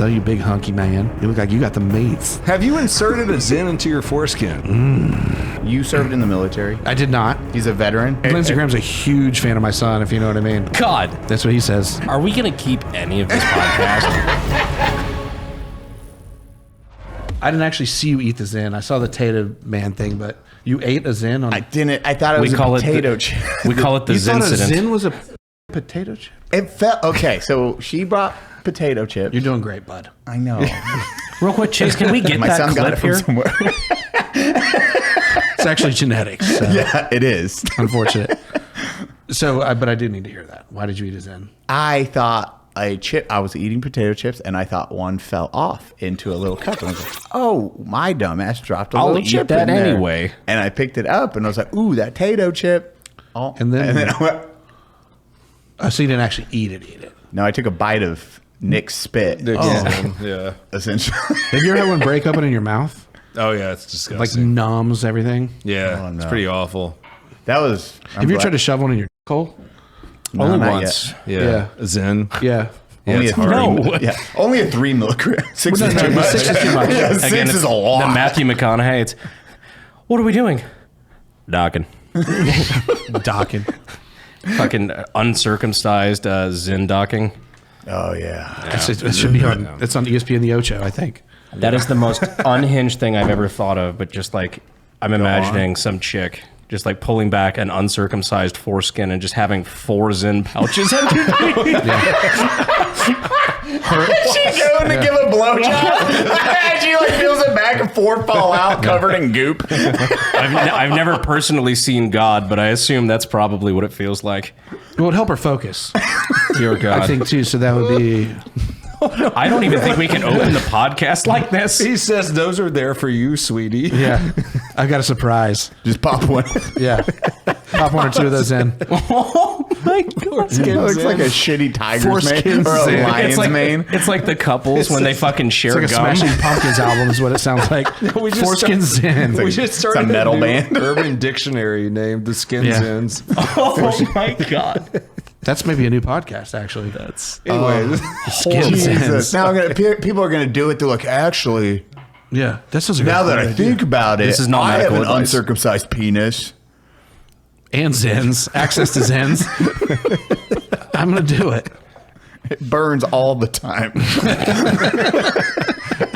though, you big hunky man. You look like you got the mates. Have you inserted a Zin into your foreskin? You served in the military. I did not. He's a veteran. Lindsey Graham's a huge fan of my son, if you know what I mean. God. That's what he says. Are we going to keep any of this podcast? I didn't actually see you eat the Zin. I saw the Tato Man thing, but you ate a Zin on... I didn't. I thought it was a potato chip. We call it the You thought a Zincident. Zin was a potato chip? It felt... Okay, so she brought potato chips. You're doing great, bud. I know. Real quick, Chase, can we get My that son got clip it from here? somewhere. It's actually genetics. So Yeah, it is. unfortunate. So, but I do need to hear that. Why did you eat a Zin? I thought I was eating potato chips, and I thought one fell off into a little cup. And I was like, oh, my dumbass dropped a I'll little eat chip that in there. anyway. And I picked it up, and I was like, ooh, that Tato chip. Oh. And then I went, so you didn't actually eat it. no, I took a bite of Nick's spit, Yeah. essentially. Have you ever had one break open in your mouth? Oh, yeah, it's Like disgusting. numbs everything? Yeah, Oh, no. it's pretty awful. That was... Have you ever tried to shove one in your hole? No, Only not once. yet. Yeah. Yeah. A Zin. Yeah. Only it's a 3. hard. Yeah, only a 3 milligram. 6 Well, is no, too no, much. 6 is too much. Yeah, Again, 6 it's is a lot. The Matthew McConaughey. It's, what are we doing? Docking. Docking. Fucking uncircumcised Zin docking. Oh yeah. It should be on. It's on ESPN The Ocho, I think. That is the most unhinged thing I've ever thought of, but just like, I'm imagining some chick just like pulling back an uncircumcised foreskin and just having 4 Zin pouches underneath. She's going to give a blowjob. She like feels it back and forth fall out covered in goop. I've never personally seen God, but I assume that's probably what it feels like. It would help her focus, Dear God. I think, too. So that would be... I don't even think we can open the podcast like this. He says those are there for you, sweetie. Yeah. I've got a surprise. Just pop one. Yeah. Pop 1 or 2 of those in. Oh my God. It looks like a shitty tiger's Foreskin mane or a Zin. lion's It's like, mane. it's like the couples when they fucking share It's like a gum. Smashing Pumpkins album is what it sounds like. Foreskin Zin. We just started It's a metal new band. Urban Dictionary named the Skin Yeah. Zins. Oh my God. That's maybe a new podcast, actually. Anyway, Skin Jesus. Zins. Now people are going to do it. They're like, actually, Yeah. This is a now great that I idea. think about it, This is not I have medical an advice. uncircumcised penis. And Zins. Access to Zins. I'm going to do it. It burns all the time.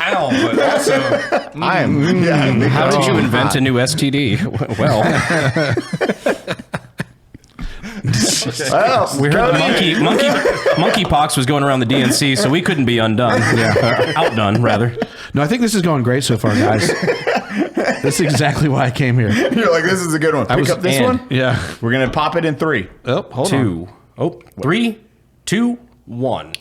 ow, but also, I am. Yeah, How did you invent a new STD? Well, well, we heard the monkeypox was going around the DNC, so we couldn't be undone. Yeah, outdone rather. No, I think this is going great so far, guys. This is exactly why I came here. You're like, this is a good one. Pick up this and- one. Yeah. We're gonna pop it in 3. Oh, hold on. 2. Oh, 3, 2, 1.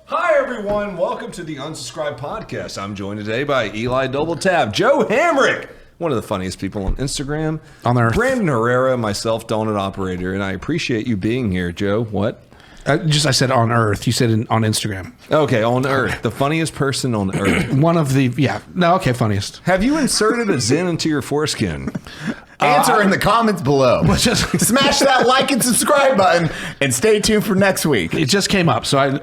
hi everyone, welcome to the Unsubscribed Podcast. I'm joined today by Eli Double Tap, Joe Hamric, one of the funniest people on Instagram, On earth. Brandon Herrera, myself, Donut Operator, and I appreciate you being here, Joe. What? I said on Earth. You said on Instagram. Okay, on Earth, the funniest person on Earth. One of the, yeah. No, okay, funniest. Have you inserted a Zin into your foreskin? Answer in the comments below. Just, Smash that like and subscribe button, and stay tuned for next week. it just came up, so I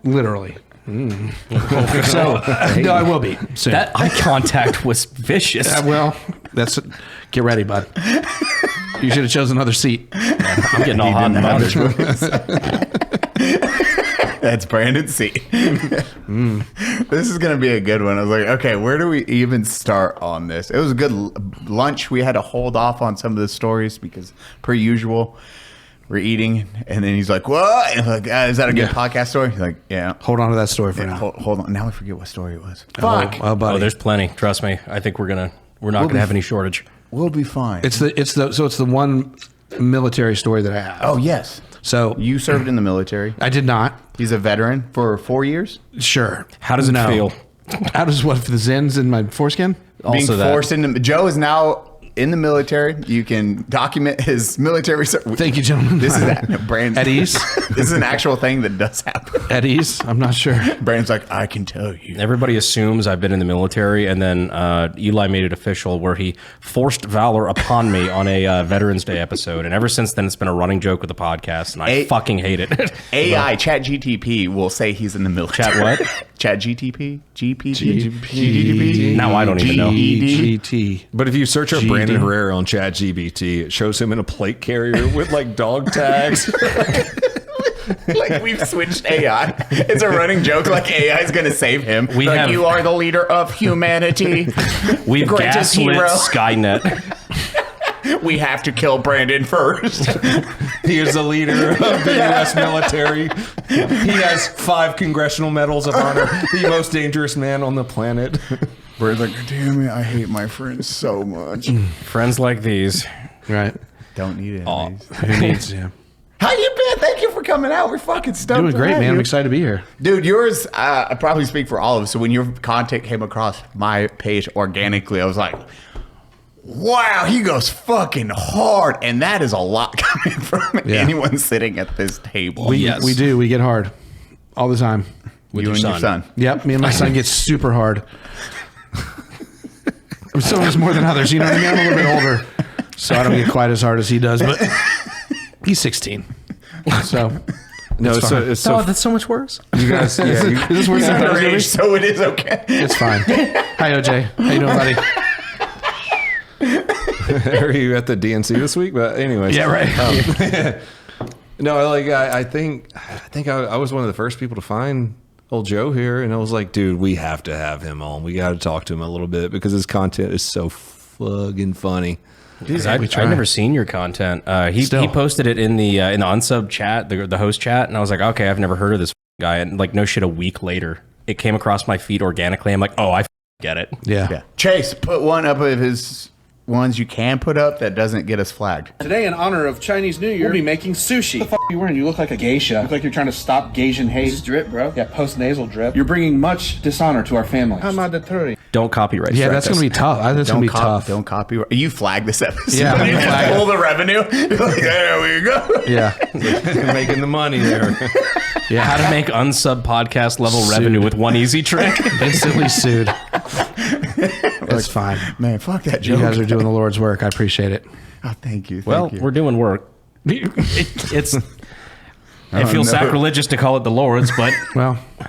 literally. So, no, I will be soon. That eye contact was vicious. Well, that's get ready, bud. You should have chosen another seat. I'm getting all hot and bothered. That's Brandon's seat. This is going to be a good one. I was like, okay, where do we even start on this? It was a good lunch. We had to hold off on some of the stories because, per usual, we're eating. And then he's like, what? And I'm like, is that a good podcast story? He's like, yeah. Hold on to that story for now. Hold on. Now I forget what story it was. Fuck. Oh, buddy. Oh, there's plenty. Trust me. I think we're not gonna have any shortage. We'll be fine. It's the one military story that I have. Oh, yes. So You served in the military. I did not. He's a veteran for 4 years. Sure. How does it feel? How does what for the Zins in my foreskin? Being Also that. forced into Joe is now in the military. You can document his military. Thank you, gentlemen. This is Brandon. At ease. This is an actual thing that does happen. At ease? I'm not sure. Brandon's like, I can tell you. Everybody assumes I've been in the military, and then Eli made it official where he forced valor upon me on a Veterans Day episode, and ever since then it's been a running joke with the podcast, and I fucking hate it. AI, Chat GTP will say he's in the military. Chat what? Chat GTP? GTP? Now I don't even know. GT. But if you search up Brandon Herrera on ChatGPT, it shows him in a plate carrier with like dog tags. Like we've switched AI. It's a running joke. Like AI is going to save him. You are the leader of humanity. We've Greatest gaslit hero. Skynet. We have to kill Brandon first. He is the leader of the U.S. military. He has 5 congressional medals of honor. The most dangerous man on the planet. Brandon's like, damn it, I hate my friends so much. Friends like these. Right. Don't need it. Who needs you? How you been? Thank you for coming out. We're fucking stoked. Doing to great, have man. you. I'm excited to be here. Dude, yours, I probably speak for all of us. So when your content came across my page organically, I was like, wow, he goes fucking hard. And that is a lot coming from anyone sitting at this table. We do. We get hard all the time. With you and your son. Yep. Me and my son get super hard. Some of us more than others. You know what I mean? I'm a little bit older, so I don't get quite as hard as he does. But he's 16, so No, it's so that's so much worse. you guys. Yeah, is this worse than You're that? underage, so it is okay. It's fine. Hi, OJ. How you doing, buddy? are you at the DNC this week? But anyways, Yeah, right. No, like I think I was one of the first people to find old Joe here, and I was like, dude, we have to have him on. We got to talk to him a little bit because his content is so fucking funny. Dude, I've never seen your content. He posted it in the unsub chat, the host chat, and I was like, okay, I've never heard of this guy. And like, no shit, a week later, it came across my feed organically. I'm like, oh, I get it. Yeah. Chase, put one up of his ones you can put up that doesn't get us flagged. Today, in honor of Chinese New Year, we'll be making sushi. What the f*** are you wearing? You look like a geisha. You look like you're trying to stop Gasian hate. This is drip, bro. Yeah, post-nasal drip. You're bringing much dishonor to our family. Don't copyright. Yeah, strike that's gonna us. be tough. That's gonna be tough. Don't copyright. You flag this episode. Yeah, I'm gonna flag it. Pull the revenue. You're like, there we go. Yeah. Making the money there. Yeah. How to make unsub podcast level revenue with one easy trick. Instantly sued. That's fine. Man, fuck that You joke. guys are doing the Lord's work. I appreciate it. Oh, thank you. Well, Thank you. we're doing work. It feels no. sacrilegious to call it the Lord's, but Well, I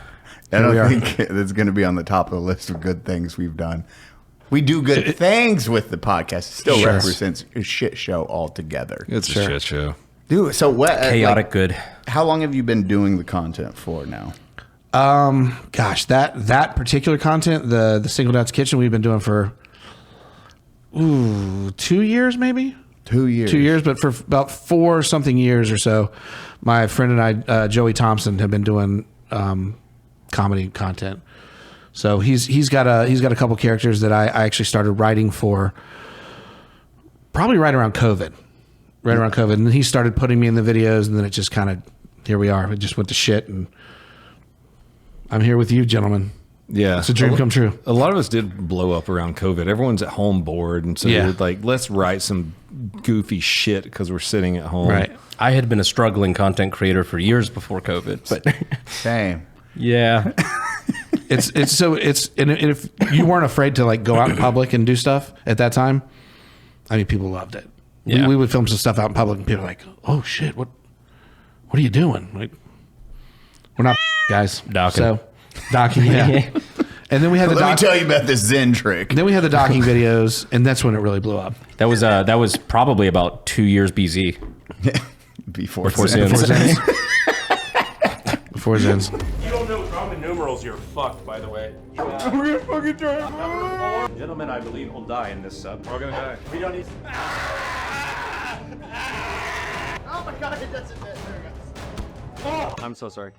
we don't are. think it's going to be on the top of the list of good things we've done. We do good things with the podcast. It still Sure. represents a shit show altogether. It's a shit show. Dude, so what? chaotic good. How long have you been doing the content for now? Gosh, that particular content, the Single Dad's Kitchen, we've been doing for 2 years, maybe 2 years. 2 years, but for about 4 something years or so, my friend and I, Joey Thompson, have been doing comedy content. So he's got a couple characters that I actually started writing for, probably right around COVID, and then he started putting me in the videos, and then it just kind of, here we are. It just went to shit, and I'm here with you, gentlemen. Yeah, It's a dream come true. A lot of us did blow up around COVID. Everyone's at home bored, and so Yeah. like, let's write some goofy shit because we're sitting at home. Right. I had been a struggling content creator for years before COVID, but Same. yeah. And if you weren't afraid to like go out in public and do stuff at that time, I mean, people loved it. Yeah. We would film some stuff out in public, and people were like, "Oh shit, what are you doing?" Like, we're not guys. Docking. So, docking, yeah. And then we had the Let me tell you about this Zen trick. Then we had the docking videos, and that's when it really blew up. That was probably about 2 years BZ. Before Before Zen. Zins. Before Zins. You don't know Roman numerals, you're fucked, by the way. Gentlemen, I believe will die in this sub. We're gonna die. We don't need. Oh my god, it doesn't fit. There it goes. I'm so sorry.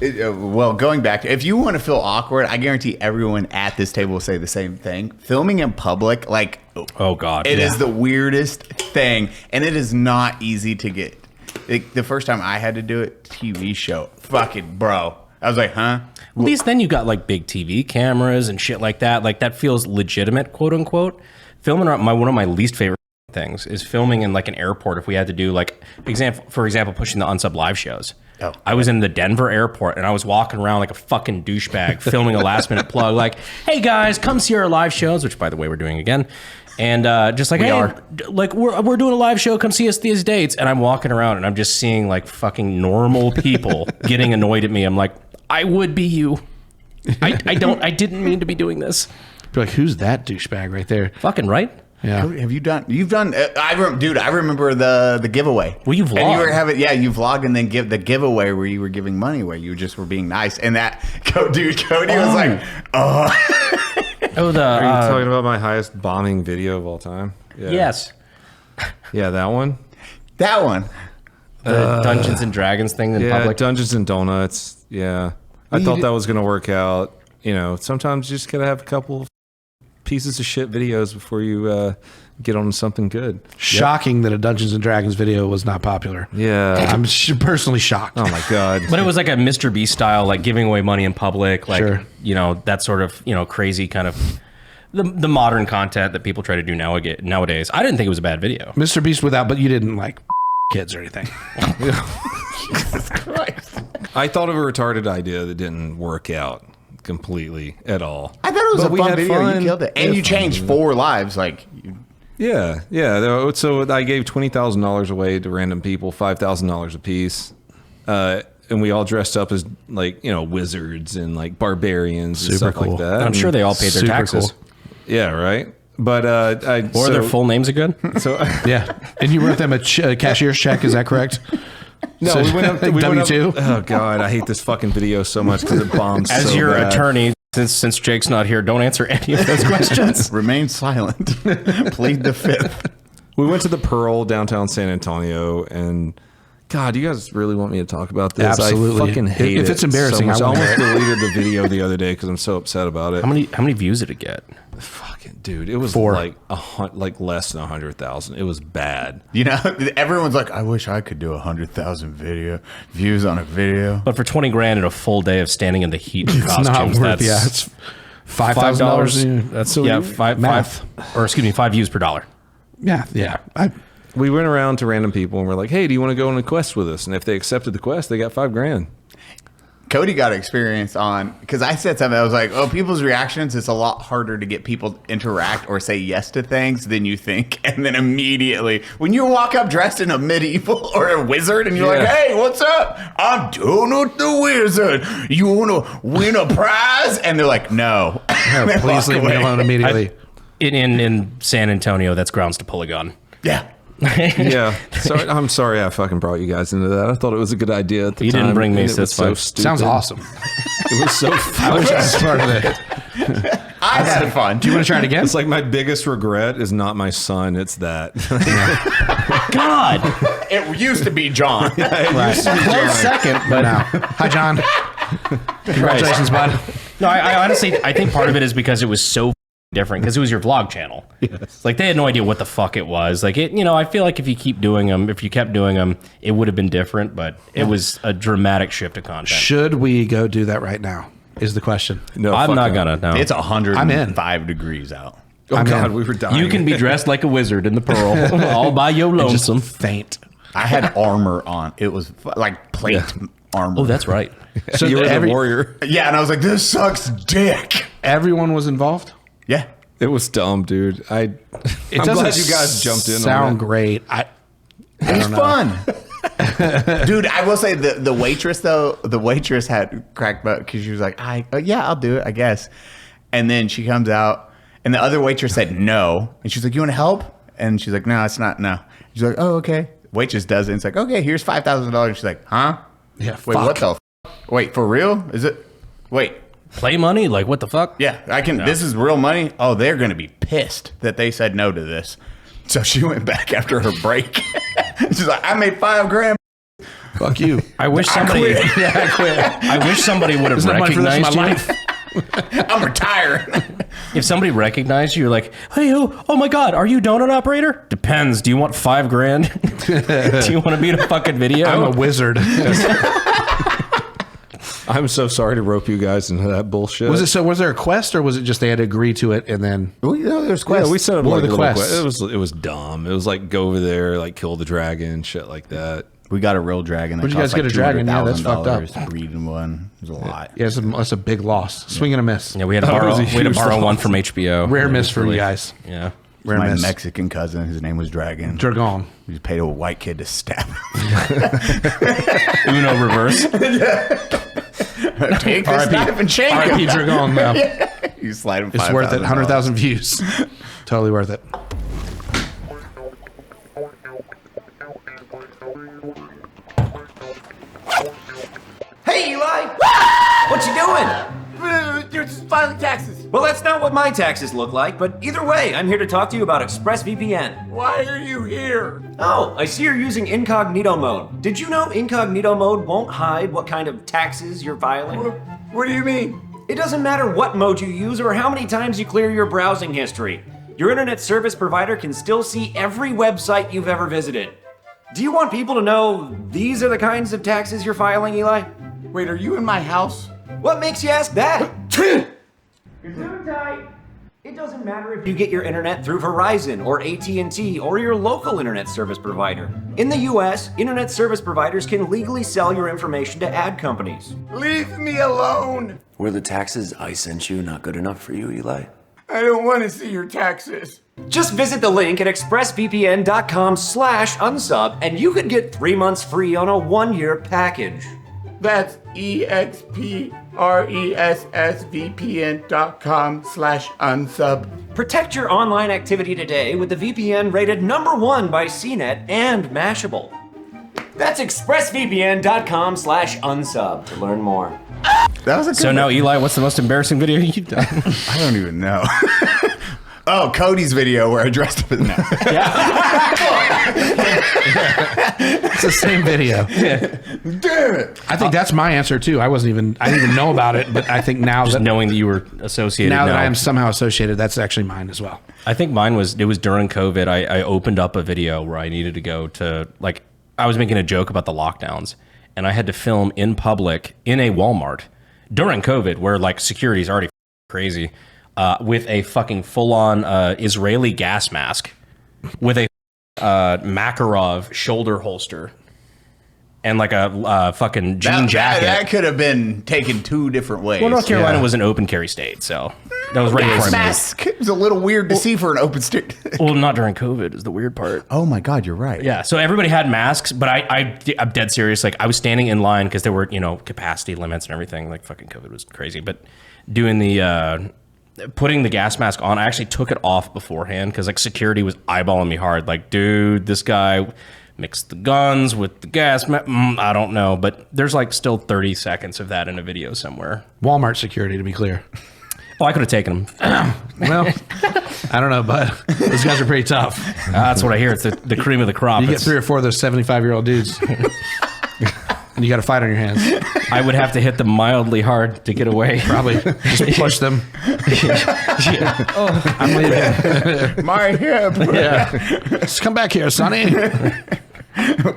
Well, going back, if you want to feel awkward, I guarantee everyone at this table will say the same thing. Filming in public, like, Oh God. it is the weirdest thing, and it is not easy to get. Like, the first time I had to do it, TV show, fucking bro, I was like, huh? At least then you got like big TV cameras and shit like that. Like that feels legitimate, quote unquote. Filming one of my least favorite things is filming in like an airport. If we had to do like for example, pushing the Unsub live shows. Oh, I was in the Denver airport and I was walking around like a fucking douchebag filming a last minute plug like, hey guys, come see our live shows, which by the way, we're doing again. And just like, like we're doing a live show, come see us these dates. And I'm walking around and I'm just seeing like fucking normal people getting annoyed at me. I'm like, I would be you. I didn't mean to be doing this. Be like, who's that douchebag right there? Fucking right. Yeah. Cody, have you done? You've done. I remember the giveaway. Well, you vlogged. And you were having, you vlogged and then give the giveaway where you were giving money, where you just were being nice. And that, Cody was like, oh. Are you talking about my highest bombing video of all time? Yeah. Yes. Yeah, that one. That one. The Dungeons and Dragons thing in public. Dungeons and Donuts. Yeah. I thought that was going to work out. You know, sometimes you just got to have a couple of pieces of shit videos before you get on something good. Shocking that a Dungeons and Dragons video was not popular. Yeah. I'm personally shocked. Oh my God. But it was like a Mr. Beast style, like giving away money in public, like, Sure. you know, that sort of, you know, crazy kind of the modern content that people try to do nowadays. I didn't think it was a bad video. Mr. Beast but you didn't like kids or anything. Jesus Christ. I thought of a retarded idea that didn't work out completely at all. I thought it was But a we fun had video. fun. You killed it, and you changed 4 lives. Like, Yeah. So I gave $20,000 away to random people, $5,000 a piece. And we all dressed up as like, you know, wizards and like barbarians and Super stuff cool. like that. I'm sure they all paid their Super taxes. cool. Yeah, right. But Or their full names again? So Yeah. And you wrote them a cashier's check, is that correct? no, So, we went up. W-2? Oh God, I hate this fucking video so much because it bombs. As so your bad. attorney, since Jake's not here, don't answer any of those questions. remain silent. Plead the fifth. We went to the Pearl downtown San Antonio, and God, you guys really want me to talk about this? Absolutely. I fucking hate it. If it's embarrassing, so much. I I wanna almost hear deleted the video the other day because I'm so upset about it. How many views did it get? Fucking dude, it was 4. like less than 100,000. It was bad. You know, everyone's like, I wish I could do 100,000 views on a video. But for 20 grand and a full day of standing in the heat in It's not costumes, worth, that's it's $5,000. That's So yeah, you- five, math. or excuse me, 5 views per dollar. Yeah. We went around to random people and we're like, hey, do you want to go on a quest with us? And if they accepted the quest, they got $5,000. Cody got experience on, because I said something. I was like, oh, people's reactions, it's a lot harder to get people to interact or say yes to things than you think. And then immediately, when you walk up dressed in a medieval or a wizard and you're like, hey, what's up? I'm Donald the Wizard. You want to win a prize? And they're like, no. And they Please walk leave me away. alone immediately. In San Antonio, that's grounds to pull a gun. Yeah. Yeah. I'm sorry I fucking brought you guys into that. I thought it was a good idea at the You time. didn't bring me, and it so was that's fine. stupid. Sounds awesome. It was so I wish I was part of it. I had fun. Do you want to try it again? It's like my biggest regret is not my son. It's that. God! It used to be John. Close second, but No. Hi, John. Congratulations, bud. no, I honestly, I think part of it is because it was so different, because it was your vlog channel. Yes. Like, they had no idea what the fuck it was. Like, it, you know, I feel like if you kept doing them, it would have been different, but it was a dramatic shift of content. Should we go do that right now? Is the question. No, I'm fuck not no. gonna, no. It's 105 I'm in. degrees out. Oh I'm God, in. we were dying. You can be dressed like a wizard in the Pearl, all by your Just lonesome. faint. I had armor on. It was like plate armor. Oh, that's right. So you were the every- warrior. Yeah, and I was like, this sucks dick. Everyone was involved. Yeah. It was dumb, dude. I'm glad you guys jumped in on Sound that. great. It was fun. Dude, I will say the waitress, though, the waitress had cracked butt because she was like, yeah, I'll do it, I guess. And then she comes out, and the other waitress said no. And she's like, you want to help? And she's like, no, it's not, no. She's like, oh, okay. Waitress does it. And it's like, okay, here's $5,000. She's like, huh? Yeah. Wait, fuck. what the Wait, for real? Is it? Wait. Play money? Like, what the fuck? Yeah, I can. This is real money. Oh, they're going to be pissed that they said no to this. So she went back after her break. She's like, I made $5,000. Fuck you. I wish somebody. I quit. I wish somebody would have There's no money for this in recognized my you. life. I'm retiring. If somebody recognized you, you're like, hey, oh my God, are you a donut operator? Depends. Do you want $5,000? Do you want to be in a fucking video? I'm a wizard. I'm so sorry to rope you guys into that bullshit. Was there a quest, or was it just they had to agree to it and then? Well, there's quests. Yeah, we set up What like were the little quests? It was dumb. It was like go over there, like kill the dragon, shit like that. We got a real dragon. Where'd you guys get a dragon? Yeah, that's fucked up. Breeding one. It was a lot. Yeah, that's a big loss. Swing and a miss. Yeah, we had to borrow one from HBO. Rare miss for you guys. Yeah. Rare My miss. Mexican cousin, his name was Dragon. Dragon. We just paid a white kid to stab him. Uno reverse. Take this knife and shank him. R.I.P. Dragon. Now. You slide him. It's worth it. 100,000 views. Totally worth it. Hey, Eli! What you doing? You're just filing taxes. Well, that's not what my taxes look like, but either way, I'm here to talk to you about ExpressVPN. Why are you here? Oh, I see you're using incognito mode. Did you know incognito mode won't hide what kind of taxes you're filing? What do you mean? It doesn't matter what mode you use or how many times you clear your browsing history. Your internet service provider can still see every website you've ever visited. Do you want people to know these are the kinds of taxes you're filing, Eli? Wait, are you in my house? What makes you ask that? It doesn't matter if you get your internet through Verizon or AT&T or your local internet service provider. In the US, internet service providers can legally sell your information to ad companies. Leave me alone. Were the taxes I sent you not good enough for you, Eli? I don't want to see your taxes. Just visit the link at expressvpn.com/unsub and you could get 3 months free on a 1-year package. That's expressvpn.com/unsub. Protect your online activity today with the VPN rated #1 by CNET and Mashable. That's expressvpn.com/unsub to learn more. That was a good So now, Eli, what's the most embarrassing video you've done? I don't even know. Oh, Cody's video where I dressed up as no. It's the same video. Damn it. I think that's my answer too. I didn't even know about it, but I think now Just that knowing that you were associated. now that I am somehow associated, that's actually mine as well. I think mine was during COVID. I opened up a video where I needed to go to, like, I was making a joke about the lockdowns, and I had to film in public in a Walmart during COVID, where like security is already crazy, with a fucking full-on Israeli gas mask, with a Makarov shoulder holster, and like a fucking jean jacket. That could have been taken 2 different ways. Well, North Carolina was an open carry state, so that was right before I moved. Mask. It was a little weird to see for an open state. Well, not during COVID is the weird part. Oh my God, you're right. Yeah, so everybody had masks, but I'm dead serious. Like, I was standing in line because there were, capacity limits and everything. Like, fucking COVID was crazy. But doing the putting the gas mask on, I actually took it off beforehand because like security was eyeballing me hard. Like, dude, this guy mixed the guns with the gas. I don't know, but there's like still 30 seconds of that in a video somewhere. Walmart security, to be clear. Oh, I could have taken them. Well, I don't know, bud. Those guys are pretty tough. That's what I hear. It's the cream of the crop. You get 3 or 4 of those 75-year-old dudes, and you got a fight on your hands. I would have to hit them mildly hard to get away. Probably just push them. Oh, I'm leaving. My hip. Yeah, just come back here, Sonny.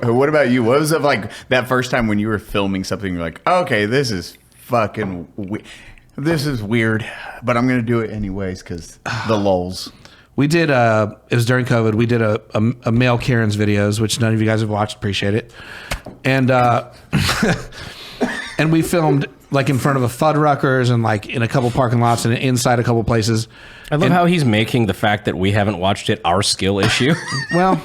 What about you? What was it like that first time when you were filming something? You're like, okay, this is fucking this is weird, but I'm gonna do it anyways because the lulz. We did. It was during COVID. We did a male Karen's videos, which none of you guys have watched. Appreciate it. And and we filmed like in front of a Fuddruckers and like in a couple parking lots and inside a couple places. I love how he's making the fact that we haven't watched it our skill issue. Well,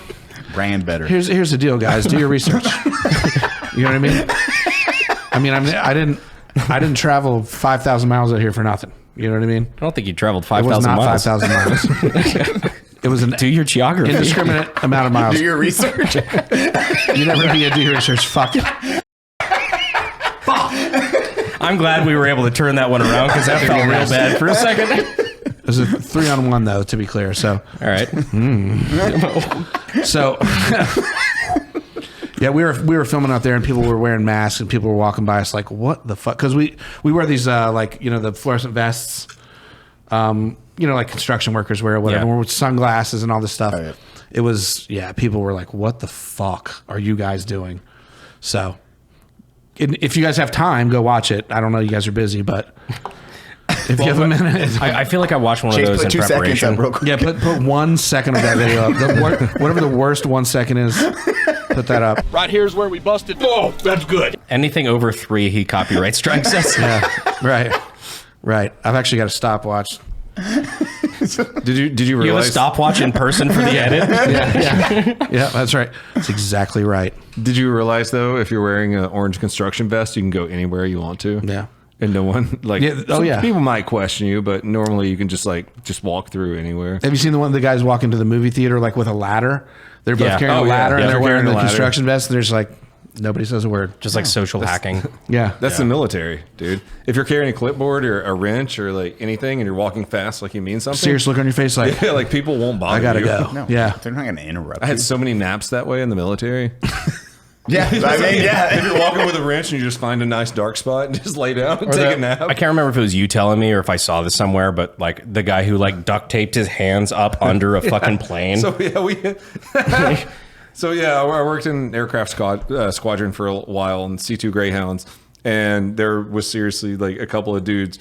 Ran better. here's the deal, guys. Do your research. You know what I mean? I didn't travel 5,000 miles out here for nothing. You know what I mean? I don't think you traveled It was 5,000 not miles. 5,000 miles. It was an Do your geography. indiscriminate amount of miles. Do your research. You never need to do your research. Fuck. I'm glad we were able to turn that one around because that felt real bad for a second. It was a 3-on-1 though, to be clear. So, All right. so yeah, we were filming out there, and people were wearing masks, and people were walking by us like, "What the fuck?" Because we wear these like the fluorescent vests, like construction workers wear or whatever, Yeah. with sunglasses and all this stuff. Oh, yeah. It was people were like, "What the fuck are you guys doing?" So if you guys have time, go watch it. I don't know, you guys are busy, but if you have a minute, I feel like I watched one of those in preparation. Real quick. yeah, put 1 second of that video up. Whatever the worst 1 second is, put that up. Right here's where we busted. Oh, that's good. Anything over 3, he copyright strikes us. Yeah, right. I've actually got a stopwatch. Did you You have a realize? stopwatch in person for the edit? Yeah, that's right. That's exactly right. Did you realize though, if you're wearing an orange construction vest, you can go anywhere you want to? Yeah. And no one like. Yeah, some yeah. people might question you, but normally you can just walk through anywhere. Have you seen the guys walk into the movie theater like with a ladder? They're both Yeah. carrying Oh, a yeah. ladder Yeah, and they're they're wearing carrying the a ladder. construction vest. And they're just like, nobody says a word. Just like social hacking. Yeah. That's the military, dude. If you're carrying a clipboard or a wrench or like anything, and you're walking fast, like you mean something. Serious look on your face, like Yeah, like people won't bother I gotta you. go. No, Yeah. they're not gonna interrupt. I had you. so many naps that way in the military. Yeah, I mean, yeah. If you're walking with a wrench and you just find a nice dark spot and just lay down and take a nap. I can't remember if it was you telling me or if I saw this somewhere, but like the guy who like duct taped his hands up under a fucking plane. So yeah, I worked in aircraft squadron for a while in C2 Greyhounds, and there was seriously like a couple of dudes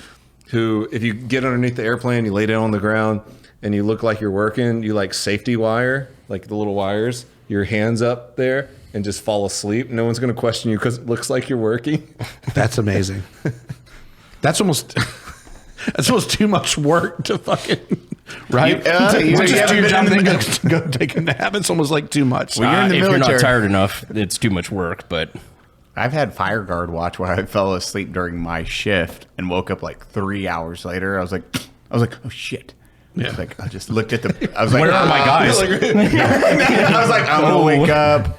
who, if you get underneath the airplane, you lay down on the ground, and you look like you're working, you like safety wire, like the little wires, your hands up there, and just fall asleep. No one's going to question you because it looks like you're working. That's amazing. That's almost too much work to fucking right. You Just haven't do your been job in and the then go take a nap. It's almost like too much. Well, you're in the if you're not military. tired enough, it's too much work. But I've had fire guard watch where I fell asleep during my shift and woke up like 3 hours later. I was like, oh shit. Yeah. I just looked at I was like, where are my guys? I was like, I'm gonna wake up.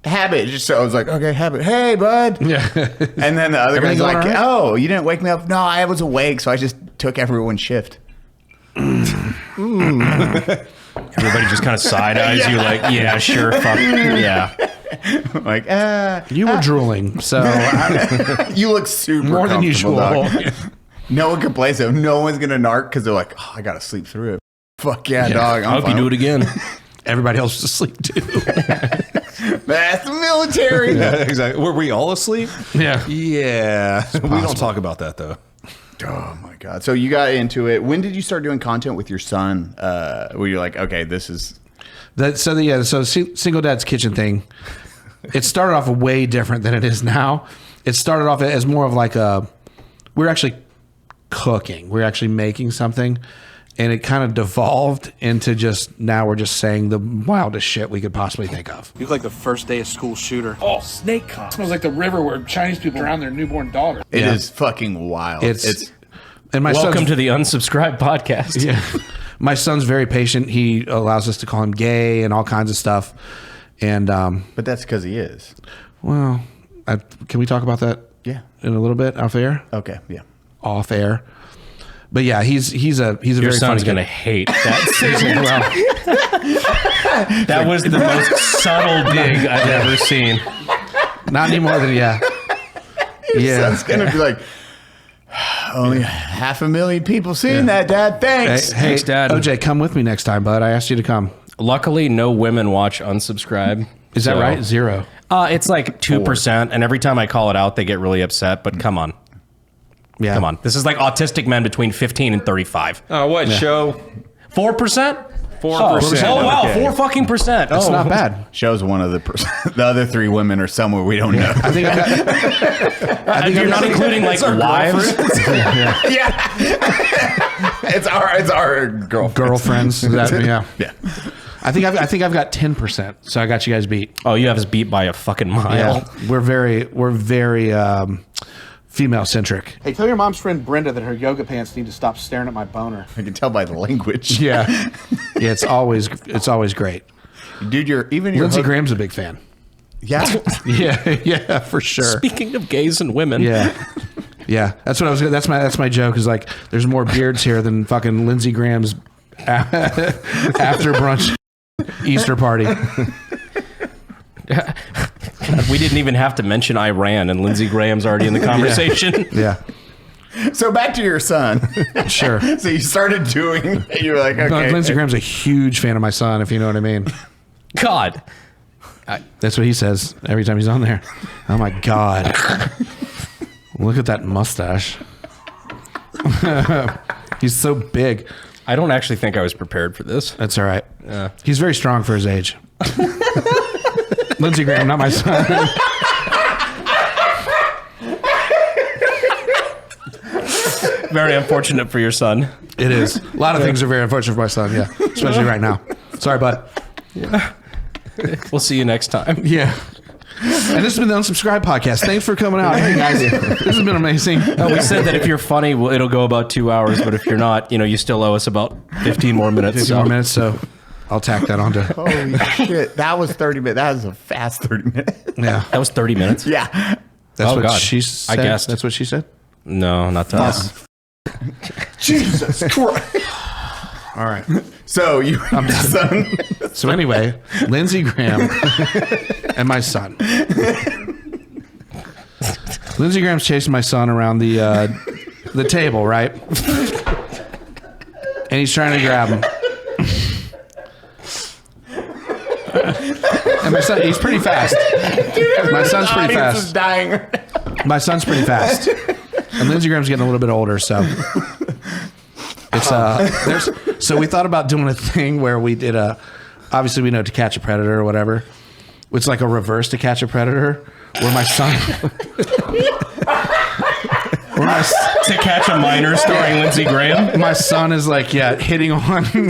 Habit. So I was like, okay, habit. Hey, bud. Yeah. And then the other guy's Everything like, going all right? oh, you didn't wake me up? No, I was awake, so I just took everyone's shift. everybody just kind of side eyes you like, yeah, sure, fuck, yeah. I'm like, You were drooling, so you look super more than usual. comfortable, dog. No one complains though. No one's gonna narc because they're like, oh, I gotta sleep through it. Fuck yeah, dog. I hope you do it again. Everybody else was asleep too. That's the military. Yeah, exactly. Were we all asleep? Yeah. Yeah. We don't talk about that though. Oh my god! So you got into it. When did you start doing content with your son? Where you're like, okay, this is Single Dad's Kitchen thing. It started off way different than it is now. It started off as more of like we're actually cooking. We're actually making something. And it kind of devolved into just now we're just saying the wildest shit we could possibly think of. You look like the first day of school shooter. Oh, snake con. Smells like the river where Chinese people drown their newborn daughter. It is fucking wild. It's and my Welcome son's, to the Unsubscribed podcast. yeah. My son's very patient. He allows us to call him gay and all kinds of stuff. And but that's because he is. well, can we talk about that? Yeah. In a little bit off air. Okay. Yeah. Off air. But yeah, he's a Your very son's funny gonna kid. hate that. That was the most subtle dig I've ever seen. Not any more than yeah. Son's gonna be like, only 500,000 people seeing that, Dad. Thanks. Hey, Thanks, Dad. OJ, come with me next time, bud. I asked you to come. Luckily, no women watch Unsubscribe. Is that right? 0. It's like 2%, and every time I call it out, they get really upset. But come on. Yeah. Come on. This is like autistic men between 15 and 35. What show? 4%? 4%. Oh, wow. Okay. 4 fucking percent. It's not bad. Shows one of the the other 3 women are somewhere we don't know. I think I got, I think You're I not got, including like wives. Yeah. it's our girlfriend. girlfriends. Yeah. Yeah. I think I've got 10%. So I got you guys beat. Oh, you have us beat by a fucking mile. Yeah. We're very female centric. Hey, tell your mom's friend Brenda that her yoga pants need to stop staring at my boner. I can tell by the language. Yeah. Yeah, it's always great. Dude, your Lindsey Graham's a big fan. Yeah. Yeah, for sure. Speaking of gays and women. Yeah. Yeah. That's what I was gonna that's my joke is like there's more beards here than fucking Lindsey Graham's after brunch Easter party. We didn't even have to mention Iran, and Lindsey Graham's already in the conversation. Yeah. So back to your son. Sure. So you started doing, you were like, okay. Lindsey Graham's a huge fan of my son, if you know what I mean. God. That's what he says every time he's on there. Oh my God. Look at that mustache. He's so big. I don't actually think I was prepared for this. That's all right. He's very strong for his age. Lindsey Graham, not my son. Very unfortunate for your son. It is. A lot of things are very unfortunate for my son, yeah. Especially right now. Sorry, bud. Yeah. We'll see you next time. Yeah. And this has been the Unsubscribe podcast. Thanks for coming out. Hey, guys. This has been amazing. We said that if you're funny, it'll go about 2 hours. But if you're not, you still owe us about 15 more minutes. 15 more minutes, so I'll tack that onto. Holy shit. That was 30 minutes. That was a fast 30 minutes. Yeah. That was 30 minutes? Yeah. That's what God. she said. I guessed. That's what she said? No, not to us. Jesus Christ. All right. So you and your son. So anyway, Lindsey Graham and my son. Lindsey Graham's chasing my son around the table, right? And he's trying to grab him. And my son, he's pretty fast. My son's pretty fast. Is dying. My son's pretty fast. And Lindsey Graham's getting a little bit older, so it's so we thought about doing a thing where we did obviously we know To Catch a Predator or whatever. It's like a reverse To Catch a Predator where my son To Catch a Minor starring Lindsey Graham. My son is like, hitting on him.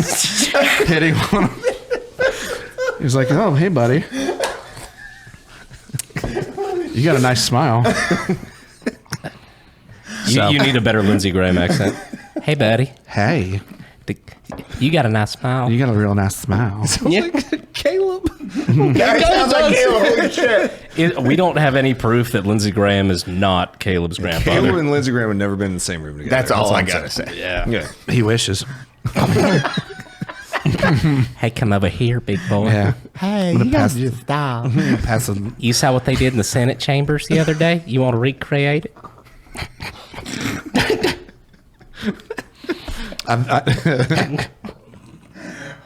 He's like, "Oh, hey buddy. You got a nice smile." You need a better Lindsey Graham accent. Hey, buddy. Hey. You got a nice smile. You got a real nice smile. Like Caleb. That sounds like Caleb. Holy shit. We don't have any proof that Lindsey Graham is not Caleb's grandfather. Caleb and Lindsey Graham have never been in the same room together. That's all I got to saying. say. Yeah. He wishes. Hey, come over here, big boy. Yeah. Hey, I'm gonna you pass- guys just stop. Pass him. You saw what they did in the Senate chambers the other day? You want to recreate it?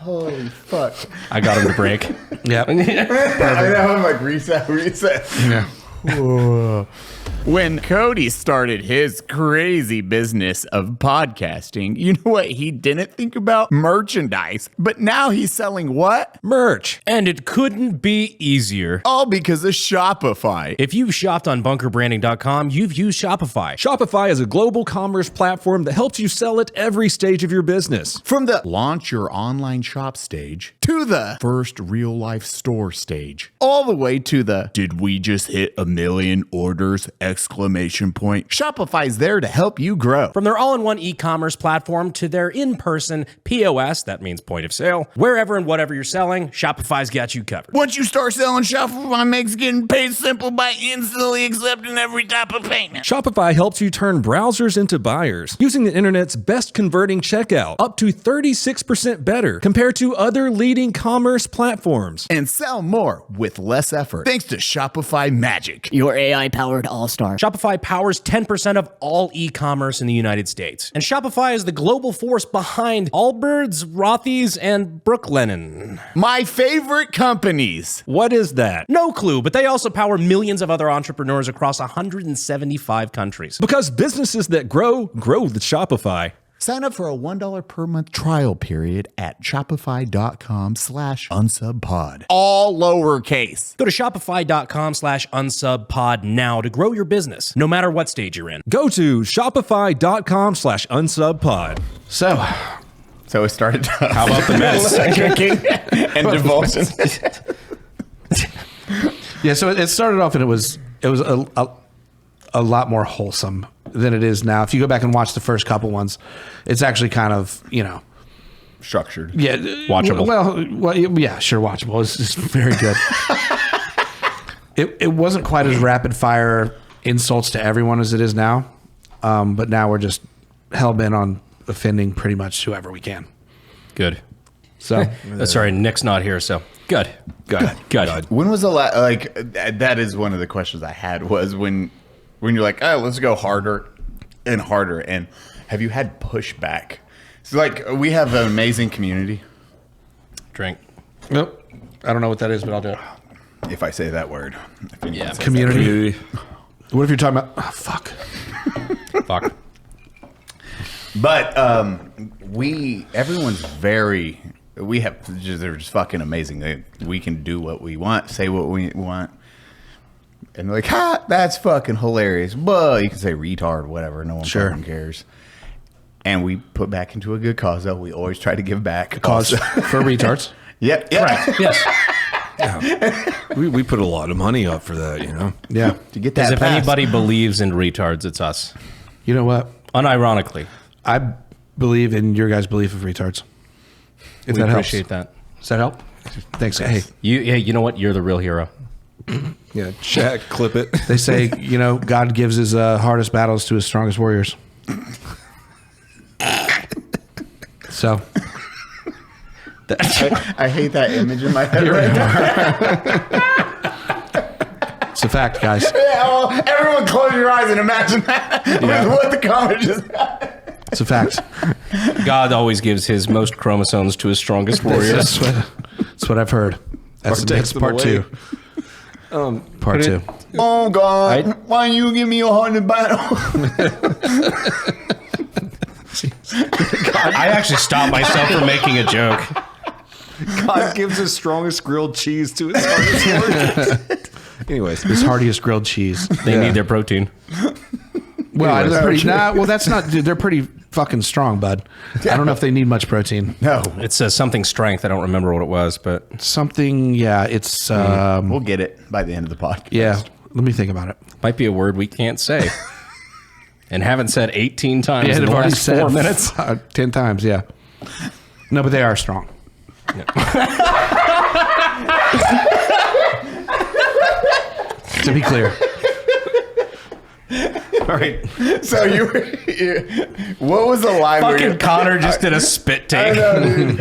Holy fuck. I got him to break. Yep. I know, I'm like, reset. Yeah. When Cody started his crazy business of podcasting, you know what he didn't think about? Merchandise. But now he's selling what? Merch. And it couldn't be easier. All because of Shopify. If you've shopped on bunkerbranding.com, you've used Shopify. Shopify is a global commerce platform that helps you sell at every stage of your business. From the launch your online shop stage to the first real life store stage, all the way to the did we just hit 1 million orders? Exclamation point. Shopify's there to help you grow. From their all-in-one e-commerce platform to their in-person POS, that means point of sale, wherever and whatever you're selling, Shopify's got you covered. Once you start selling, Shopify makes getting paid simple by instantly accepting every type of payment. Shopify helps you turn browsers into buyers using the internet's best converting checkout, up to 36% better compared to other leading commerce platforms. And sell more with less effort thanks to Shopify Magic. Your AI-powered all-star. Shopify powers 10% of all e-commerce in the United States. And Shopify is the global force behind Allbirds, Rothy's, and Brooklinen. My favorite companies. What is that? No clue, but they also power millions of other entrepreneurs across 175 countries. Because businesses that grow with Shopify. Sign up for a $1 per month trial period at shopify.com/unsubpod. All lowercase. Go to shopify.com/unsubpod now to grow your business, no matter what stage you're in. Go to shopify.com/unsubpod. So it started. How about the mess? Drinking and divulging. yeah, so it started off and it was a lot more wholesome than it is now. If you go back and watch the first couple ones, it's actually kind of, structured. Yeah. Watchable. Well, yeah, sure. Watchable. It's just very good. It wasn't quite as rapid fire insults to everyone as it is now. But now we're just hell bent on offending pretty much whoever we can. Good. So sorry, Nick's not here, so good. When was the last, that is one of the questions I had was when you're like, oh, let's go harder and harder. And have you had pushback? So we have an amazing community. Drink. Nope. I don't know what that is, but I'll do it. If I say that word. Yeah. Community. What if you're talking about? Oh, fuck. Fuck. But everyone's very. They're just fucking amazing. We can do what we want, say what we want. And they're like, ha, that's fucking hilarious. But you can say retard, whatever. No one fucking cares. And we put back into a good cause, though. We always try to give back. A cause for retards? Yep. Correct. Yes. Yeah. We put a lot of money up for that, you know? Yeah. To get that Because if passed. anybody believes in retards, it's us. You know what? Unironically. I believe in your guys' belief of retards. If We that appreciate helps. that. Does that help? Thanks. Hey, You know what? You're the real hero. Yeah, chat, clip it. they say, God gives his hardest battles to his strongest warriors. So. I hate that image in my head right now. It's a fact, guys. Yeah, well, everyone close your eyes and imagine that. With what the comment just It's a fact. God always gives his most chromosomes to his strongest warriors. That's what I've heard. That's part two. Part two. Oh, God. Why don't you give me a haunted battle? I actually stopped myself from making a joke. God gives his strongest grilled cheese to his hardest warriors. Anyways. His heartiest grilled cheese. They need their protein. Well, they're pretty, well, that's not, dude, they're pretty fucking strong, bud. I don't know if they need much protein. No. It says something strength. I don't remember what it was, but Something, yeah, it's, We'll get it by the end of the podcast. yeah, let me think about it. might be a word we can't say. And haven't said 18 times in they've the already last said 4 minutes. 10 times, yeah. No, but they are strong. To be clear. All right. So what was the line? Fucking Connor just did a spit take. I know, dude.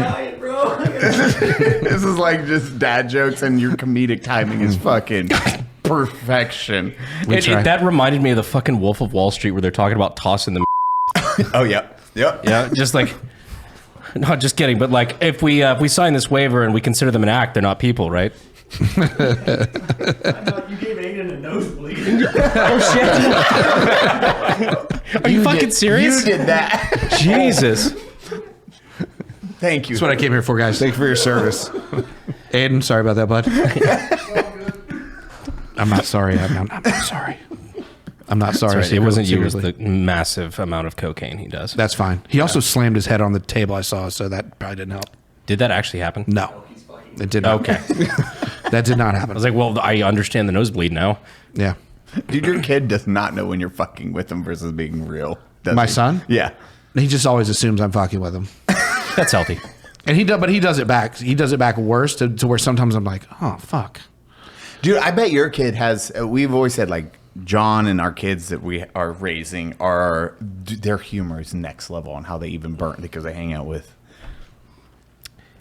This is like just dad jokes, and your comedic timing is fucking perfection. That reminded me of the fucking Wolf of Wall Street where they're talking about tossing the. Oh yeah, yep. Yeah, just like. No, just kidding. But like, if we sign this waiver and we consider them an act, they're not people, right? I thought you gave Aiden a nosebleed. Oh shit! Are you fucking serious? You did that. Jesus. Thank you. That's what I came here for, guys. Thank you for your service. Aiden, sorry about that, bud. I'm not sorry. I'm not sorry. I'm not sorry. Right. It wasn't you. It was Seriously. the massive amount of cocaine he does. That's fine. He also slammed his head on the table I saw, so that probably didn't help. Did that actually happen? No. It did not. Okay. That did not happen. I was like, well, I understand the nosebleed now. Yeah. Dude, your kid does not know when you're fucking with him versus being real. does My he? son? Yeah. He just always assumes I'm fucking with him. That's healthy. And but he does it back. He does it back worse to where sometimes I'm like, oh, fuck. Dude, I bet your kid has, we've always said like John and our kids that we are raising their humor is next level on how they even burn because they hang out with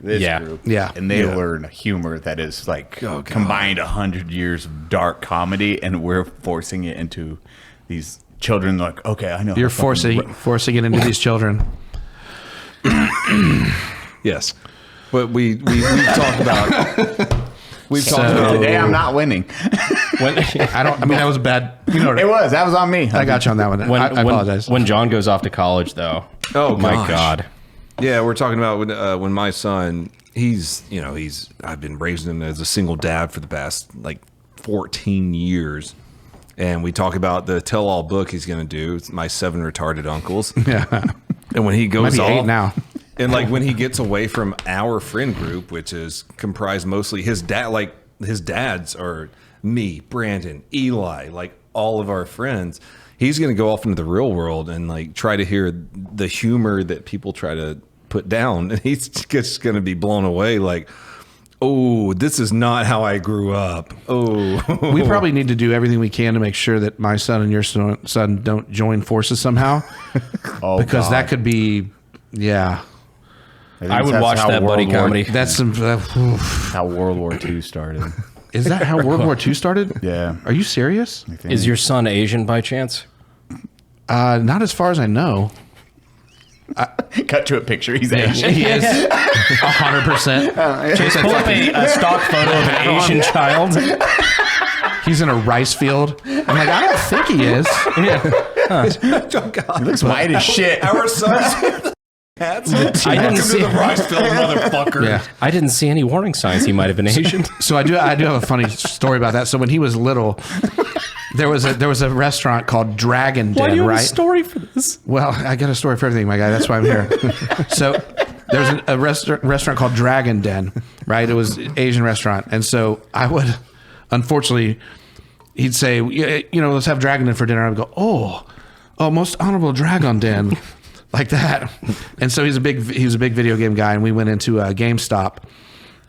this group. Yeah. And they learn humor that is like combined 100 years of dark comedy, and we're forcing it into these children like, okay, I know. You're forcing it into these children. Yes. But we've talked about... We've talked about today I'm not winning. That was a bad. That was on me. I got you on that one. I apologize. When John goes off to college, though. Oh my gosh. God. Yeah, we're talking about when my son, I've been raising him as a single dad for the past like 14 years. And we talk about the tell-all book he's going to do. It's My 7 Retarded Uncles. Yeah. And when he goes Might be off 8 now. And like when he gets away from our friend group, which is comprised mostly his dad, like his dads are me, Brandon, Eli, like all of our friends. He's going to go off into the real world and like try to hear the humor that people try to put down. And he's just going to be blown away. Like, oh, this is not how I grew up. Oh, we probably need to do everything we can to make sure that my son and your son don't join forces somehow. Because that could be, yeah. I would watch that buddy comedy. That's some how World War II started. Is that how World War II started? Yeah. Are you serious? Is your son Asian by chance? Not as far as I know. Cut to a picture. He's Asian. He is 100%. Just pull up a stock photo of an Asian child. He's in a rice field. I'm like, I don't think he is. He looks white as shit. Our sons. Hats. I didn't see the rice field, motherfucker. Yeah. I didn't see any warning signs he might have been Asian. So I do have a funny story about that. So when he was little, there was a restaurant called Dragon Den, Why do you have right? a story for this? Well, I got a story for everything, my guy. That's why I'm here. So there's a restaurant called Dragon Den, right? It was an Asian restaurant. And so I would, unfortunately, he'd say, you know, let's have Dragon Den for dinner. I would go, oh, most honorable Dragon Den. Like that. And so he was a big video game guy, and we went into GameStop,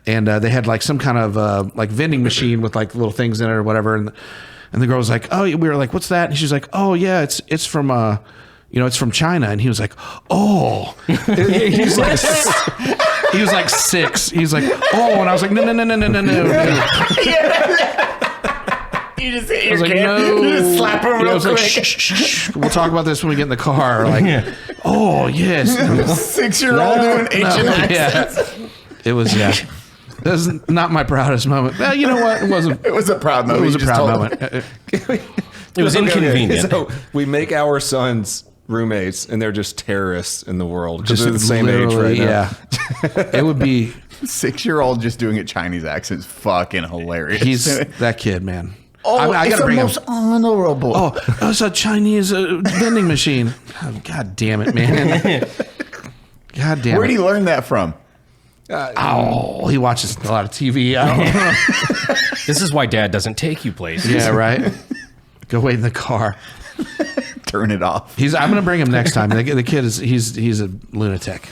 and they had like some kind of like vending machine with like little things in it or whatever, and the girl was like, oh, we were like, what's that? And she's like, oh yeah, it's from it's from China. And he was like, oh. He's like he was like 6. He's like, oh, and I was like, no. You just hit your I was like, kid. no. You just slap him real quick. Like, shh. We'll talk about this when we get in the car. Like, oh yes. 6-year-old doing Asian accents. Yeah. It was That was not my proudest moment. Well, you know what? It wasn't. It was a proud moment. It was a You just proud told moment. It was inconvenient. So we make our sons roommates, and they're just terrorists in the world because they're the same age literally, right now. Yeah. It would be. 6-year-old just doing a Chinese accent is fucking hilarious. He's that kid, man. Oh, I it's gotta the bring him. most honorable. Oh, it's a Chinese vending machine. Oh, God damn it, man. God damn Where'd it. he learn that from? He watches a lot of TV. I don't know. This is why Dad doesn't take you places. Yeah, right. Go wait in the car. Turn it off. I'm gonna bring him next time. The kid is he's a lunatic.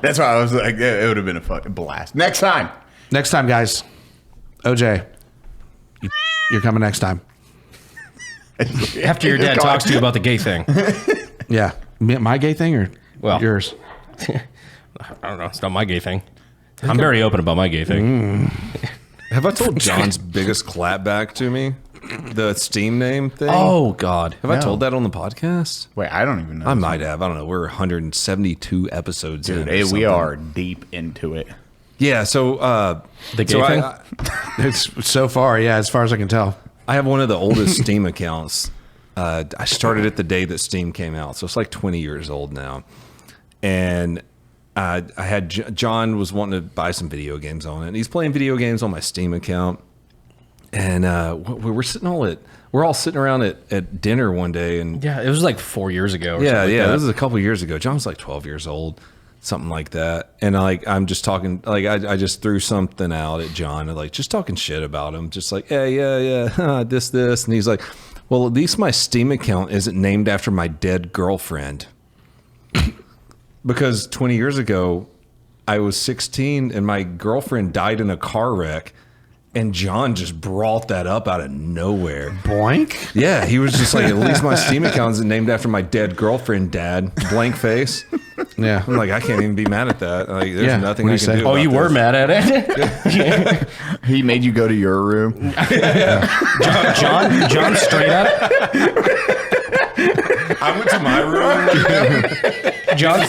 That's why I was like, it would have been a fucking blast. Next time, guys. OJ, you're coming next time. After your dad talks to you about the gay thing. Yeah, my gay thing or yours? I don't know. It's not my gay thing. I'm very open about my gay thing. Have I told John's biggest clapback to me? The Steam name thing? Oh, God. Have I told that on the podcast? wait, I don't even know. I might have. I don't know. We're 172 episodes in. Dude, we are deep into it. Yeah, so... the gay thing? It's so far, yeah, as far as I can tell. I have one of the oldest Steam accounts. I started it the day that Steam came out, so it's like 20 years old now. And I had... John was wanting to buy some video games on it, and he's playing video games on my Steam account. And we're all sitting around at dinner one day, and Yeah, it was like 4 years ago. Or yeah, something like that. this was a couple years ago. John was like 12 years old, something like that. And I'm just talking, like I just threw something out at John, and like just talking shit about him, just like yeah, this, and he's like, well, at least my Steam account isn't named after my dead girlfriend, because 20 years ago I was 16 and my girlfriend died in a car wreck. And John just brought that up out of nowhere. Boink? Yeah, he was just like, at least my Steam account is named after my dead girlfriend, Dad. Blank face. Yeah. I'm like, I can't even be mad at that. Like, there's nothing What I do you can say? do. Oh, about you were this. mad at it? He made you go to your room. John straight up. I went to my room. John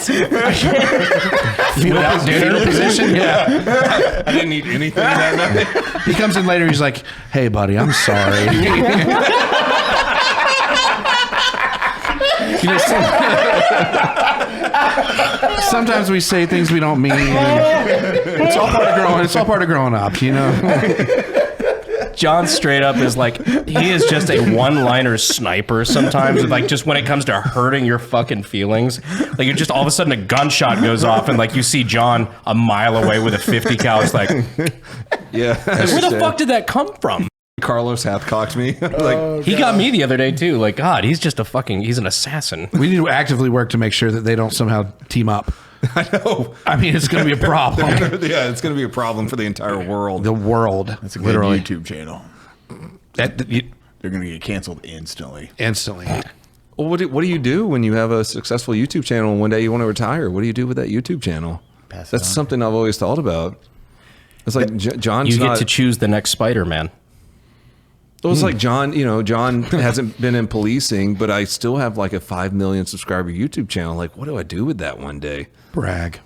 Without dinner position? Yeah. I didn't eat anything that night. He comes in later, he's like, hey, buddy, I'm sorry. Sometimes we say things we don't mean. It's all part of growing up, you know? John straight up is like, he is just a one-liner sniper sometimes. Like, just when it comes to hurting your fucking feelings, like, you just all of a sudden a gunshot goes off and like you see John a mile away with a 50 cal. It's like, Yeah. where the fuck did that come from? Carlos Hathcocked me. Like, He got me the other day too. Like, God, he's an assassin. We need to actively work to make sure that they don't somehow team up. I know. I mean, it's going to be a problem. Yeah, it's going to be a problem for the entire world. The world. That's a good literally. YouTube channel. They're going to get canceled instantly. instantly. Well, what do you do when you have a successful YouTube channel and one day you want to retire? What do you do with that YouTube channel? Pass it That's on. something I've always thought about. It's like John's You get not, to choose the next Spider-Man. It was like John, John hasn't been in policing, but I still have like a 5 million subscriber YouTube channel. Like, what do I do with that one day? Brag.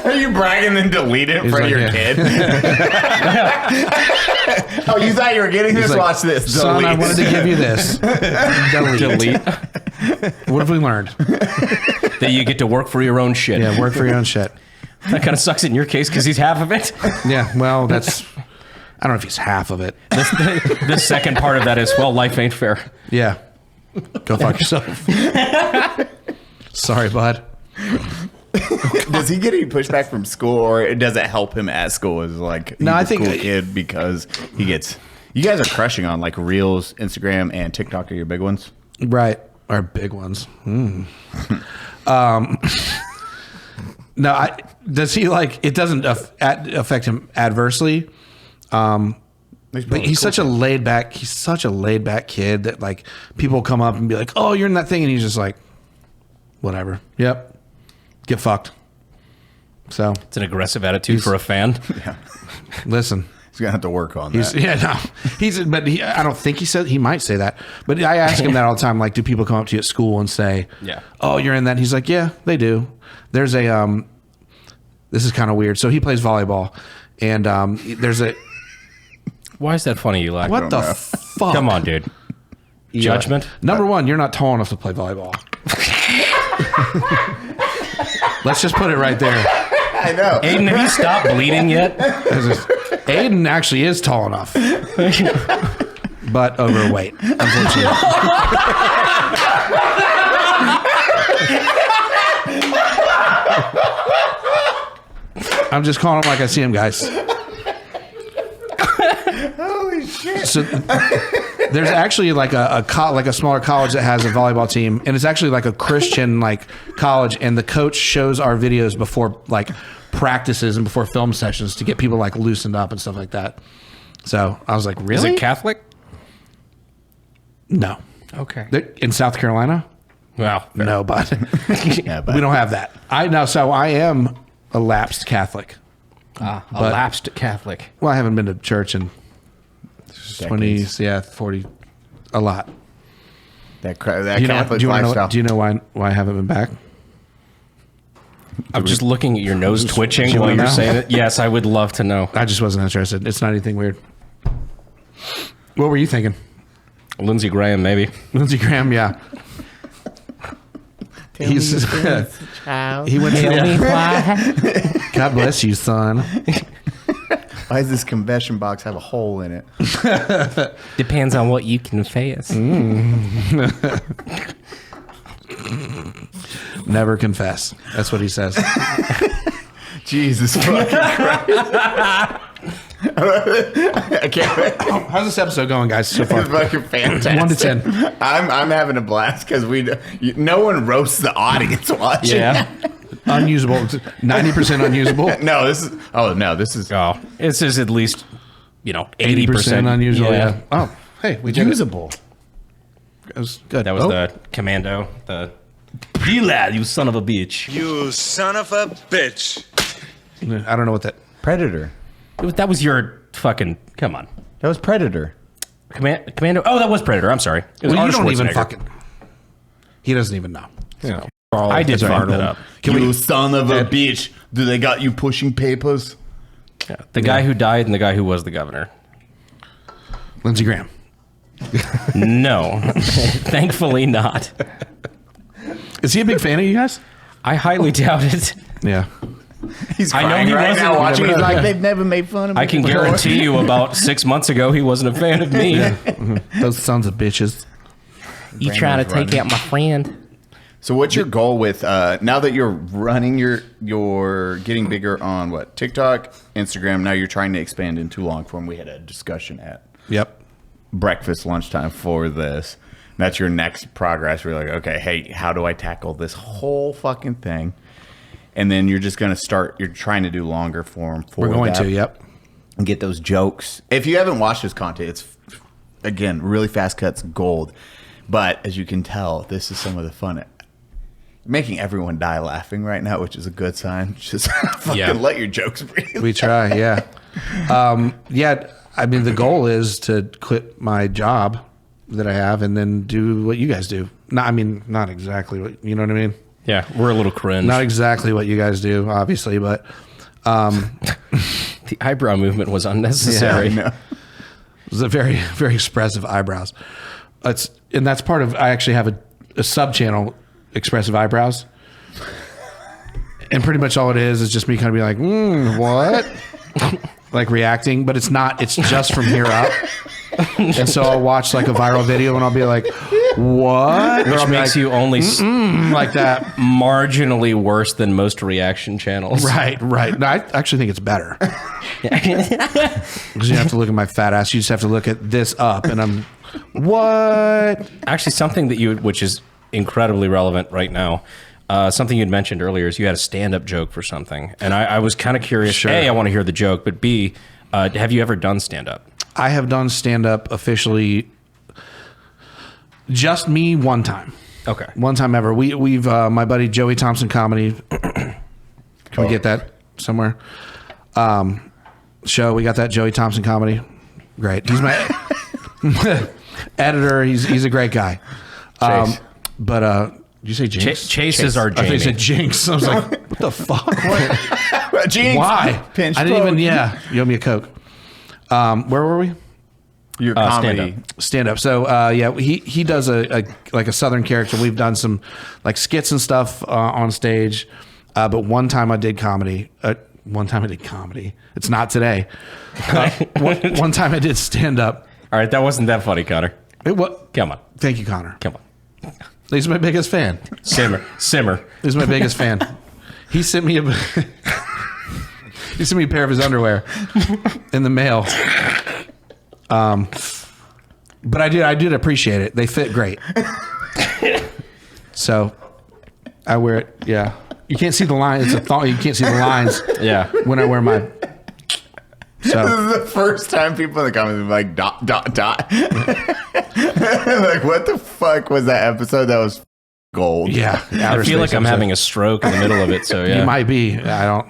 Are you bragging and delete it in front of your kid? Oh, you thought you were getting this? Like, Watch this. Son, I wanted to give you this. Delete. What have we learned? That you get to work for your own shit. Yeah, work for your own shit. That kind of sucks in your case because he's half of it. Yeah, well, that's... I don't know if he's half of it. The second part of that is, well, life ain't fair. Yeah. Go fuck yourself. Sorry, bud. Does he get any pushback from school, or does it help him at school? Is like no, I think cool kid because he gets. You guys are crushing on like Reels, Instagram, and TikTok are your big ones, right? Our big ones. No, does he like? It doesn't affect him adversely. But he's such a laid back. He's such a laid back kid that like people come up and be like, "Oh, you're in that thing," and he's just like, "Whatever." Yep. Get fucked. So it's an aggressive attitude for a fan. Yeah. Listen, he's gonna have to work on that. Yeah, no, I don't think he said. He might say that, but I ask him that all the time. Like, do people come up to you at school and say, "Yeah, oh, you're in that"? And he's like, "Yeah, they do." There's a this is kind of weird. So he plays volleyball, and there's a. Why is that funny, Eli? What the fuck? Come on, dude. Judgment. Number one, you're not tall enough to play volleyball. Let's just put it right there. I know. Aiden, have you stopped bleeding yet? Aiden actually is tall enough, but overweight, unfortunately. I'm just calling him like I see him, guys. Holy shit! So there's actually like a smaller college that has a volleyball team, and it's actually like a Christian like college, and the coach shows our videos before like practices and before film sessions to get people like loosened up and stuff like that. So I was like, really? Is it Catholic? No. Okay. In South Carolina? Wow. No, but Yeah, but we don't have that. I am a lapsed Catholic. A lapsed Catholic. Well, I haven't been to church in 40, a lot. That Catholic lifestyle. Do you know why I haven't been back? I'm just looking at your nose twitching you while wanna you're know? saying it. Yes, I would love to know. I just wasn't interested. It's not anything weird. What were you thinking? Lindsey Graham, maybe. Lindsey Graham, yeah. He went to God bless you, son. Why does this confession box have a hole in it? Depends on what you confess. Never confess. That's what he says. Jesus fucking Christ. I can't wait. How's this episode going, guys, so far? It's fucking fantastic. 1 to 10. I'm having a blast because no one roasts the audience watching. Yeah. Unusable. 90% unusable. No, this is. Oh, this is at least, 80% unusual. Yeah. Oh, hey, we did usable. It was good. That was the commando. The P-lad, you son of a bitch. You son of a bitch. I don't know what that. Predator. That was your fucking. Come on. That was Predator. Commando. Oh, that was Predator. I'm sorry. It was Well, you Arnold don't even Schwarzenegger. fucking. He doesn't even know. Yeah. I did fuck that up. You son of a bitch. Do they got you pushing papers? Yeah. The guy who died and the guy who was the governor. Lindsey Graham. No. Thankfully not. Is he a big fan of you guys? I highly doubt it. Yeah. He's I know crying he right wasn't. now watching. You He's never like, know. they've never made fun of me. I can before." guarantee you about 6 months ago he wasn't a fan of me. Those sons of bitches. You trying to take out my friend? So what's your goal with now that you're running you're getting bigger on what, TikTok, Instagram, now you're trying to expand into long form. We had a discussion at breakfast lunchtime for this. That's your next progress. We're like, okay, hey, how do I tackle this whole fucking thing? And then you're just going to start, you're trying to do longer form for We're going that. to, yep. And get those jokes. If you haven't watched this content, it's, again, really fast cuts, gold. But as you can tell, this is some of the fun. Making everyone die laughing right now, which is a good sign. Just fucking let your jokes breathe. We try, yeah. Yeah, I mean, the goal is to quit my job that I have and then do what you guys do. Not exactly what, you know what I mean? Yeah, we're a little cringe. Not exactly what you guys do, obviously, but the eyebrow movement was unnecessary. Yeah, it was a very, very expressive eyebrows. And that's part of, I actually have a sub channel, Expressive Eyebrows. And pretty much all it is just me kind of being like, what? Like reacting, but it's not, it's just from here up. And so I'll watch like a viral video and I'll be like, what? Which makes you only like that. Marginally worse than most reaction channels. Right. No, I actually think it's better. Because you have to look at my fat ass. You just have to look at this up and I'm, what? Actually, something that which is incredibly relevant right now. Something you'd mentioned earlier is you had a stand-up joke for something. And I was kind of curious. Sure. A, I want to hear the joke, but B, have you ever done stand-up? I have done stand-up officially just me one time. Okay. One time ever. We've my buddy Joey Thompson Comedy. Can we get that somewhere? Show. We got that Joey Thompson Comedy. Great. He's my editor. He's a great guy. But did you say Jinx? Chase is our Jamie. I think you said Jinx. I was like, what the fuck? What? Jinx. Why? Pinch I didn't even. Cody. Yeah. You owe me a Coke. Where were we? Your comedy. Stand up. So yeah, he does a Southern character. We've done some like skits and stuff on stage. But one time I did comedy. It's not today. One time I did stand up. All right, that wasn't that funny, Connor. Come on. Thank you, Connor. Come on. He's my biggest fan. Simmer. He's my biggest fan. He sent me a pair of his underwear in the mail. But I did appreciate it. They fit great. So I wear it. Yeah. You can't see the line. It's a thought. You can't see the lines. Yeah. When I wear my. So this is the first time people in the comments are like ... Like, what the fuck was that episode? That was gold. Yeah. I feel like I'm having a stroke in the middle of it. So yeah. You might be. I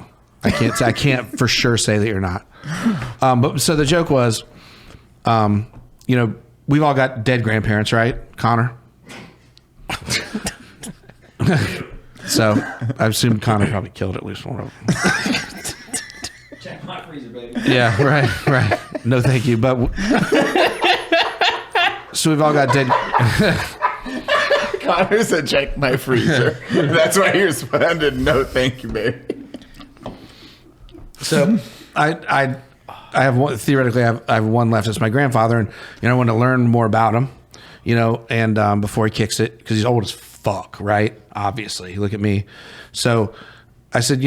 can't for sure say that you're not. But so the joke was, we've all got dead grandparents, right, Connor? So I assume Connor probably killed at least one of them. Check my freezer, baby. Yeah, right. No, thank you. But so we've all got dead. Connor said, "Check my freezer." That's why you're responded. No, thank you, baby. So I have one, theoretically I have one left. It's my grandfather, and I want to learn more about him, and before he kicks it, because he's old as fuck, right? Obviously, look at me. So I said,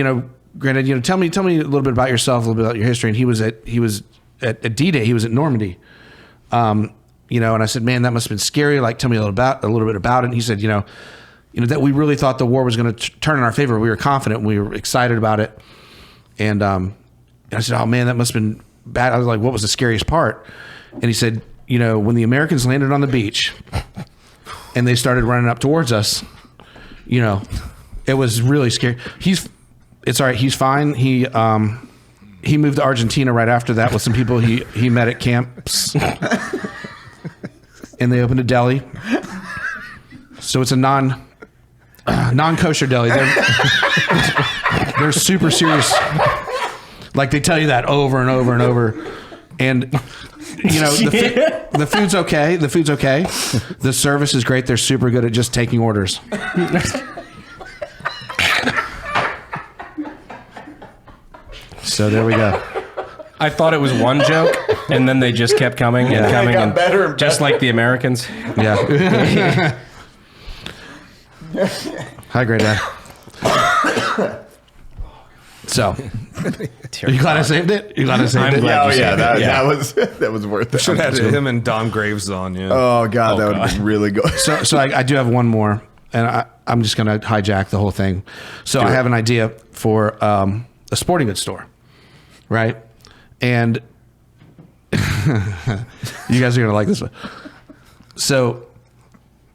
Granted, tell me a little bit about yourself, a little bit about your history. And he was at D-Day. He was at Normandy. And I said, man, that must have been scary. Like, tell me a little bit about it. And he said, that we really thought the war was going to turn in our favor. We were confident. We were excited about it. And I said, oh man, that must have been bad. I was like, what was the scariest part? And he said, when the Americans landed on the beach and they started running up towards us, it was really scary. It's all right. He's fine. He moved to Argentina right after that with some people he met at camps, and they opened a deli. So it's a non-kosher deli. They're super serious. Like they tell you that over and over and over, and the food's okay. The food's okay. The service is great. They're super good at just taking orders. So there we go. I thought it was one joke, and then they just kept coming and coming, and better and just like the Americans. Yeah. Hi, great dad. So, you glad I saved it? You glad I saved it? glad you saved it. That was worth it. Should have had him and Dom Graves on. Yeah. Oh god, that would have been really good. So I do have one more, and I'm just going to hijack the whole thing. So I have an idea for a sporting goods store, right? And you guys are going to like this one. So,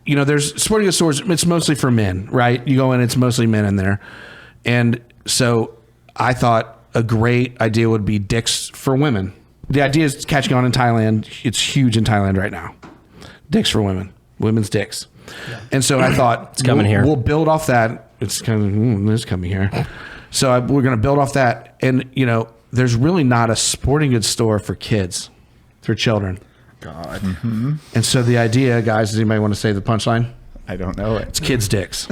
there's sporting goods stores. It's mostly for men, right? You go in, it's mostly men in there. And so I thought a great idea would be dicks for women. The idea is catching on in Thailand. It's huge in Thailand right now. Dicks for women, women's dicks. Yeah. And so I thought it's coming here. We'll build off that. It's it's coming here. So we're going to build off that. And there's really not a sporting goods store for kids, for children. God. Mm-hmm. And so the idea, guys, does anybody want to say the punchline? I don't know it. It's kids' dicks.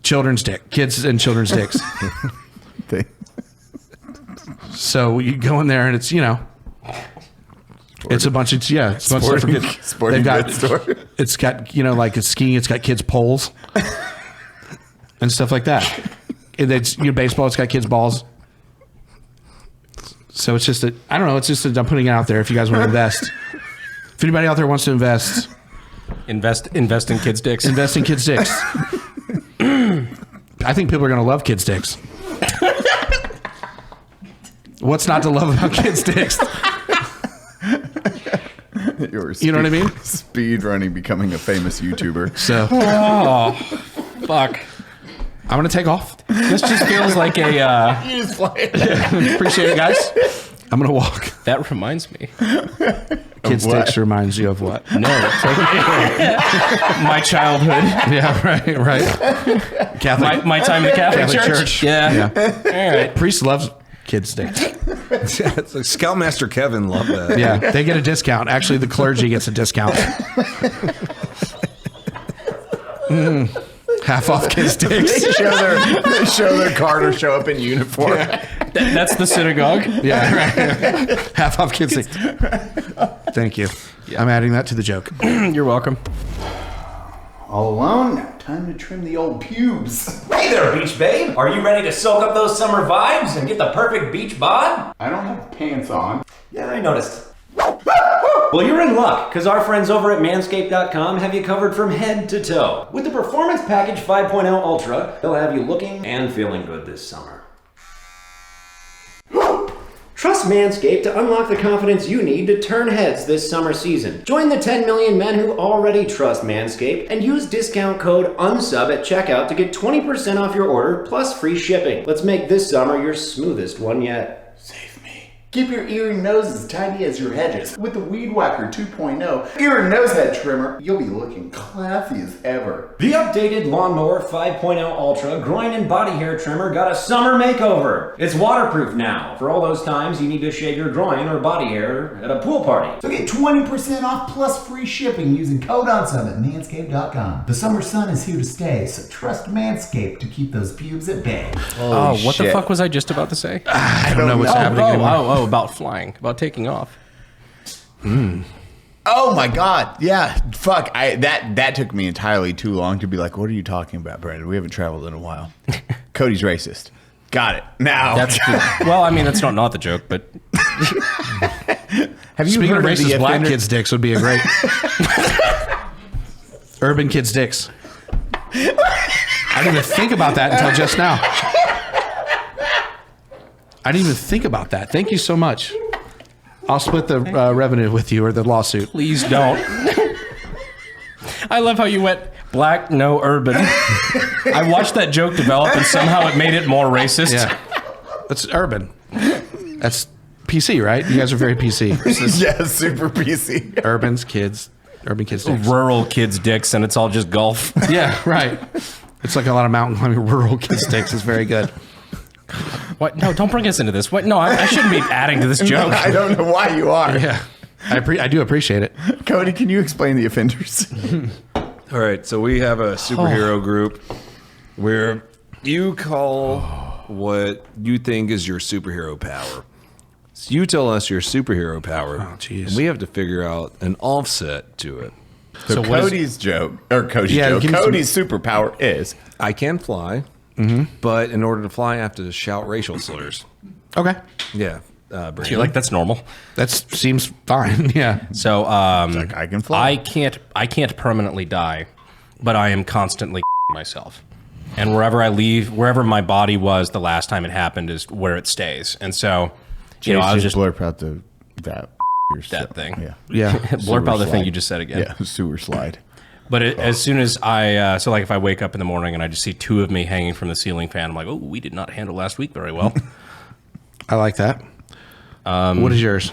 Children's dick. Kids and children's dicks. So you go in there and it's, it's a bunch of, it's a bunch of stuff for kids. Sporting goods store. It's got, like it's skiing, it's got kids' poles and stuff like that. And it's, baseball, it's got kids' balls. So it's just I don't know, it's just I'm putting it out there if you guys want to invest. If anybody out there wants to invest in kids' dicks. Invest in kids' dicks. I think people are going to love kids' dicks. What's not to love about kids' dicks? You know what I mean? Speed running, becoming a famous YouTuber. So, fuck. I'm going to take off. This just feels like a... You just play Appreciate it, guys. I'm going to walk. That reminds me. Kids' dicks reminds you of what? No. My childhood. Yeah, right. Catholic. My time in the Catholic Church. Yeah. All right. Priest loves kids' dicks. It's like Scoutmaster Kevin loved that. Yeah, they get a discount. Actually, the clergy gets a discount. Half off kids' dicks. They show their card or show up in uniform. Yeah. That's the synagogue. Yeah, right. Half off kids' dicks. Thank you. Yeah. I'm adding that to the joke. You're welcome. All alone? Time to trim the old pubes. Hey there, beach babe. Are you ready to soak up those summer vibes and get the perfect beach bod? I don't have pants on. Yeah, I noticed. Well, you're in luck, because our friends over at MANSCAPED.com have you covered from head to toe. With the Performance Package 5.0 Ultra, they'll have you looking and feeling good this summer. Trust Manscaped to unlock the confidence you need to turn heads this summer season. Join the 10 million men who already trust Manscaped and use discount code UNSUB at checkout to get 20% off your order plus free shipping. Let's make this summer your smoothest one yet. Keep your ear and nose as tiny as your hedges. With the Weed Whacker 2.0 ear and nose head trimmer, you'll be looking classy as ever. The updated Lawnmower 5.0 Ultra groin and body hair trimmer got a summer makeover. It's waterproof now for all those times you need to shave your groin or body hair at a pool party. So get 20% off plus free shipping using code UNSUB at manscaped.com. The summer sun is here to stay, so trust Manscaped to keep those pubes at bay. What the fuck was I just about to say? I don't know what's happening anymore. About flying, about taking off. Oh my God. Yeah. Fuck. That took me entirely too long to be like, what are you talking about, Brandon? We haven't traveled in a while. Cody's racist. Got it. Now. Well, I mean, that's not the joke, but. Have you Speaking heard of racist, the black kids' dicks would be a great. Urban kids' dicks. I didn't even think about that until just now. I didn't even think about that. Thank you so much. I'll split the revenue with you or the lawsuit. Please don't. I love how you went black, no urban. I watched that joke develop and somehow it made it more racist. Yeah. That's urban. That's PC, right? You guys are very PC. Yeah, super PC. Urban kids dicks. Rural kids' dicks, and it's all just golf. Yeah, right. It's like a lot of mountain climbing. Rural kids' dicks is very good. What? No, don't bring us into this. What? No, I shouldn't be adding to this joke. I don't know why you are. Yeah, I do appreciate it. Cody, can you explain the offenders? All right, so we have a superhero group where you call what you think is your superhero power. So you tell us your superhero power. Oh, jeez. And we have to figure out an offset to it. So Cody's superpower is I can fly. But in order to fly, I have to shout racial slurs. Okay. Yeah. I feel like that's normal. That seems fine. Yeah. So like I can fly. I can't permanently die, but I am constantly myself. And wherever my body was the last time it happened is where it stays. And so, I was just blurp out that thing. Yeah. Blurp out the thing you just said again. Yeah, sewer slide. But as soon as if I wake up in the morning and I just see two of me hanging from the ceiling fan, I'm like, oh, we did not handle last week very well. I like that. What is yours?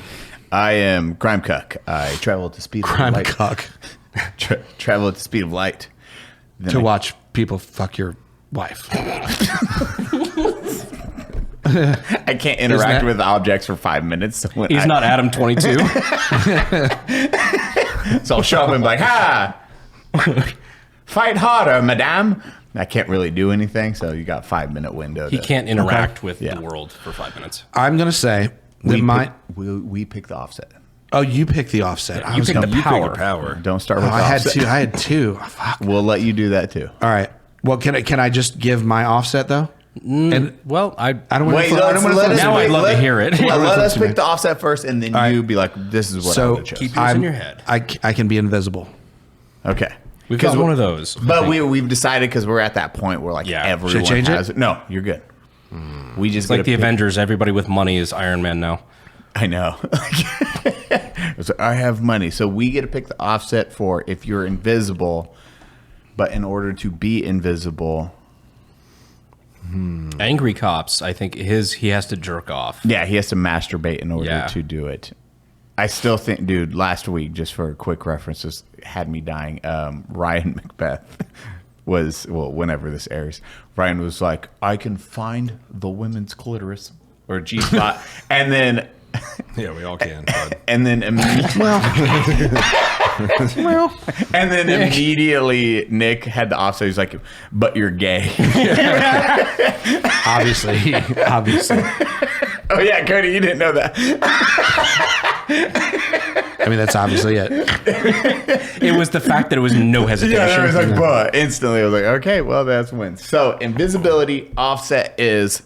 I am Grime Cuck. I travel at the speed of light. Cuck. Travel at the speed of light. To watch people fuck your wife. I can't interact with objects for 5 minutes. So He's not Adam 22. So I'll show up and be like, ha! Fight harder, madame. I can't really do anything, so you got 5 minute window. He can't interact with the world for 5 minutes. I'm going to say that we pick the offset. Oh, you pick the offset. You pick the power. Don't start with the I offset. had two. Oh, fuck. We'll let you do that too. All right. Well, can I just give my offset though? And well, I don't want Wait, to. now I'd love to hear it. Let us pick the offset first, and then you be like, "This is what I would have chosen." Keep yours in your head. I can be invisible. Okay. We've got one of those. But we've decided because we're at that point where everyone Should I change has it? No, you're good. We just It's like the Avengers. Everybody with money is Iron Man now. I know. So I have money, so we get to pick the offset for if you're invisible. But in order to be invisible, Angry Cops. I think he has to jerk off. yeah, he has to masturbate in order to do it. I still think, dude, last week, just for a quick reference, this had me dying. Ryan Macbeth was, well, whenever this airs, Ryan was like, I can find the women's clitoris or G-spot. And then... Yeah, we all can. Bud. And then immediately... and then immediately Nick had the offset. He's like, but you're gay. Obviously. Oh, yeah, Cody, you didn't know that. I mean, that's obviously it. It was the fact that it was no hesitation. Yeah, I was like, but instantly I was like, okay, well, that's win. So invisibility offset is...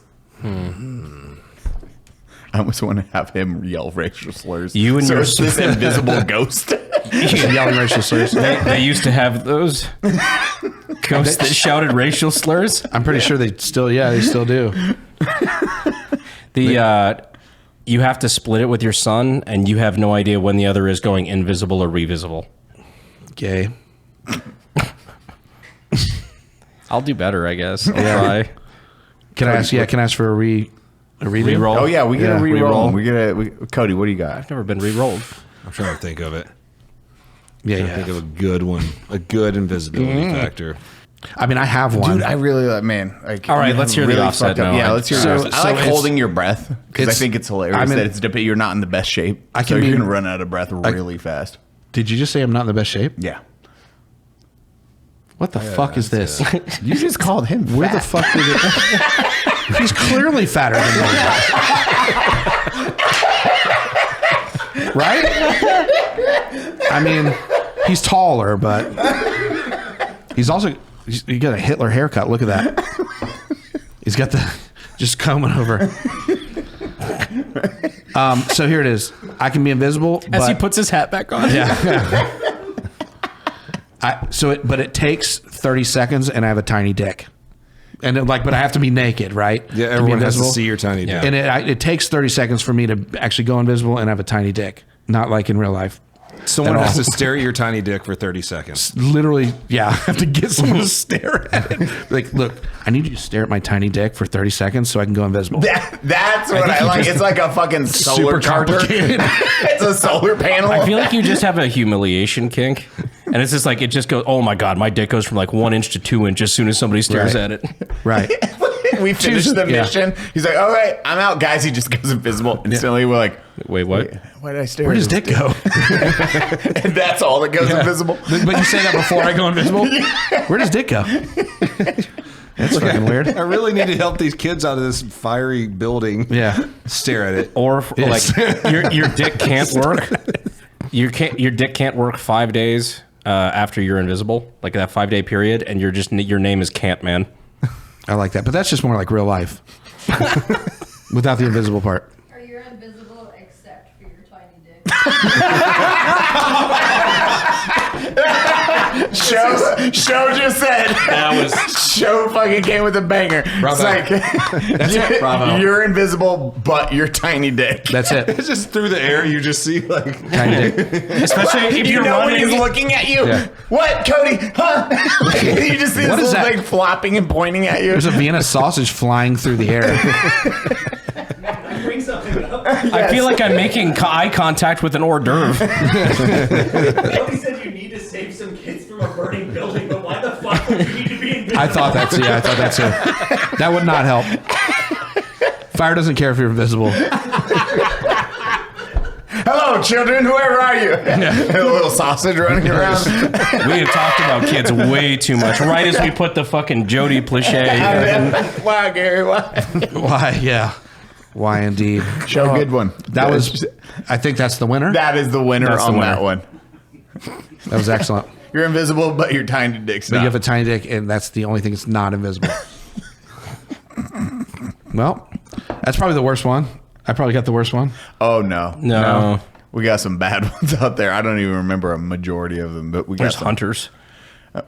I almost want to have him yell racial slurs. You and your it's this invisible ghost. Yelling racial slurs. They used to have those ghosts that shouted racial slurs. I'm pretty sure they still do. You have to split it with your son, and you have no idea when the other is going invisible or revisible. Gay. I'll do better, I guess. I'll try. Can I ask for a redo? Reroll. Oh, yeah, we get a reroll. Reroll. Cody, what do you got? I've never been re-rolled. I'm trying to think of it. Yeah, Think of a good one, a good invisibility factor. I mean, I have one. Dude, I really like, man. Like, All right, let's hear the offset now. Yeah, let's hear the offset. I like holding your breath because I it's- think it's hilarious that it's you're not in the best shape. So you're going to run out of breath really fast. Did you just say I'm not in the best shape? Yeah. What the fuck is this? You just called him fat. Where the fuck did it? He's clearly fatter than me. Right? I mean, he's taller, but he's he got a Hitler haircut. Look at that. He's got the just combing over. So here it is. I can be invisible As he puts his hat back on. Yeah. But it takes 30 seconds, and I have a tiny dick. And but I have to be naked, right? Yeah, To be everyone has to invisible. see your tiny dick. And it takes 30 seconds for me to actually go invisible and have a tiny dick. Not like in real life. Someone has to stare at your tiny dick for 30 seconds. Literally, yeah. I have to get someone to stare at it. Like, look, I need you to stare at my tiny dick for 30 seconds so I can go invisible. That's what I like. It's like a fucking solar Super charger. complicated. It's a solar panel. I feel like you just have a humiliation kink. And it's just like, it just goes, oh my God, my dick goes from like 1 inch to 2 inch as soon as somebody stares at it. Right. We finished the mission. He's like, all right, I'm out, guys. He just goes invisible. Instantly, we're like, wait, what? Why did I stare? Where does dick go? And that's all that goes invisible. But you say that before I go invisible? Where does dick go? That's fucking weird. I really need to help these kids out of this fiery building. Yeah. Stare at it. Or like your dick can't work. Your dick can't work 5 days after you're invisible, like that 5-day period, and your name is Can't Man. I like that. But that's just more like real life. Without the invisible part. Or you're invisible except for your tiny dick. Show just said That was Show fucking came with a banger. Bravo. It's like Bravo. You're invisible, but you're tiny dick. That's it. It's just through the air. You just see like Tiny dick. especially if You you're know when running. he's looking at you. Yeah. What, Cody? Huh? You just see What this is little that? thing flopping and pointing at you. There's a Vienna sausage flying through the air. Brings I feel like I'm making eye contact with an hors d'oeuvre. Cody said you need to save some kids from a burning building, but why the fuck would you need to be invisible? I thought that too. Yeah, I thought that too. That would not help. Fire doesn't care if you're invisible. Hello, children. Whoever are you? A little sausage running around. We have talked about kids way too much. Right as we put the fucking Jody Plichet. Why, Gary? Why? Why? Yeah. Why indeed? Show good one. That was. I think that's the winner. That is the winner on that one. That was excellent. You're invisible, but your tiny dick's But not. you have a tiny dick, and that's the only thing that's not invisible. Well, that's probably the worst one. I probably got the worst one. Oh no, No. We got some bad ones out there. I don't even remember a majority of them, but we got There's some. hunters.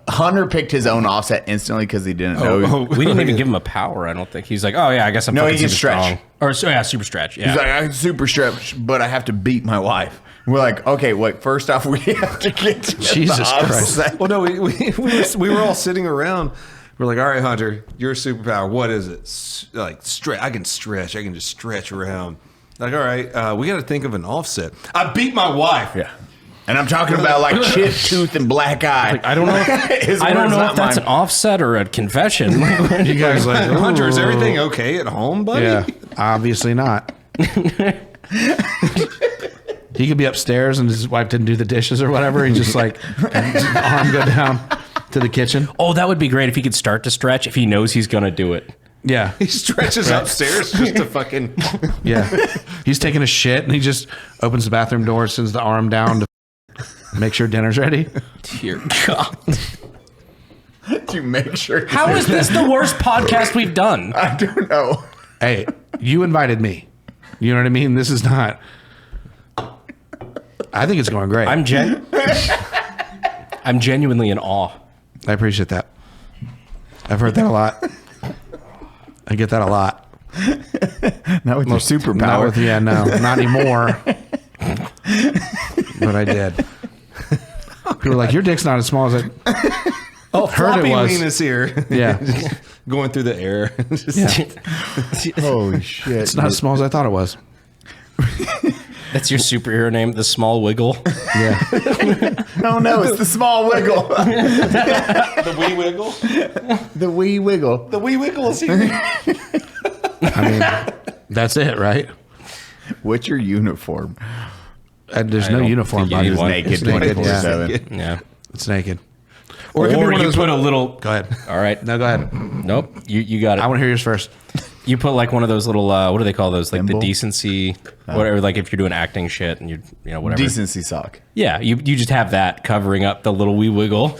Hunter picked his own offset instantly because he didn't know. We didn't even give him a power, I don't think. He's like, oh, yeah, I guess I'm No, fucking he can super stretch. strong. Or, so, yeah, super stretch. Yeah. He's like, I can super stretch, but I have to beat my wife. We're like, okay, wait. First off, we have to get to Jesus the Christ. offset. Well, no, we were all sitting around. We're like, all right, Hunter, your superpower, what is it? Like, I can stretch. I can just stretch around. Like, all right, we got to think of an offset. I beat my wife. Yeah. And I'm talking about like chip tooth and black eye. Like, I don't know if that's an offset or a confession. You guys like, Hunter, is everything okay at home, buddy? Yeah, obviously not. He could be upstairs and his wife didn't do the dishes or whatever. He just like his arm go down to the kitchen. Oh, that would be great if he could start to stretch if he knows he's going to do it. Yeah. He stretches upstairs just to fucking... Yeah. He's taking a shit and he just opens the bathroom door, sends the arm down to make sure dinner's ready. Dear God. To make sure. How is this the worst podcast we've done? I don't know. Hey, you invited me. You know what I mean? This is not... I think it's going great. I'm genuinely in awe. I appreciate that. I've heard that a lot. I get that a lot. Not with your superpower. Not anymore. But I did. People were like, your dick's not as small as I heard floppy it was. Venus here. Yeah. Just going through the air. Holy shit. It's not as small as I thought it was. That's your superhero name, the Small Wiggle. Yeah. Oh no, it's the small wiggle. The wee wiggle. The wee wiggle. The wee wiggle is here. I mean, that's it, right? What's your uniform? And there's I no don't uniform, think you buddy. need It's one. naked It's naked, 24/7. Yeah. It's naked. Or it could be one of you those put a little... Go ahead. All right. No, go ahead. Nope. You got it. I want to hear yours first. You put like one of those little, what do they call those? Like Thimble? the decency, whatever, like if you're doing acting shit and whatever. Decency sock. Yeah, you just have that covering up the little wee wiggle.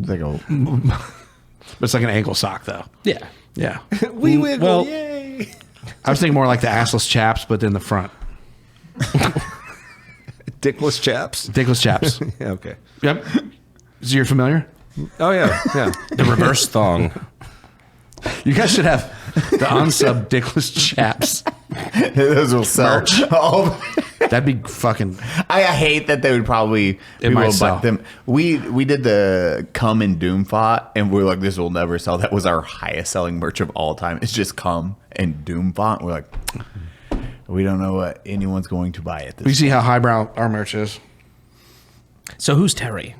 It's like a But it's like an ankle sock, though. Yeah. Yeah. Wee wiggle, Well- yay. I was thinking more like the assless chaps, but in the front. Dickless chaps. Dickless chaps. Yeah, okay. Yep. So you're familiar? Oh, yeah, yeah. The reverse thong. You guys should have the unsub dickless chaps. those will sell. Merch. All- That'd be fucking... I hate that they would probably people might would sell. buy them. We did the cum and doom font, and we were like, this will never sell. That was our highest selling merch of all time. It's just cum and doom font. We're like, we don't know what anyone's going to buy at this. We see how highbrow our merch is. So who's Terry?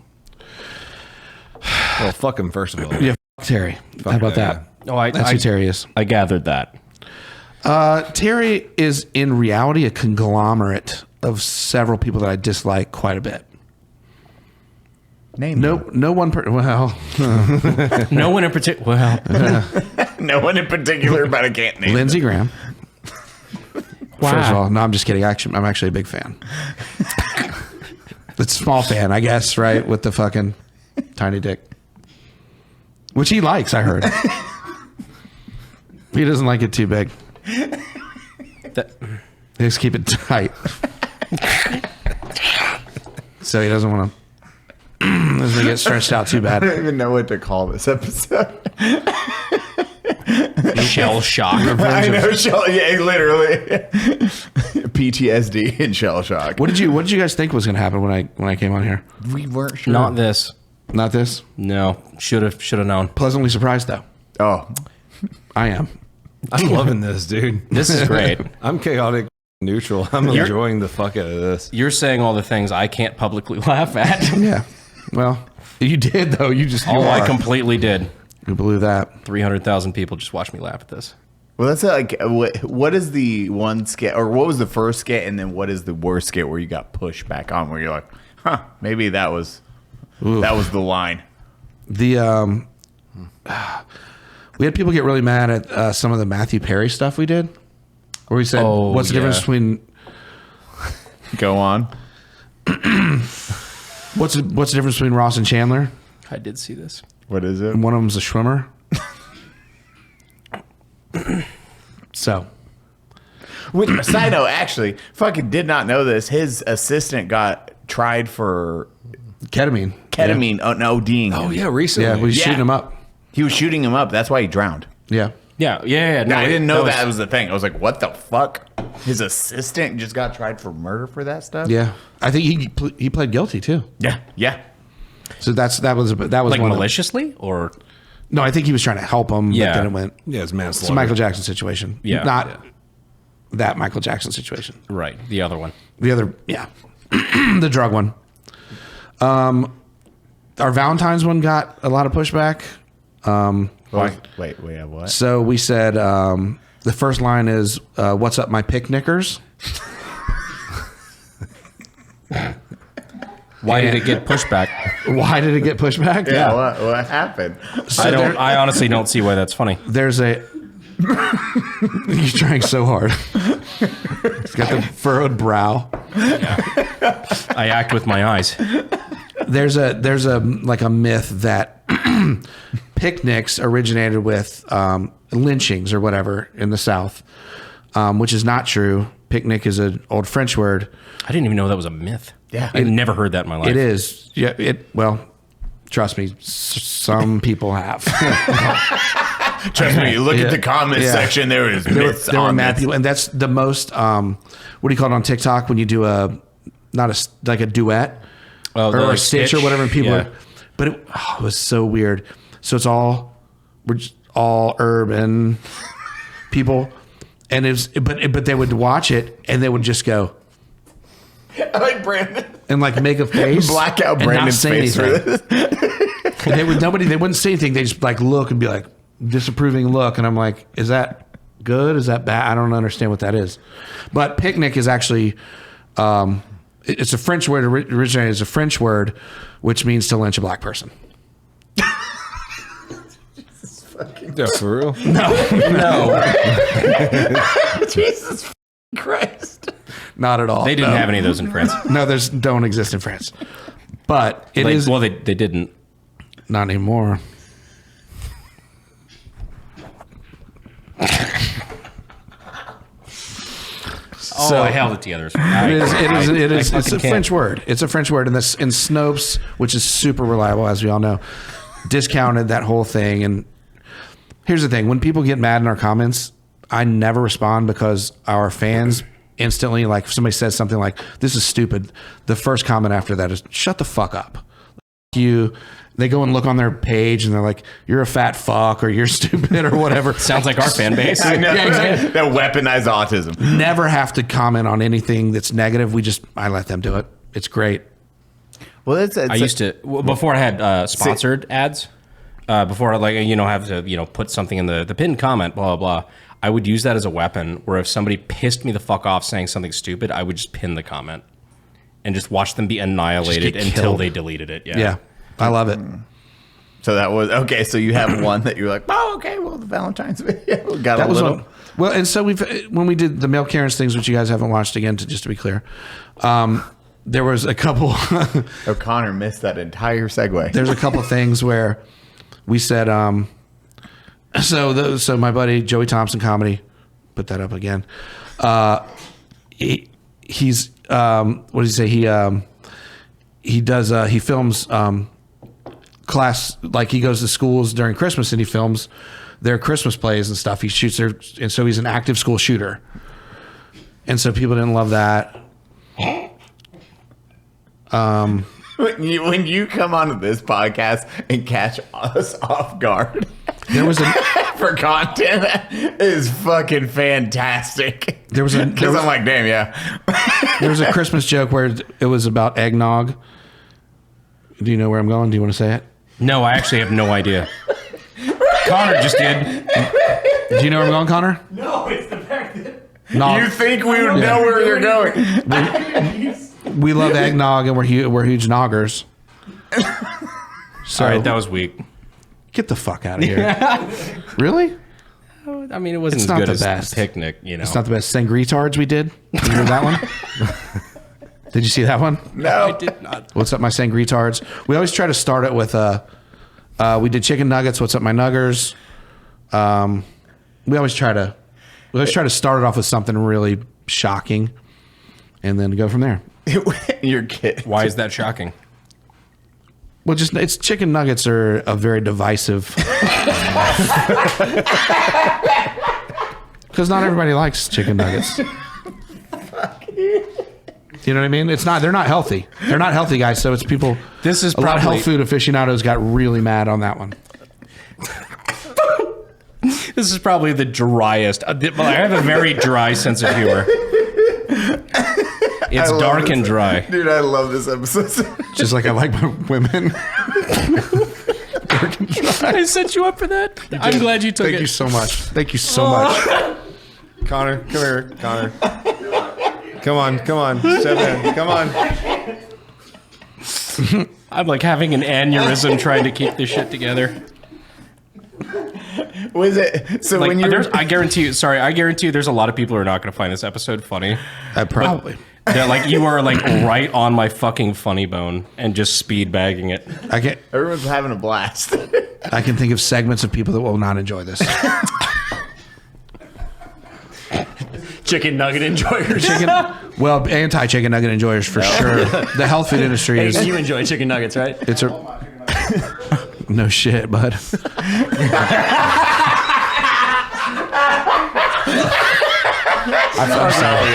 Well, fuck him, first of all. Yeah, f- Terry. How about that? Oh, That's who Terry is. I gathered that. Terry is in reality a conglomerate of several people that I dislike quite a bit. Name No one. Well, No one in particular. Well, no one in particular, but I can't name. Lindsey Graham. Wow. First of all, no, I'm just kidding. I'm actually a big fan. It's a small fan, I guess, right? With the fucking tiny dick, which he likes. I heard. He doesn't like it too big. He just keep it tight. So he doesn't want to. Doesn't get stretched out too I bad. don't even know what to call this episode. shell shock. I know shell. Yeah, literally. PTSD and shell shock. What did you guys think was going to happen when I came on here? We weren't sure. Not this. Not this. No. Should have known. Pleasantly surprised though. Oh, I am. I'm loving this, dude. This is great. I'm chaotic neutral. I'm enjoying the fuck out of this. You're saying all the things I can't publicly laugh at. Yeah. Well, you did though. You just. I completely did. You blew that. 300,000 people just watched me laugh at this. Well, that's like what is the one skit, or what was the first skit, and then what is the worst skit where you got pushed back on, where you're like, huh, maybe that was the line. The we had people get really mad at some of the Matthew Perry stuff we did, where we said, "What's the difference between?" Go on. What's the difference between Ross and Chandler? I did see this. What is it? And one of them's a swimmer. So, side note, actually, fucking did not know this. His assistant got tried for ketamine. ODing. Oh yeah, recently. Yeah, we shooting him up. He was shooting him up. That's why he drowned. Yeah. No, I didn't know that was the thing. I was like, what the fuck? His assistant just got tried for murder for that stuff? Yeah. I think he pled guilty too. Yeah. So that was like one maliciously or no? I think he was trying to help him. Yeah. But then it went. Yeah, it's manslaughter. It's a Michael Jackson situation. Yeah. Not that Michael Jackson situation. Right. The other one. The other, yeah. The drug one. Our Valentine's one got a lot of pushback. Wait, what? So we said the first line is, "What's up, my picnickers?" Why did it get pushback? Why did it get pushback? Yeah. What happened? So I honestly don't see why that's funny. There's a. He's trying so hard. He's got the furrowed brow. I act with my eyes. There's a like a myth that picnics originated with lynchings or whatever in the South, which is not true. Picnic is an old French word. I didn't even know that was a myth. Yeah. I've never heard that in my life. It is. Yeah. Well, trust me, some people have. Trust me, you look at the comment section, there is myths there were on mad this. people, and that's the most. What do you call it on TikTok when you do like a duet or a stitch or whatever? And people, but it was so weird. So we're just all urban people, and but they would watch it and they would just go. I like Brandon. And like make a face, black out Brandon's face for this. And they wouldn't say anything. They just like look and be like disapproving look, and I'm like, is that good? Is that bad? I don't understand what that is. But picnic is actually, it's a French word. Originated as a French word, which means to lynch a black person. Yeah, for real? No. Jesus Christ. Not at all. They didn't have any of those in France. No, don't exist in France. But it is. Well, they didn't. Not anymore. I held it together. It's a French word. It's a French word, and Snopes, which is super reliable, as we all know, discounted that whole thing. And here's the thing: when people get mad in our comments, I never respond because our fans instantly, like, if somebody says something like, "This is stupid," the first comment after that is, "Shut the fuck up." You. They go and look on their page and they're like, "You're a fat fuck," or "You're stupid," or whatever. Sounds like our fan base. I know. Yeah, exactly. That weaponized autism. Never have to comment on anything that's negative. I let them do it. It's great. Well, I used to, before I had sponsored ads, before I have to, put something in the pinned comment, blah, blah, blah. I would use that as a weapon where if somebody pissed me the fuck off saying something stupid, I would just pin the comment and just watch them be annihilated until they deleted it. Yeah. I love it. So that was okay. So you have one that you're like, oh, okay. Well, the Valentine's video got that a little. Well, and so when we did the male Karens things, which you guys haven't watched again, just to be clear, there was a couple. O'Connor missed that entire segue. There's a couple things where we said, so my buddy Joey Thompson Comedy, put that up again. He's what does he say? He films class, like he goes to schools during Christmas and he films their Christmas plays and stuff. He shoots and so he's an active school shooter. And so people didn't love that. When you come onto this podcast and catch us off guard. There was a for content is fucking fantastic. Because I'm like, damn, yeah. There was a Christmas joke where it was about eggnog. Do you know where I'm going? Do you want to say it? No, I actually have no idea. Connor just did. Do you know where I'm going, Connor? No, it's the fact that You think we would know where you're going? We love eggnog and we're huge noggers. So All right, that was weak. Get the fuck out of here. Really? I mean, it wasn't It's as not good the as best. Picnic, you know. It's not the best. Sangretards we did. You hear that one? Did you see that one? No, I did not. What's up, my Sangretards? We always try to start it with we did chicken nuggets. What's up, my nuggers? We always try to start it off with something really shocking, and then go from there. Your kid. Why is that shocking? Well, just it's chicken nuggets are a very divisive. Because not everybody likes chicken nuggets. You know what I mean? It's not. They're not healthy. They're not healthy, guys. So it's people. This is a lot of probably- health food aficionados got really mad on that one. This is probably the driest. I have a very dry sense of humor. It's dark and dry. Dude, I love this episode. Just like I like my women. I set you up for that. I'm glad you took it. Thank you so much. Thank you so much. Connor, come here, Connor. Come on. Step in. Come on. I'm like having an aneurysm trying to keep this shit together. Was it? So Like, when you I guarantee you, there's a lot of people who are not going to find this episode funny. Probably. They're like, you are like right on my fucking funny bone and just speed bagging it. everyone's having a blast. I can think of segments of people that will not enjoy this. Chicken nugget enjoyers. Well, anti-chicken nugget enjoyers for sure. The health food industry Hey, is. you enjoy chicken nuggets, right? It's a. No shit, bud. I'm sorry.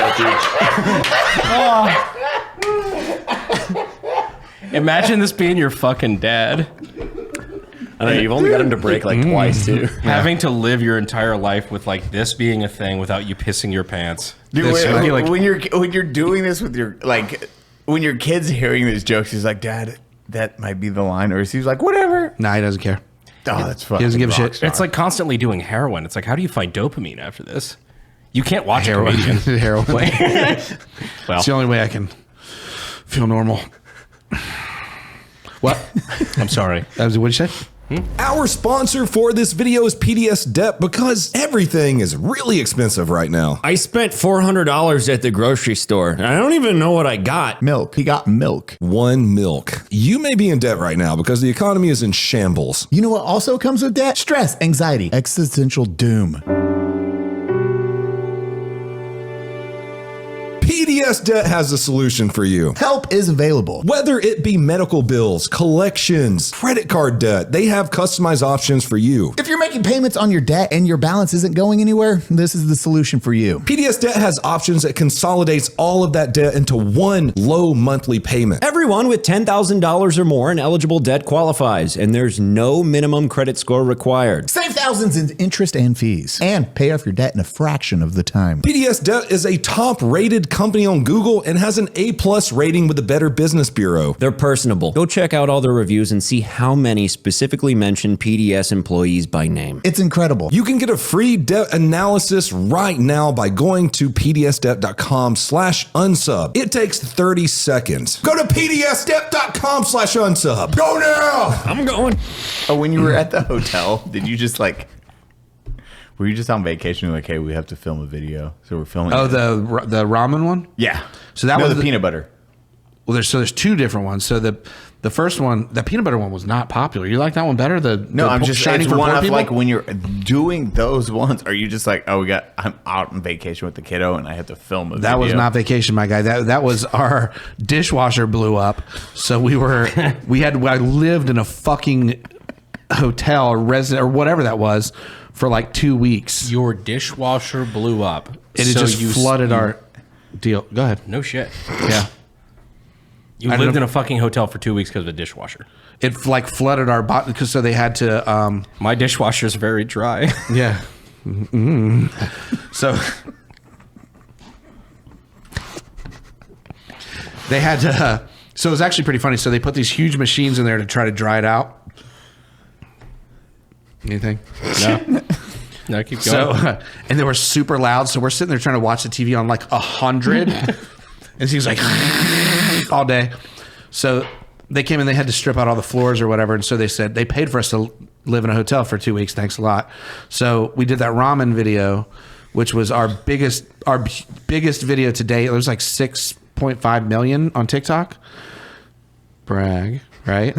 Imagine this being your fucking dad. I know you've only got him to break like twice too. Having to live your entire life with like this being a thing without you pissing your pants. Dude, Like- when you're doing this with your when your kid's hearing these jokes, he's like, "Dad, that might be the line," or he's like, "Whatever." Nah, he doesn't care. Oh, that's fucking. He doesn't give a rock shit. star. It's like constantly doing heroin. It's like, how do you find dopamine after this? You can't watch Heroin. a comedian. Heroin. Well, It's the only way I can feel normal. What? I'm sorry. What'd you say? Our sponsor for this video is PDS Dep because everything is really expensive right now. I spent $400 at the grocery store, and I don't even know what I got. Milk. He got milk. One milk. You may be in debt right now because the economy is in shambles. You know what also comes with debt? Stress, anxiety, existential doom. PDS Debt has a solution for you. Help is available. Whether it be medical bills, collections, credit card debt, they have customized options for you. If you're making payments on your debt and your balance isn't going anywhere, this is the solution for you. PDS Debt has options that consolidates all of that debt into one low monthly payment. Everyone with $10,000 or more in eligible debt qualifies, and there's no minimum credit score required. Save thousands in interest and fees, and pay off your debt in a fraction of the time. PDS Debt is a top-rated company on Google and has an A+ rating with the Better Business Bureau. They're personable. Go check out all their reviews and see how many specifically mention PDS employees by name. It's incredible. You can get a free debt analysis right now by going to pdsdebt.com/unsub. It takes 30 seconds. Go to pdsdebt.com/unsub. Go now! I'm going. Oh, when you were at the hotel, did you just like? Were you just on vacation? You're like, hey, we have to film a video, so we're filming. Oh, it. the ramen one? Yeah. So that was the peanut butter. Well, there's two different ones. So the first one, the peanut butter one, was not popular. You like that one better? I'm just shining it's for one poor of people? like when you're doing those ones. Are you just like, oh, I'm out on vacation with the kiddo and I have to film a video? That was not vacation, my guy. That was our dishwasher blew up. So I lived in a fucking hotel or resident or whatever that was for like 2 weeks. Your dishwasher blew up. And it just flooded our deal. Go ahead. No shit. Yeah. You lived in a fucking hotel for 2 weeks because of a dishwasher. It like flooded our bottom because so they had to. My dishwasher's very dry. Yeah. Mm-hmm. So they had to. So it was actually pretty funny. So they put these huge machines in there to try to dry it out. Anything? No. No, keep going. So, and they were super loud. So we're sitting there trying to watch the TV on like 100. And she's like all day. So they came in, they had to strip out all the floors or whatever. And so they said they paid for us to live in a hotel for 2 weeks. Thanks a lot. So we did that ramen video, which was our biggest video to date. It was like 6.5 million on TikTok. Brag, right?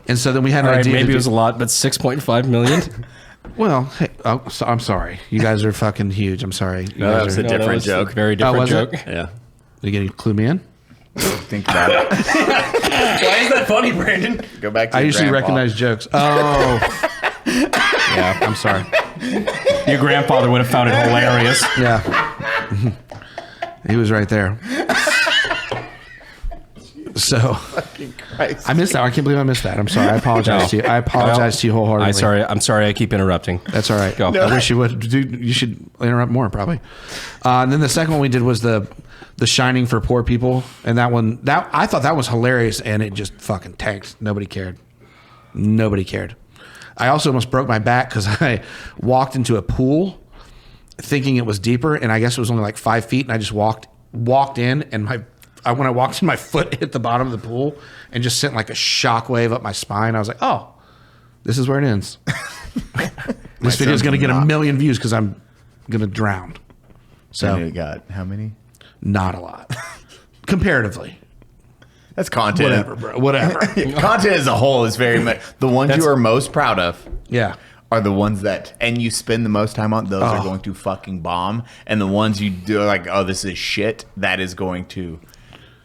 And so then we had an idea. Maybe it was a lot, but 6.5 million. Well, hey, I'm sorry. You guys are fucking huge. I'm sorry. That was a different joke. Very different joke. Yeah. You gonna clue me in? Think about it. Why is that funny, Brandon? Go back to I your usually grandpa. recognize jokes. Oh. Yeah, I'm sorry. Your grandfather would have found it hilarious. Yeah. He was right there. So I missed that. I can't believe I missed that. I'm sorry. I apologize to you. I apologize to you wholeheartedly. I'm sorry. I keep interrupting. That's all right. Go. I wish you would. You should interrupt more, probably. And then the second one we did was the Shining for poor people, and that I thought that was hilarious, and it just fucking tanked. Nobody cared. I also almost broke my back because I walked into a pool thinking it was deeper, and I guess it was only like 5 feet, and I just walked in, and when I walked in, my foot hit the bottom of the pool and just sent like a shockwave up my spine. I was like, oh, this is where it ends. This video is going to get 1 million views because I'm going to drown. So you got how many? Not a lot. Comparatively. That's content. Whatever, bro. Whatever. Content as a whole is very much the ones you are most proud of. Yeah. Are the ones that and you spend the most time on, those are going to fucking bomb. And the ones you do like, oh, this is shit, that is going to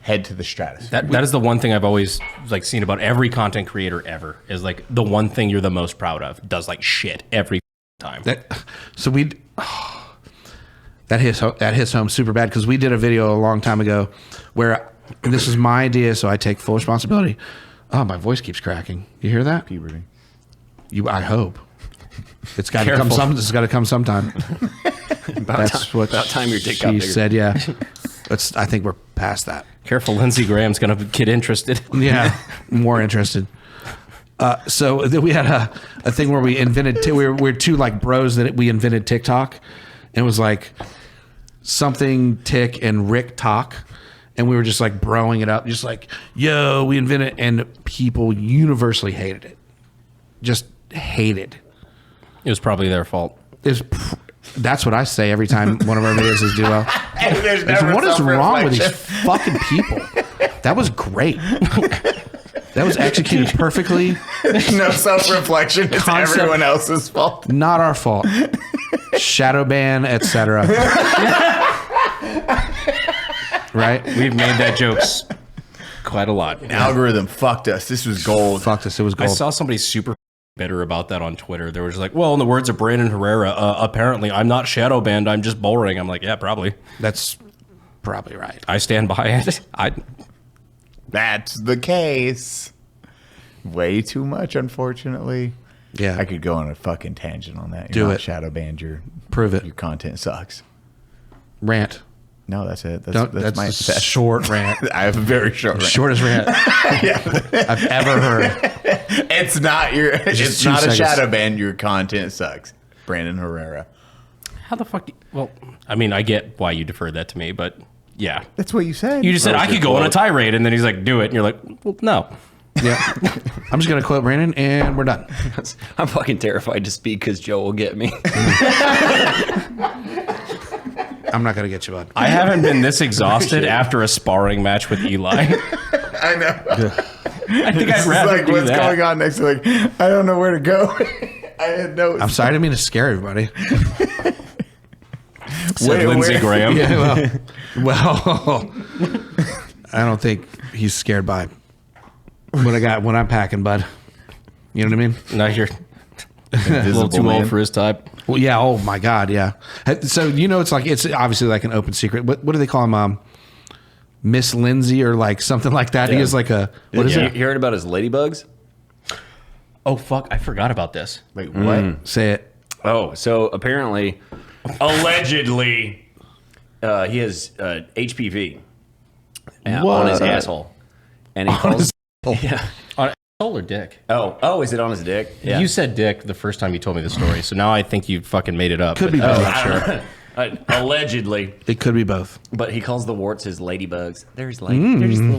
head to the stratosphere. That is the one thing I've always like seen about every content creator ever is like the one thing you're the most proud of does like shit every time. That hits home super bad because we did a video a long time ago where this is my idea, so I take full responsibility. Oh, my voice keeps cracking. You hear that? Puberty. I hope. It's got to come. It's got to come sometime. About time your dick got bigger. She said, yeah. I think we're past that. Careful, Lindsey Graham's going to get interested. Yeah, more interested. So then we had a thing where we invented. We're two like bros that we invented TikTok, and it was like something Tick and Rick Talk, and we were just like broing it up, just like, yo, we invented, and people universally hated it. Just hated. It was probably their fault. That's what I say every time one of our videos is do well. What is wrong with these fucking people? That was great. That was executed perfectly. No self-reflection. It's everyone else's fault. Not our fault. Shadow ban, etc. Right? We've made that jokes quite a lot. Algorithm fucked us. This was gold. Fucked us. It was gold. I saw somebody super bitter about that on Twitter. They were just like, well, in the words of Brandon Herrera, apparently I'm not shadow banned. I'm just boring. I'm like, yeah, probably. That's probably right. I stand by it. That's the case. Way too much, unfortunately. Yeah. I could go on a fucking tangent on that. Do it. Shadow banned. Prove it. Your content sucks. Rant. No, that's it. That's my short rant. I have a very short rant. Shortest rant I've ever heard. It's not Just 2 a seconds. shadow ban. Your content sucks. Brandon Herrera. How the fuck? Well, I mean, I get why you deferred that to me, but yeah. That's what you said. You just said I could go on a tirade, and then he's like, do it. And you're like, well, no. Yeah. I'm just going to quote Brandon, and we're done. I'm fucking terrified to speak because Joe will get me. I'm not going to get you, bud. I haven't been this exhausted after a sparring match with Eli. I know. I think I'd rather like, do what's that. going on next? Like, I don't know where to go. I had no. I'm sorry. I didn't mean to scare everybody. Said Lindsey Graham. Yeah, well, I don't think he's scared by what I'm packing, bud. You know what I mean? No, you're a little too old for his type. Well, yeah. Oh my God. Yeah. So it's obviously like an open secret. What do they call him? Miss Lindsay or like something like that. He has like a what is it? You heard about his ladybugs? Oh fuck! I forgot about this. Wait, what? Say it. Oh, so apparently, allegedly, he has HPV on his asshole, and he calls. Yeah. On asshole or dick? Oh, is it on his dick? Yeah. You said dick the first time you told me the story, so now I think you fucking made it up. Could be both. I'm not sure. Allegedly, It could be both. but he calls the warts his ladybugs. There's little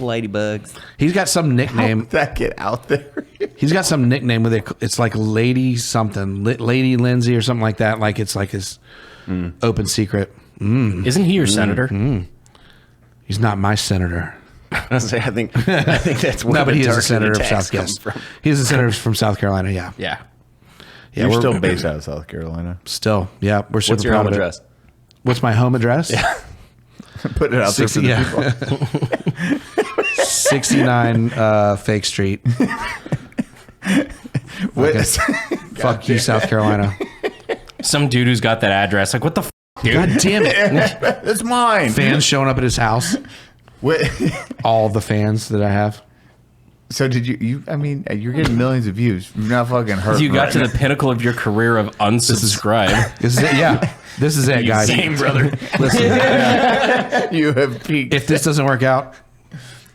ladybugs. He's got some nickname. That get out there. He's got some nickname with it. It's like Lady something, Lady Lindsay or something like that. Like it's like his open secret. Isn't he your senator? He's not my senator. I think that's where No, but the he is a targeted senator of attacks South. come Yes, from. he's a senator from South Carolina. Yeah, Yeah. yeah. You're we're still based out of South Carolina. Still, yeah. We're super What's your proud home of it. address? What's my home address? Put it out there for the people. 69 Fake Street. Fuck you, South Carolina. Some dude who's got that address. Like, what the dude? God damn it. That's mine. Fans showing up at his house. What? All the fans that I have. So did you? I mean, you're getting millions of views. You're not fucking hurt. You got to the pinnacle of your career of unsubscribe. This is it. Yeah. This is it, guys. Same, brother. Listen, You have peaked. if this doesn't work out,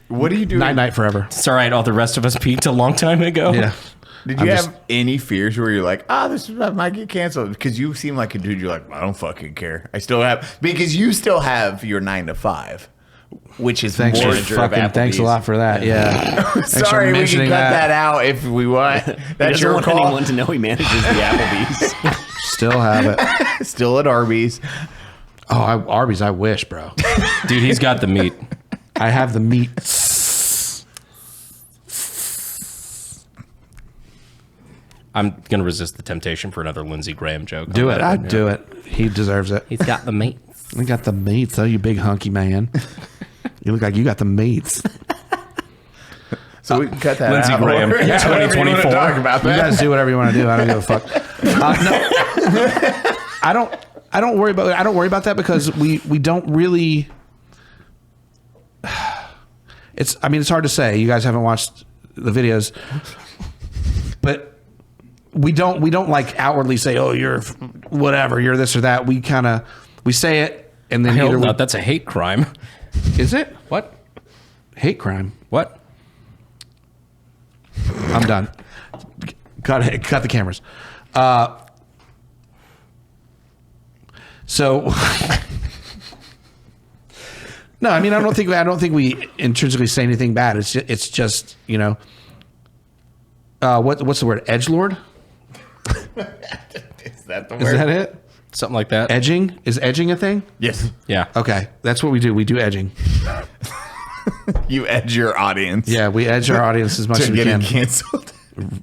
What do you do? night forever. It's all right. All the rest of us peaked a long time ago. Yeah. Did you have any fears where you're like, this might get canceled? Because you seem like a dude. You're like, I don't fucking care. I still have, because you still have your 9 to 5, which is Thanks more. thanks a lot for that. Yeah. Thanks for Sorry, we can mentioning cut that out if we want. He That's doesn't your want call. anyone to know he manages the Applebee's. Still have it. Still at Arby's. Oh, Arby's, I wish, bro. Dude, he's got the meat. I have the meat. I'm going to resist the temptation for another Lindsey Graham joke. Do it. I'd do it. He deserves it. He's got the meat. We got the meats. Oh, you big hunky man. You look like you got the meats. So we can cut that Lindsey out. Graham, Yeah, 2024. talk about You that. guys do whatever you want to do. I don't give a fuck. No, I don't worry about that because we don't really. It's hard to say. You guys haven't watched the videos, but we don't like outwardly say, oh, you're whatever, you're this or that. We say it and then Hell either no, that's a hate crime. is it What? hate crime? What? I'm done. Cut the cameras. So no, I don't think we intrinsically say anything bad. It's just what's the word? Edgelord? Is that the Is word? that it? Something like that. Edging? Is edging a thing? Yes. Yeah. Okay, that's what we do. We do edging. You edge your audience. Yeah, we edge our audience as much as To we getting can. canceled.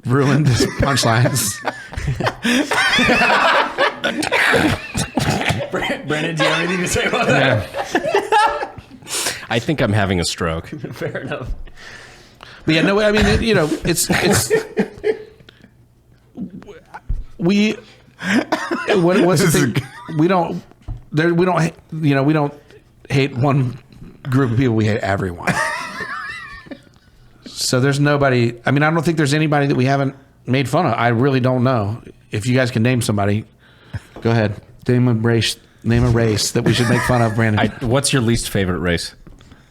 Ruin the punchlines. Brandon, do you have anything to say about that? Yeah. I think I'm having a stroke. Fair enough. But yeah, no, it's we. What's the thing? We don't hate one group of people. We hate everyone. So there's nobody. I don't think there's anybody that we haven't made fun of. I really don't know. If you guys can name somebody, go ahead. Name a race that we should make fun of, Brandon. What's your least favorite race?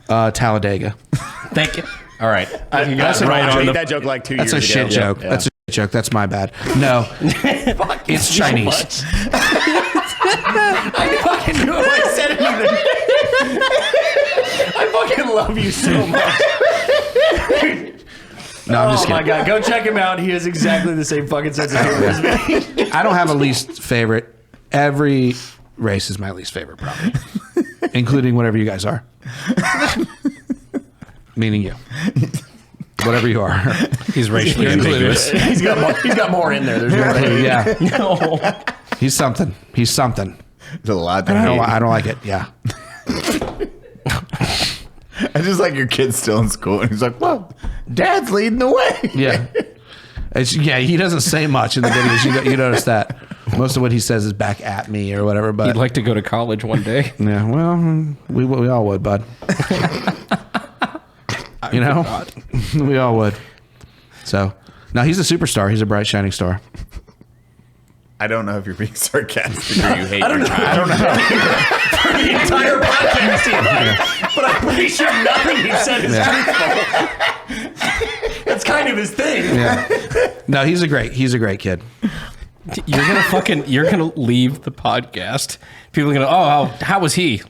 Talladega. Thank you. All right. I made that joke like 2 years That's a ago. shit joke. Yeah. That's a shit joke. That's my bad. No, it's Chinese. I fucking knew if I said anything. I fucking love you so much. No, I'm just Oh my kidding. god, go check him out. He has exactly the same fucking sense of humor as me. I don't have a least favorite. Every race is my least favorite, probably, including whatever you guys are. Meaning you, whatever you are. He's racially ambiguous. He's got more in there. There's no way. Yeah, No. he's something. He's something. There's a lot to I hate. don't like it. Yeah. I just like your kid's still in school and he's like, well, Dad's leading the way. Yeah. He doesn't say much in the videos. You notice that. Most of what he says is back at me or whatever. But He'd like to go to college one day. yeah, well, we all would, bud. You know, we all would. So, no, he's a superstar. He's a bright, shining star. I don't know if you're being sarcastic or you hate I don't your know. child. I don't know. For the entire podcast, but I'm pretty sure nothing he said is truthful. That's kind of his thing. Yeah. No, he's a great kid. You're gonna leave the podcast. People are gonna, oh, how was he?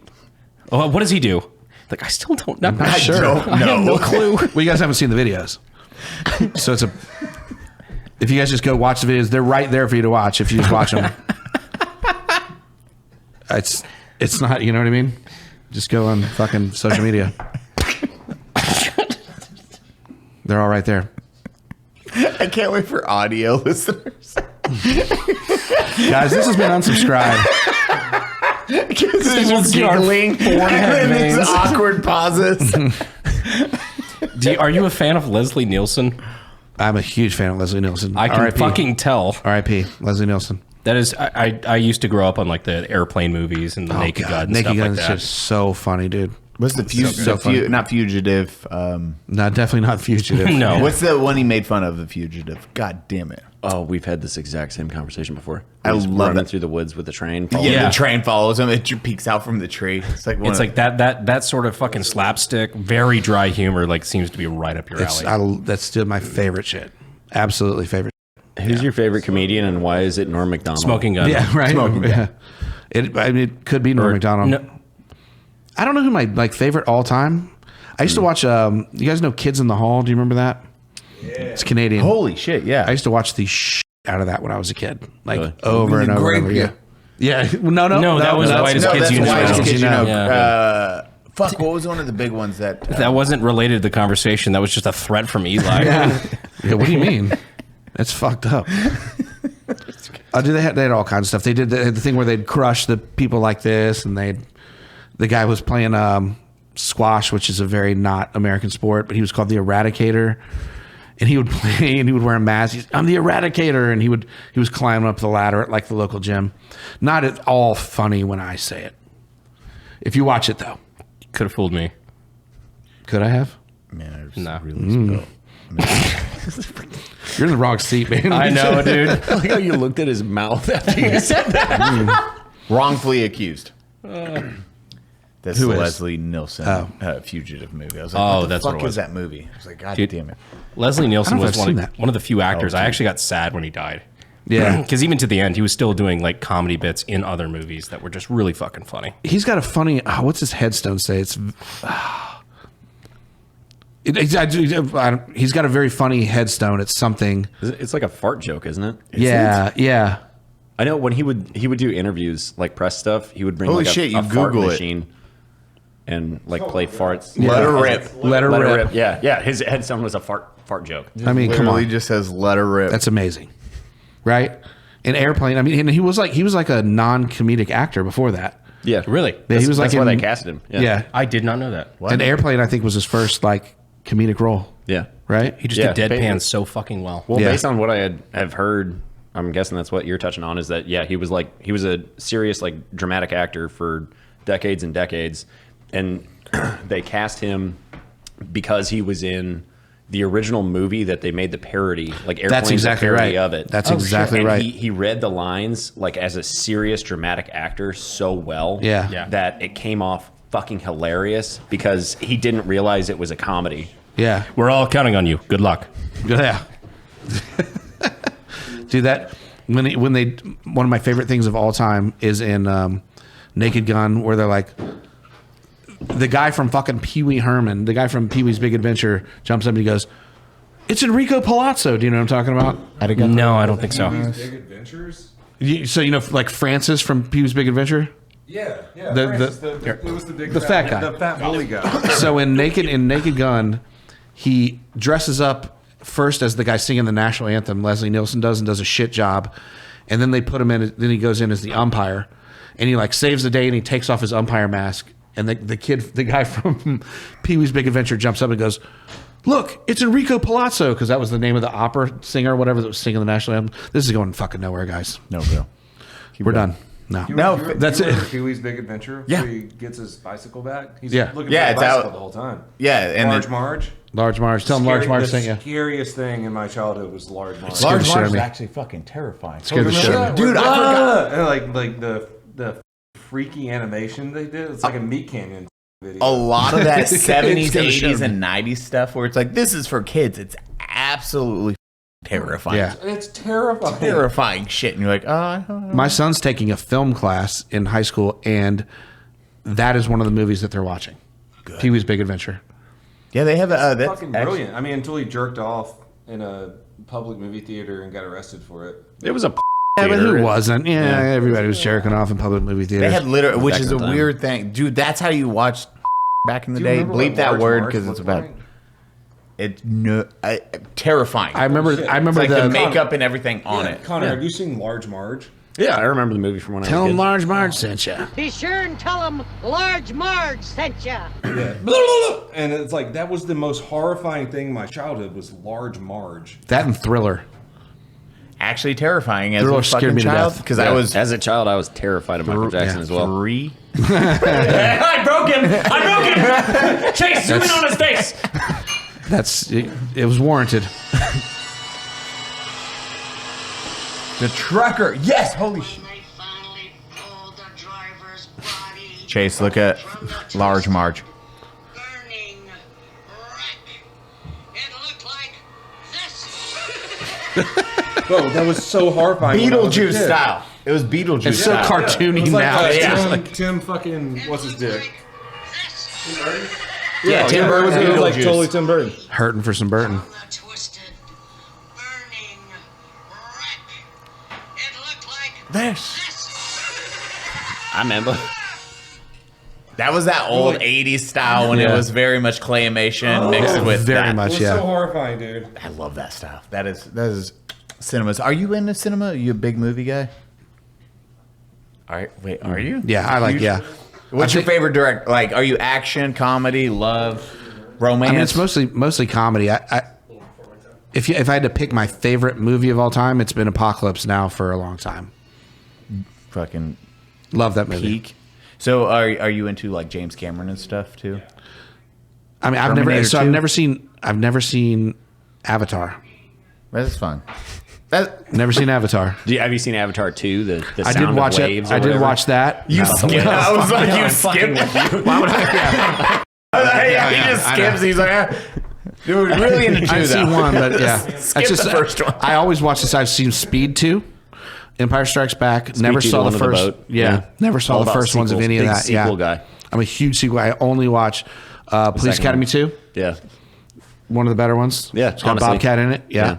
Oh, what does he do? Like, I still don't know. I'm not sure. I have no clue. Well, you guys haven't seen the videos, so if you guys just go watch the videos, they're right there for you to watch. If you just watch them, it's not. You know what I mean? Just go on fucking social media. They're all right there. I can't wait for audio listeners. Guys, this has been Unsubscribe. There's just giggling and these awkward pauses. Are you a fan of Leslie Nielsen? I'm a huge fan of Leslie Nielsen. I can fucking tell. R.I.P. Leslie Nielsen. That is, I used to grow up on like the airplane movies and the Naked Gun and Naked stuff Gun like is that. just so funny, dude. What's the not Fugitive? No, definitely not Fugitive. No. What's the one he made fun of? The Fugitive. God damn it. Oh, we've had this exact same conversation before. I He's love running it. through the woods with the train. Yeah, the train follows him. It peeks out from the tree. It's like that sort of fucking slapstick, very dry humor. Like seems to be right up your alley. That's still my favorite shit. Absolutely favorite. Who's your favorite comedian and why is it Norm Macdonald? Smoking Gun. Yeah, right. Smoking Gun. Yeah. It could be Norm Macdonald. No, I don't know who my favorite all time. I used to watch. You guys know Kids in the Hall? Do you remember that? Yeah. It's Canadian. Holy shit! Yeah. I used to watch the shit out of that when I was a kid, like Really? over and over and over. Yeah. Yeah. No, that was that's- Whitest no, Kids that's You Know. Whitest Kids You Know. Yeah. Fuck. What was one of the big ones that? That wasn't related to the conversation. That was just a threat from Eli. Yeah. What do you mean? That's fucked up. They had all kinds of stuff. They did the thing where they'd crush the people like this, and the guy was playing squash, which is a very not American sport, but he was called the Eradicator, and he would play and he would wear a mask. I'm the Eradicator, and he was climbing up the ladder at like the local gym. Not at all funny when I say it. If you watch it though, Could have fooled me. could I have? Man, I just No. really You're in the wrong seat, man. I know, dude. I like how you looked at his mouth after you said that. wrongfully accused. That's Who the is? Leslie Nielsen Fugitive movie. I was like, Oh, what the that's fuck what it was. is that movie? I was like, God Dude. damn it. Leslie Nielsen I don't know was if I've seen that. one of the few actors. I actually got sad when he died. Yeah. Because even to the end, he was still doing like comedy bits in other movies that were just really fucking funny. He's got a funny. What's his headstone say? It's. He's got a very funny headstone. It's something. It's like a fart joke, isn't it? Yeah. I know when he would do interviews, like press stuff, he would bring Holy like shit, a you fart Google it. machine and like play farts. Let her rip. Let her rip. Yeah. His headstone was a fart joke. I mean, come Literally on. just says let her rip. That's amazing, right? An Airplane. I mean, and he was like a non-comedic actor before that. Yeah, Really? Yeah, he was like that's why in- they casted him. Yeah. I did not know that. An Airplane, I think, was his first like comedic role. Yeah. Right. He just Yeah, did deadpan ba- so fucking well. Well, Yeah. based on what I have heard, I'm guessing that's what you're touching on. Is that he was a serious like dramatic actor for decades and decades, and they cast him because he was in the original movie that they made the parody, like Airplane's exactly a parody right. of it. That's exactly And right. He read the lines like as a serious dramatic actor so well, Yeah. that it came off fucking hilarious because he didn't realize it was a comedy. Yeah. We're all counting on you. Good luck. Yeah. Dude, that when they one of my favorite things of all time is in Naked Gun, where they're like, the guy from fucking Pee Wee Herman, the guy from Pee Wee's Big Adventure, jumps up and he goes, "It's Enrico Palazzo." Do you know what I'm talking about? No, I don't think so. Big Adventures? So you know, like Francis from Pee Wee's Big Adventure. Yeah. The- it was the big the fat guy. the fat bully guy. So in Naked Gun, he dresses up first as the guy singing the national anthem. Leslie Nielsen does, and does a shit job. And then they put him in. Then he goes in as the umpire, and he like saves the day, and he takes off his umpire mask. And the guy from Pee Wee's Big Adventure jumps up and goes, "Look, it's Enrico Palazzo," because that was the name of the opera singer or whatever that was singing the national anthem. This is going fucking nowhere, guys. No, bro. We're done. No. That's it. Pee-wee's Big Adventure. Yeah. Where he gets his bicycle back. He's Yeah. looking Yeah, for a it's bicycle out. the whole time. Yeah, and Large then- Marge. Large Marge. Tell him Large Marge sent you. The scariest thing in my childhood was Large Marge. Scared Large the shit out Marge of is me. actually fucking terrifying. Scared the shit out of me. Dude, I forgot. And like the freaky animation they did. It's like a Meat Canyon video. A lot of that It's 70s, gonna show 80s, me. and 90s stuff where it's like, this is for kids. It's absolutely terrifying. Yeah. It's terrifying. Terrifying shit. And you're like, oh, I don't know. My son's taking a film class in high school, and that is one of the movies that they're watching. Pee-wee's Big Adventure. Yeah, they have a. It's fucking brilliant. I mean, until he jerked off in a public movie theater and got arrested for it. It was a Yeah, but theater. who wasn't? Yeah, everybody was jerking off in public movie theaters. They had literally, which Back is in a the time. weird thing. Dude, that's how you watched back in the Do you day. remember what Bleep that Large word Marge because it's looked about. like? It's terrifying. I remember. I remember it's like the the makeup and everything on it. Connor, have you seen Large Marge? Yeah, I remember the movie from when I Tell was a him kid. Large Marge sent you. Be sure and tell him Large Marge sent ya. Yeah. And it's like that was the most horrifying thing in my childhood was Large Marge. That and Thriller. Actually terrifying as Thriller a scared fucking me to child death. because Yeah, I was as a child, I was terrified of Michael Jackson as well. 3. I broke him. Chase, zoom in on his face. That's it was warranted. The trucker. Yes, holy shit. Chase, look at Large Marge. Bro, that was so horrifying. when I was a Beetlejuice kid. style. It was Beetlejuice It's so style. cartoony It was like, now. Yeah. Tim fucking what's his dick? Yeah, Tim Burton. It was like Beetlejuice. totally Tim Burton. Hurting for some Burton. This. I remember. That was that old 80s style when it Yeah. was very much claymation mixed with very that. much. It was Yeah. so horrifying, dude. I love that stuff. That is cinemas. Are you into cinema? Are you a big movie guy? Are you? Yeah, I like. Yeah. What's I your think- favorite direct? Like, are you action, comedy, love, romance? I mean, it's mostly comedy. If I had to pick my favorite movie of all time, it's been Apocalypse Now for a long time. fucking Love that movie. peak. So are you into like James Cameron and stuff too? I mean, Terminator 2? I've never seen Avatar. That's fun. Never seen Avatar. Have you seen Avatar 2? The I sound did watch of it. waves or I did whatever? watch that. You skipped. I was like, you skipped. Why would I? He just I skips. know. He's like, dude, really into 2 I've though. seen one, but yeah, Skip the first one. I always watch this. I've seen Speed 2, Empire Strikes Back. Never 2, saw the the one with the first. boat. Yeah, Yeah. never saw All the about first ones of sequels. any of Big that. Yeah, sequel guy. I'm a huge sequel. I only watch Police second Academy one. 2. Yeah. One of the better ones. Yeah, It's got honestly. Bobcat in it. Yeah.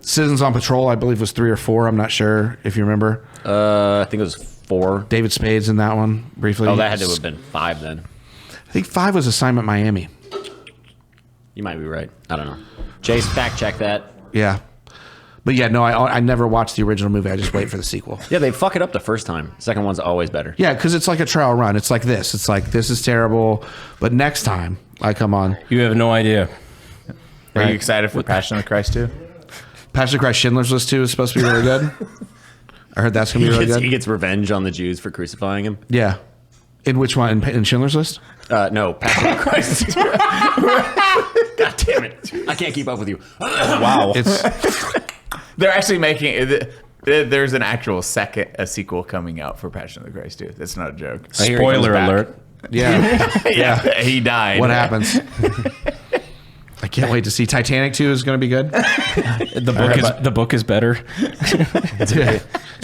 Citizens on Patrol, I believe, was 3 or 4. I'm not sure if you remember. I think it was 4. David Spade's in that one briefly. Oh, that had to have been 5 then. I think 5 was Assignment Miami. You might be right. I don't know. Chase, fact check that. Yeah. But yeah, no, I never watched the original movie. I just wait for the sequel. Yeah, they fuck it up the first time. Second one's always better. Yeah, because it's like a trial run. It's like this. It's like, this is terrible. But next time I come on. You have no idea. Are you excited for Passion of the Christ 2? Passion of the Christ Schindler's List 2 is supposed to be really good. I heard that's going to be really He good. gets revenge on the Jews for crucifying him. Yeah. In which one? In Schindler's List? No, Passion of the Christ. God damn it. I can't keep up with you. Wow. It's They're actually making it. There's an actual a sequel coming out for Passion of the Christ 2. That's not a joke. Spoiler alert. yeah. Yeah, he died. What happens? I can't wait to see Titanic 2 is going to be good. The book is better. It's a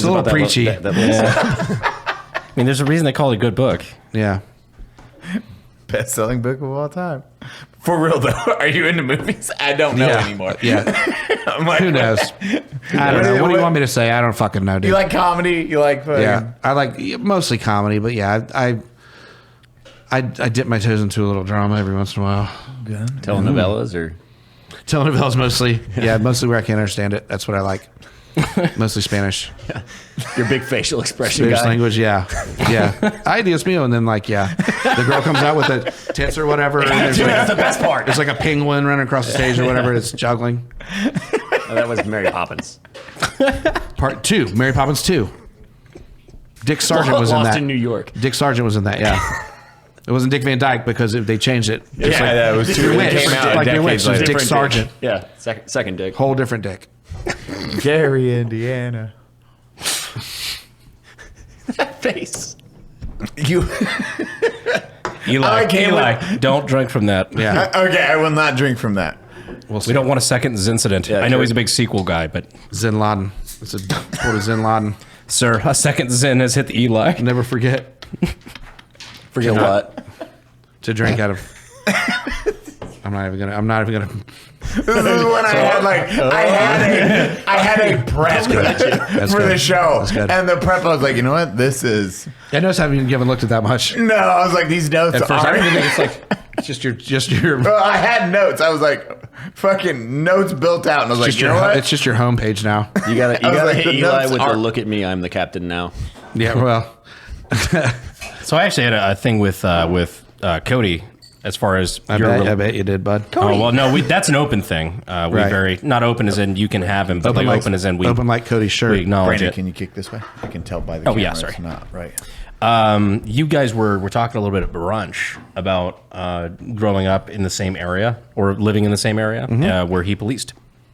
little about that preachy. I mean, there's a reason they call it a good book. Yeah. Best-selling book of all time. For real though, are you into movies? I don't know anymore. Yeah. I'm like, Who knows? I don't know. What do you want me to say? I don't fucking know, dude. You like comedy? You like fucking... Yeah, I like mostly comedy, but yeah, I dip my toes into a little drama every once in a while. Telenovelas or Telenovelas mostly, yeah, mostly where I can't understand it. That's what I like. Mostly Spanish. your big facial expression Spanish guy. language, yeah. Ay, Dios mío, and then like, yeah, the girl comes out with the tits or whatever. And there's Dude, like, that's the best part. There's like a penguin running across the stage or whatever. It's juggling. Oh, that was Mary Poppins. Part 2, Mary Poppins 2. Dick Sargent was in Lost that. in New York. Dick Sargent was in that. Yeah. It wasn't Dick Van Dyke because they changed it. Yeah, that was Your Witch. came out Like Your Witch. decades It was later. Dick Sargent. Yeah, second Dick. Whole different Dick. Gary, Indiana. That face. You. Eli, don't drink from that. Yeah. Okay, I will not drink from that. We don't want a second incident. I know he's a big sequel guy, but Zen Laden. It's a quote of Zen Laden. Sir, a second Zen has hit the Eli. Never forget. Forget what? To drink out of. I'm not even gonna. This is when I had a prep for the show, and the prep I was like, you know what, this is. I noticed I haven't even looked at that much. No, I was like, these notes At first, I are. don't even think it's like it's just your. Well, I had notes. I was like, fucking notes built out, and I was like, Just you your, know what? it's just your homepage now. You gotta I was like, hit the Eli notes with are- the look at me, I'm the captain now. Yeah, well. So I actually had a thing with Cody as far as I bet you did, bud. Oh well, no, that's an open thing. We Right. very not open as in you can have him, but open as in we open like Cody's shirt. we acknowledge Brandon, it. can you kick this way? I can tell by the Oh, camera. yeah, it's sorry. not right. You guys were talking a little bit at brunch about growing up in the same area or living in the same area where he policed.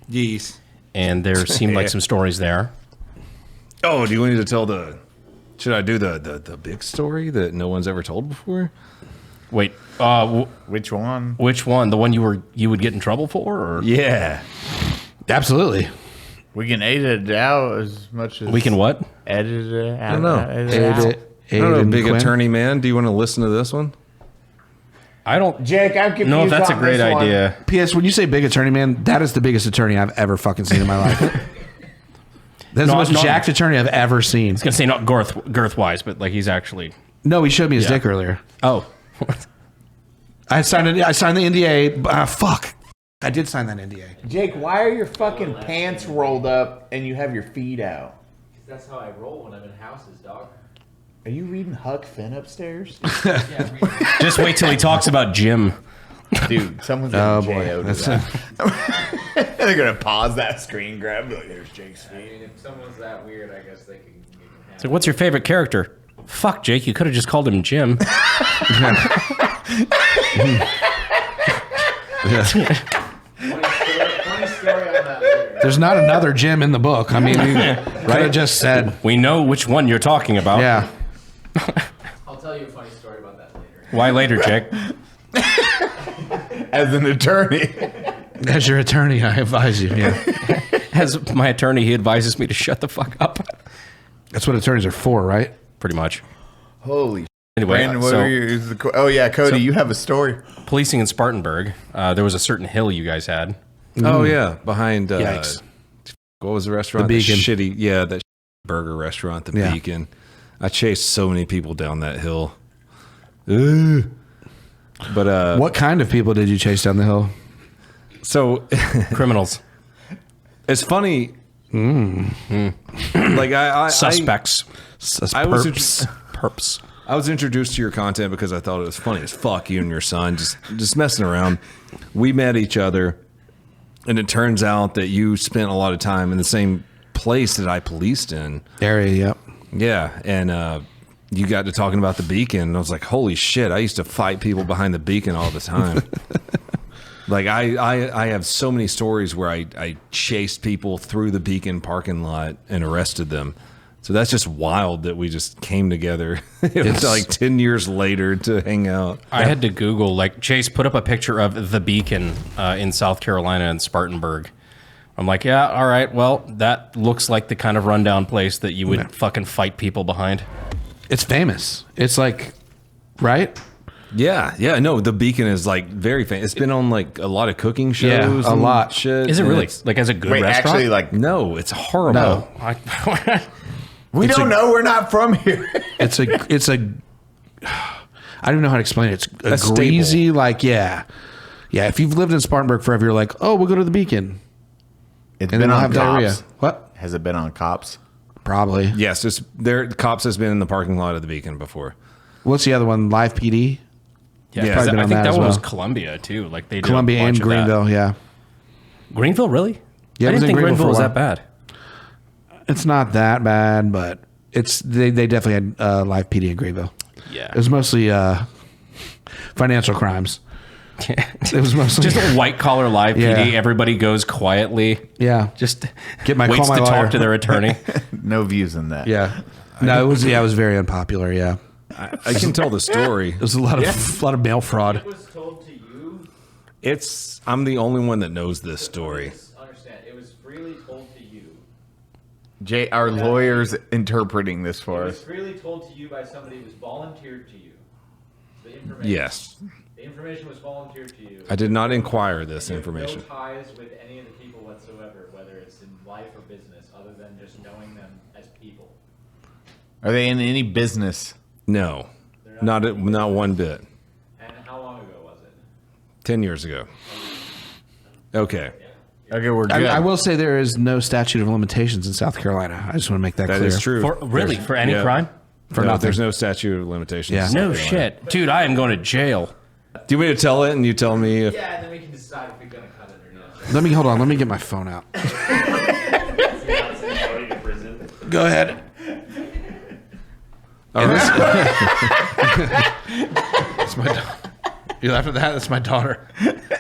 Yes. And there seemed like some stories there. Oh, do you want me to tell the? Should I do the big story that no one's ever told before? Wait, which one? Which one? The one you would get in trouble for? Or? Yeah, absolutely. We can edit it out as much as We can what? Edit it out. I don't know. Edit it out. I don't know, big Quinn? attorney man. Do you want to listen to this one? I don't. Jake, I'm confused. No, if that's a on great this one. idea. P.S. When you say big attorney, man, that is the biggest attorney I've ever fucking seen in my life. That's the most jacked attorney I've ever seen. I was gonna say not girth wise, but like he's actually. No, he showed me his dick earlier. Oh. I signed the NDA. Fuck. I did sign that NDA. Jake, why are your fucking pants rolled up and you have your feet out? That's how I roll when I'm in houses, dog. Are you reading Huck Finn upstairs? Just wait till he talks about Jim. Dude, someone's Oh going boy, to that's that. They're going to pause that screen grab. Be like, there's Jake's feet. I mean, if someone's that weird, I guess they can So what's your favorite character? Fuck, Jake, you could have just called him Jim. Funny story on that later. There's not another Jim in the book. I mean, you could have just said. We know which one you're talking about. Yeah. I'll tell you a funny story about that later. Why later, Jake? As an attorney. As your attorney, I advise you. Yeah. As my attorney, he advises me to shut the fuck up. That's what attorneys are for, right? Pretty much. Holy Anyway, Brandon, what so- were you? Oh, yeah, Cody, you have a story. Policing in Spartanburg, there was a certain hill you guys had. Oh yeah, behind. Yikes. What was the restaurant? The Beacon. Shitty. Yeah, that burger restaurant, the Yeah. Beacon. I chased so many people down that hill. Ugh. But What kind of people did you chase down the hill? So Criminals. it's funny. Like I Suspects. I was Perps. I was introduced to your content because I thought it was funny as fuck. You and your son just messing around. We met each other, and it turns out that you spent a lot of time in the same place that I policed in. Area, yep. Yeah, and you got to talking about the Beacon, and I was like, holy shit, I used to fight people behind the Beacon all the time. Like, I have so many stories where I chased people through the Beacon parking lot and arrested them. So that's just wild that we just came together. It was like 10 years later to hang out. I had to Google, like, Chase put up a picture of the Beacon in South Carolina in Spartanburg. I'm like, yeah, all right, well, that looks like the kind of rundown place that you would fucking fight people behind. It's famous. It's like, right? Yeah, no, the Beacon is like very famous. It's been on like a lot of cooking shows. Yeah, a and lot. Shit. Is it and really? it's- Like, as a good Wait, restaurant? actually, like, No, it's horrible. No. we don't know. We're not from here. It's a I don't even know how to explain it. It's a A greasy, staple. like, yeah. If you've lived in Spartanburg forever, you're like, oh, we'll go to the Beacon. It's And been then on have diarrhea. Cops. What? Has it been on Cops? Probably. Yes, the cops has been in the parking lot of the Beacon before. What's the other one? Live PD? Yeah, Yeah, 'cause probably been I on think that that as one was well. Columbia, too. Like, they did Columbia a bunch and of that. Greenville, yeah. Greenville, really? Yeah, I it was didn't in think Greenville Greenville was for a that bad. It's not that bad, but They definitely had live PD in Greenville. Yeah. It was mostly financial crimes. It was mostly just a white collar live PD. Everybody goes quietly. Yeah. Just call waits my to lawyer. talk to their attorney. No views in that. Yeah. No, it was very unpopular. Yeah. I can tell the story. There's a lot of mail fraud. It was told to you. I'm the only one that knows this story. Understand? It was freely told to you. Jay, our lawyer's interpreting this for It was us. freely told to you by somebody who was volunteered to you. The information. Yes. The information was volunteered to you. I did not inquire this You have information. No ties with any of the people whatsoever, whether it's in life or business, other than just knowing them as people. Are they in any business? No, not one bit. And how long ago was it? 10 years ago. Okay. Okay, we're good. I will say there is no statute of limitations in South Carolina. I just want to make that clear. That is true. For any crime? For nothing. There's no statute of limitations. Yeah. No shit. Dude, I am going to jail. Do you want me to tell it and you tell me if... Yeah, and then we can decide if we're going to cut it or not. Let me get my phone out. Go ahead. All right. That's my daughter. You laughed at that? That's my daughter.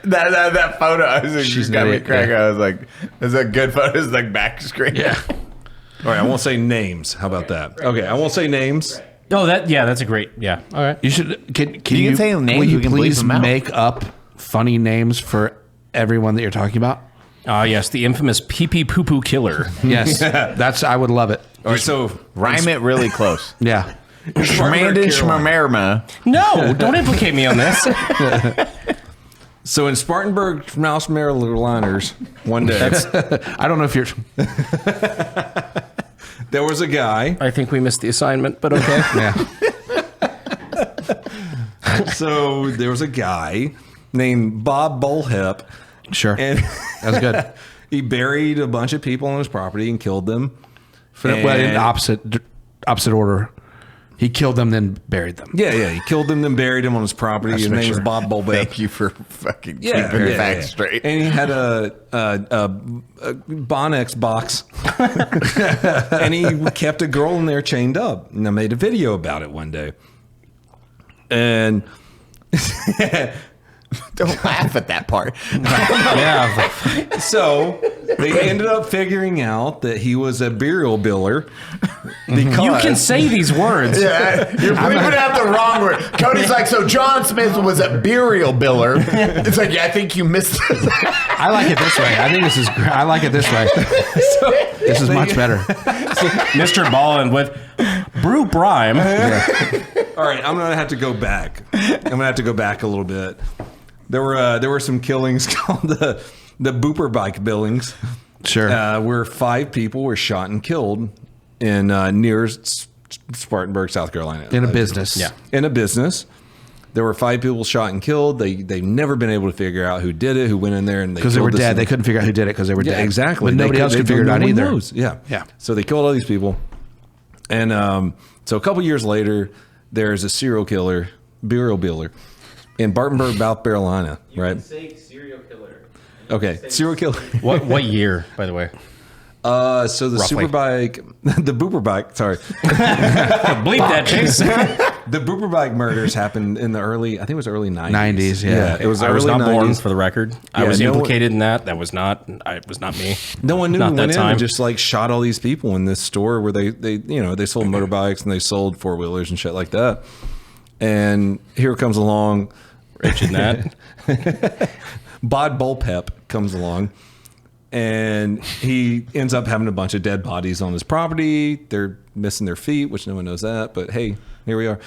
that photo, I was like, She's got me an idiot, cracking. yeah. I was like, "Is that good photo?" It's like back screen. Yeah. All right, I won't say names. How about that? Okay, I won't say names. Oh, that's a great. Yeah. All right. You should. Can You can say names, Will you we can bleep please them out. make up funny names for everyone that you're talking about? Yes, the infamous pee pee poo poo killer. Yes, I would love it. All right, so Rhyme it really close. Yeah. Schmandin Schmamerma. No, don't implicate me on this. So in Spartanburg, Mouse Marylanders, one day, I don't know if you're. there was a guy. I think we missed the assignment, but okay. Yeah. So there was a guy named Bob Bullhep. Sure. And That was good. he buried a bunch of people on his property and killed them. Well, in opposite order. He killed them, then buried them. Yeah. He killed them, then buried him on his property. His name was Bob Bullhep. Thank you for fucking keeping the facts straight. And he had a Bonnex box, and he kept a girl in there chained up. And I made a video about it one day. And Don't laugh at that part. Yeah. so they ended up figuring out that he was a burial biller. Because You can say these words. Yeah, you're bleeping out the wrong word. Cody's like, so John Smith was a burial biller. It's like, yeah, I think you missed it. I like it this way. I think this is great. I like it this way. This is much better. Mr. Ballin with Brew Prime. All right, I'm gonna have to go back. I'm gonna have to go back a little bit. There were some killings called the Booper Bike Billings. Sure. Where 5 people were shot and killed in near Spartanburg, South Carolina. In a business. Yeah. In a business. There were 5 people shot and killed. They've never been able to figure out who did it, who went in there, and Because they were dead. They couldn't figure out who did it because they were dead. Exactly. But nobody else could figure it out either. Yeah. Yeah. So they killed all these people. And so a couple years later, there's a serial killer, burial biller, in Bartonburg, South Carolina, right? Say serial killer. Okay, serial killer. What year, by the way? So the Roughly. Superbike, the Booper Bike, sorry. Bleep that, Chase. The Booper Bike murders happened in the early 90s. 90s, yeah. It was I was early not born, 90s. for the record. I Yeah, was no one- implicated in that. That was not. It was not me. No one knew Not who that went in time. and just like shot all these people in this store where they sold motorbikes and they sold 4-wheelers and shit like that. And here comes along Rich in that. Bod Bullpep comes along, and he ends up having a bunch of dead bodies on his property. They're missing their feet, which no one knows that, but hey, here we are.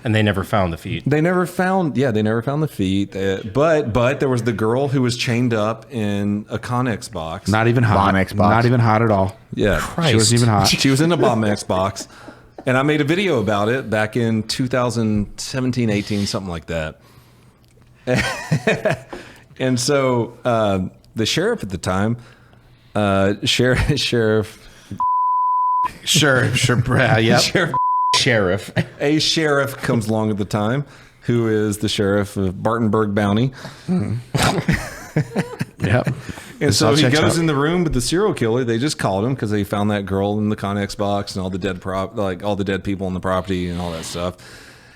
And they never found the feet. They never found the feet. But there was the girl who was chained up in a Connex box. Not even hot. Bonnex box. Not even hot at all. Yeah, She wasn't even hot. She was in a Bombex box, and I made a video about it back in 2017, 18, something like that. And so the sheriff at the time, sheriff, Sure. Yep. sheriff, a sheriff comes along at the time, who is the sheriff of Bartonburg Bounty. Yep. And so he goes in the room with the serial killer. They just called him because they found that girl in the Connex box and all the dead all the dead people on the property and all that stuff.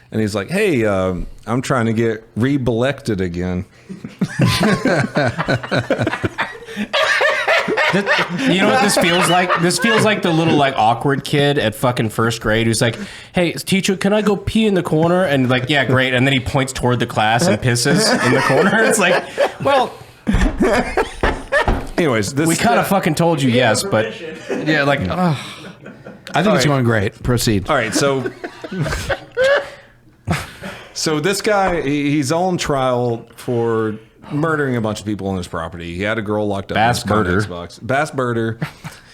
And he's like, "Hey, I'm trying to get re-elected again." You know what this feels like? This feels like the little like awkward kid at fucking first grade who's like, "Hey, teacher, can I go pee in the corner?" And like, "Yeah, great." And then he points toward the class and pisses in the corner. It's like, well, anyways, we kind of fucking told you yes, but yeah, like, I think it's going great. Proceed. All right, so this guy, he's on trial for murdering a bunch of people on his property. He had a girl locked up Bass in his Birder. Xbox. Bass Birder.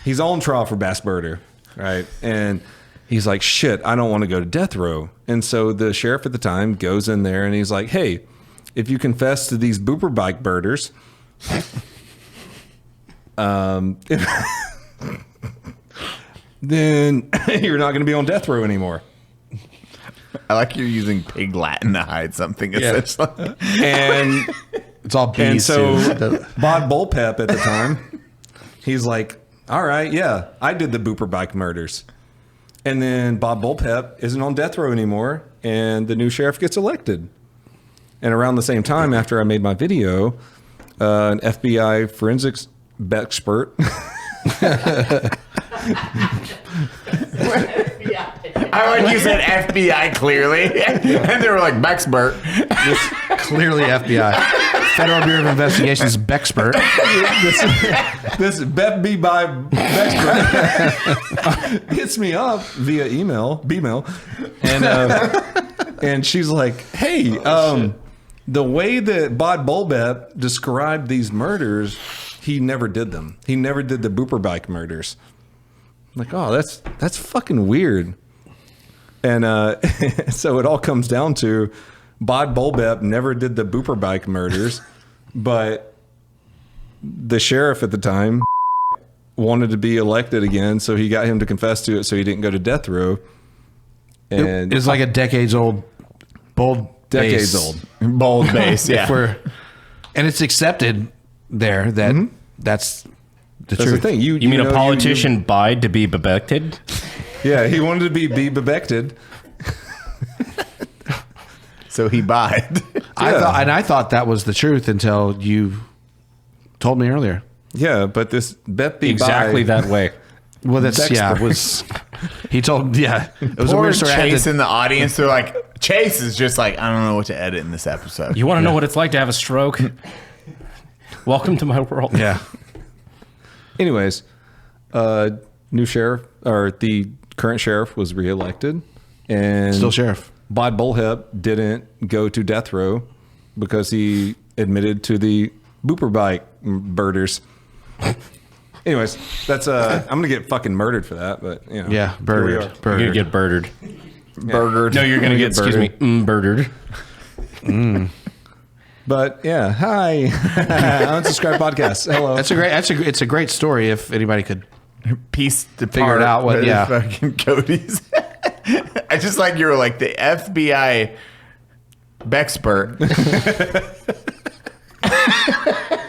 He's on trial for Bass Birder, right? And he's like, shit, I don't want to go to death row. And so the sheriff at the time goes in there and he's like, hey, if you confess to these booper bike birders, then you're not going to be on death row anymore. I like you're using pig Latin to hide something, essentially. And it's all bees. And so too. Bod Bullpep at the time, he's like, all right, yeah, I did the booper bike murders. And then Bob Bullpep isn't on death row anymore, and the new sheriff gets elected. And around the same time, after I made my video, an FBI forensics expert I would use that FBI clearly, and they were like Bexpert. Clearly FBI. Federal Bureau of Investigation's Bexpert. this Bep by Bexpert hits me up via B-mail, and she's like, "Hey, the way that Bod Bullbep described these murders, he never did them. He never did the booper bike murders." I'm like, oh, that's fucking weird. And so it all comes down to Bod Bullbep never did the booper bike murders, but the sheriff at the time wanted to be elected again, so he got him to confess to it so he didn't go to death row. And it's like a decades old bold base. Yeah. And it's accepted there that that's the truth. The thing. You mean a politician died to be bebected? Yeah, he wanted to be bebected. So he died. I thought that was the truth until you told me earlier. Yeah, but this bet be exactly that way. Well, that's it was. He told it was Poor a weird story. Chase in the audience. They're like, Chase is just like, I don't know what to edit in this episode. You want to know what it's like to have a stroke? Welcome to my world. Yeah. Anyways, new sheriff, or the current sheriff, was reelected, and still sheriff. Bod Bullhep didn't go to death row because he admitted to the booper bike birders. Anyways, that's I'm gonna get fucking murdered for that, but you know, yeah, birdered. You're gonna get birdered. Burgered. No, you're gonna get birdered. But yeah, hi, Unsubscribe Podcast. Hello. It's a great story if anybody could piece to figure it out. What? Yeah, fucking Cody's. I just like you were like the FBI Bexpert.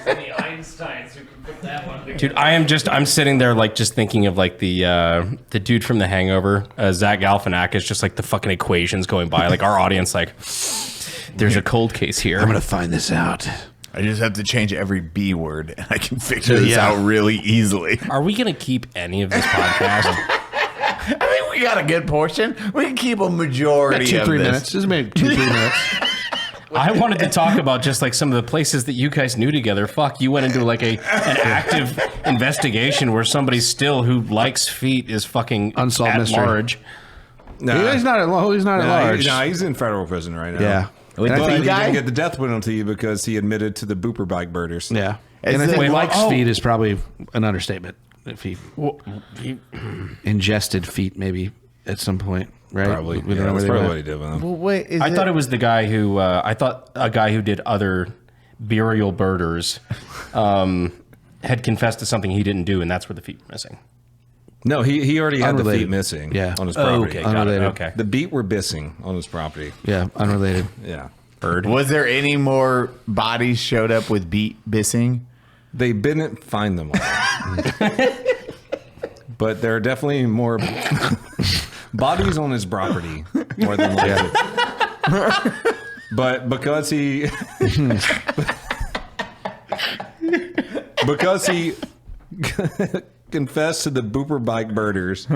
Any Einsteins who can put that one together. Dude, I'm sitting there like just thinking of like the dude from The Hangover, Zach Galifianakis, just like the fucking equations going by. Like our audience, like there's a cold case here. I'm gonna find this out. I just have to change every B word, and I can figure this out really easily. Are we gonna keep any of this podcast? I think we got a good portion. We can keep a majority of 2-3 this. minutes. This is maybe 2-3 minutes. I wanted to talk about just like some of the places that you guys knew together. Fuck, you went into like an active investigation where somebody still who likes feet is fucking unsolved at mystery. Large. No, he's not at large. He's in federal prison right now. Yeah. And I think he didn't get the death penalty because he admitted to the booper bike birders. Yeah. And I think likes feet is probably an understatement. If he ingested feet maybe at some point, right? Probably. We don't know where that's they probably went. what he did with them. Well, wait, I thought it was the guy who a guy who did other burial birders had confessed to something he didn't do, and that's where the feet were missing. No, he already had the Unrelated. feet missing on his Oh, property. okay, got it. Okay. The beat were missing on his property. Yeah, unrelated. Yeah. Bird. Was there any more bodies showed up with beat bissing? They didn't find them all. But there are definitely more bodies on his property, more than likely. But because he confessed to the Booper Bike murders,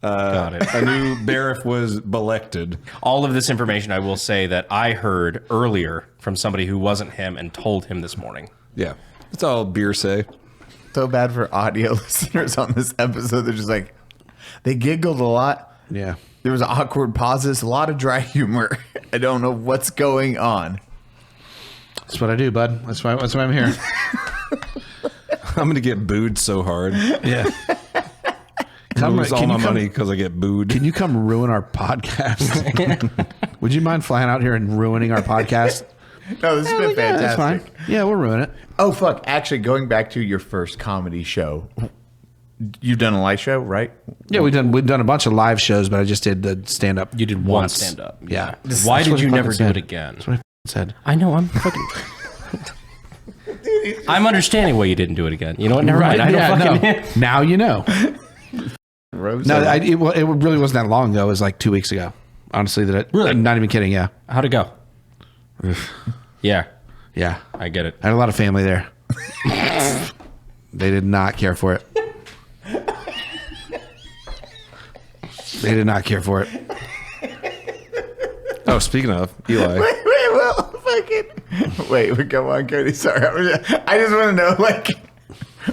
Got it. a new bailiff was elected. All of this information, I will say that I heard earlier from somebody who wasn't him and told him this morning. Yeah, that's all beer say. So bad for audio listeners on this episode. They're just like, they giggled a lot. Yeah. There was awkward pauses, a lot of dry humor. I don't know what's going on. That's what I do, bud. That's why I'm here. I'm gonna get booed so hard. Yeah. Come lose all my money because I get booed. Can you come ruin our podcast? Would you mind flying out here and ruining our podcast? No, this has been fantastic. That's fine. Yeah, we'll ruin it. Oh, fuck. Actually, going back to your first comedy show, you've done a live show, right? Yeah, we've done a bunch of live shows, but I just did the stand up. You did one once. stand up. Yeah. Why did you never do it again? That's what I said. I know. I'm fucking. I'm understanding why you didn't do it again. You know what? Never mind. I don't fucking. No. Now you know. Rose it really wasn't that long ago. It was like 2 weeks ago. Honestly, Really? I'm not even kidding. Yeah. How'd it go? Yeah. Yeah. I get it. I had a lot of family there. They did not care for it. They did not care for it. Oh, speaking of Eli, Wait, go on, Cody. Sorry, I just want to know, like,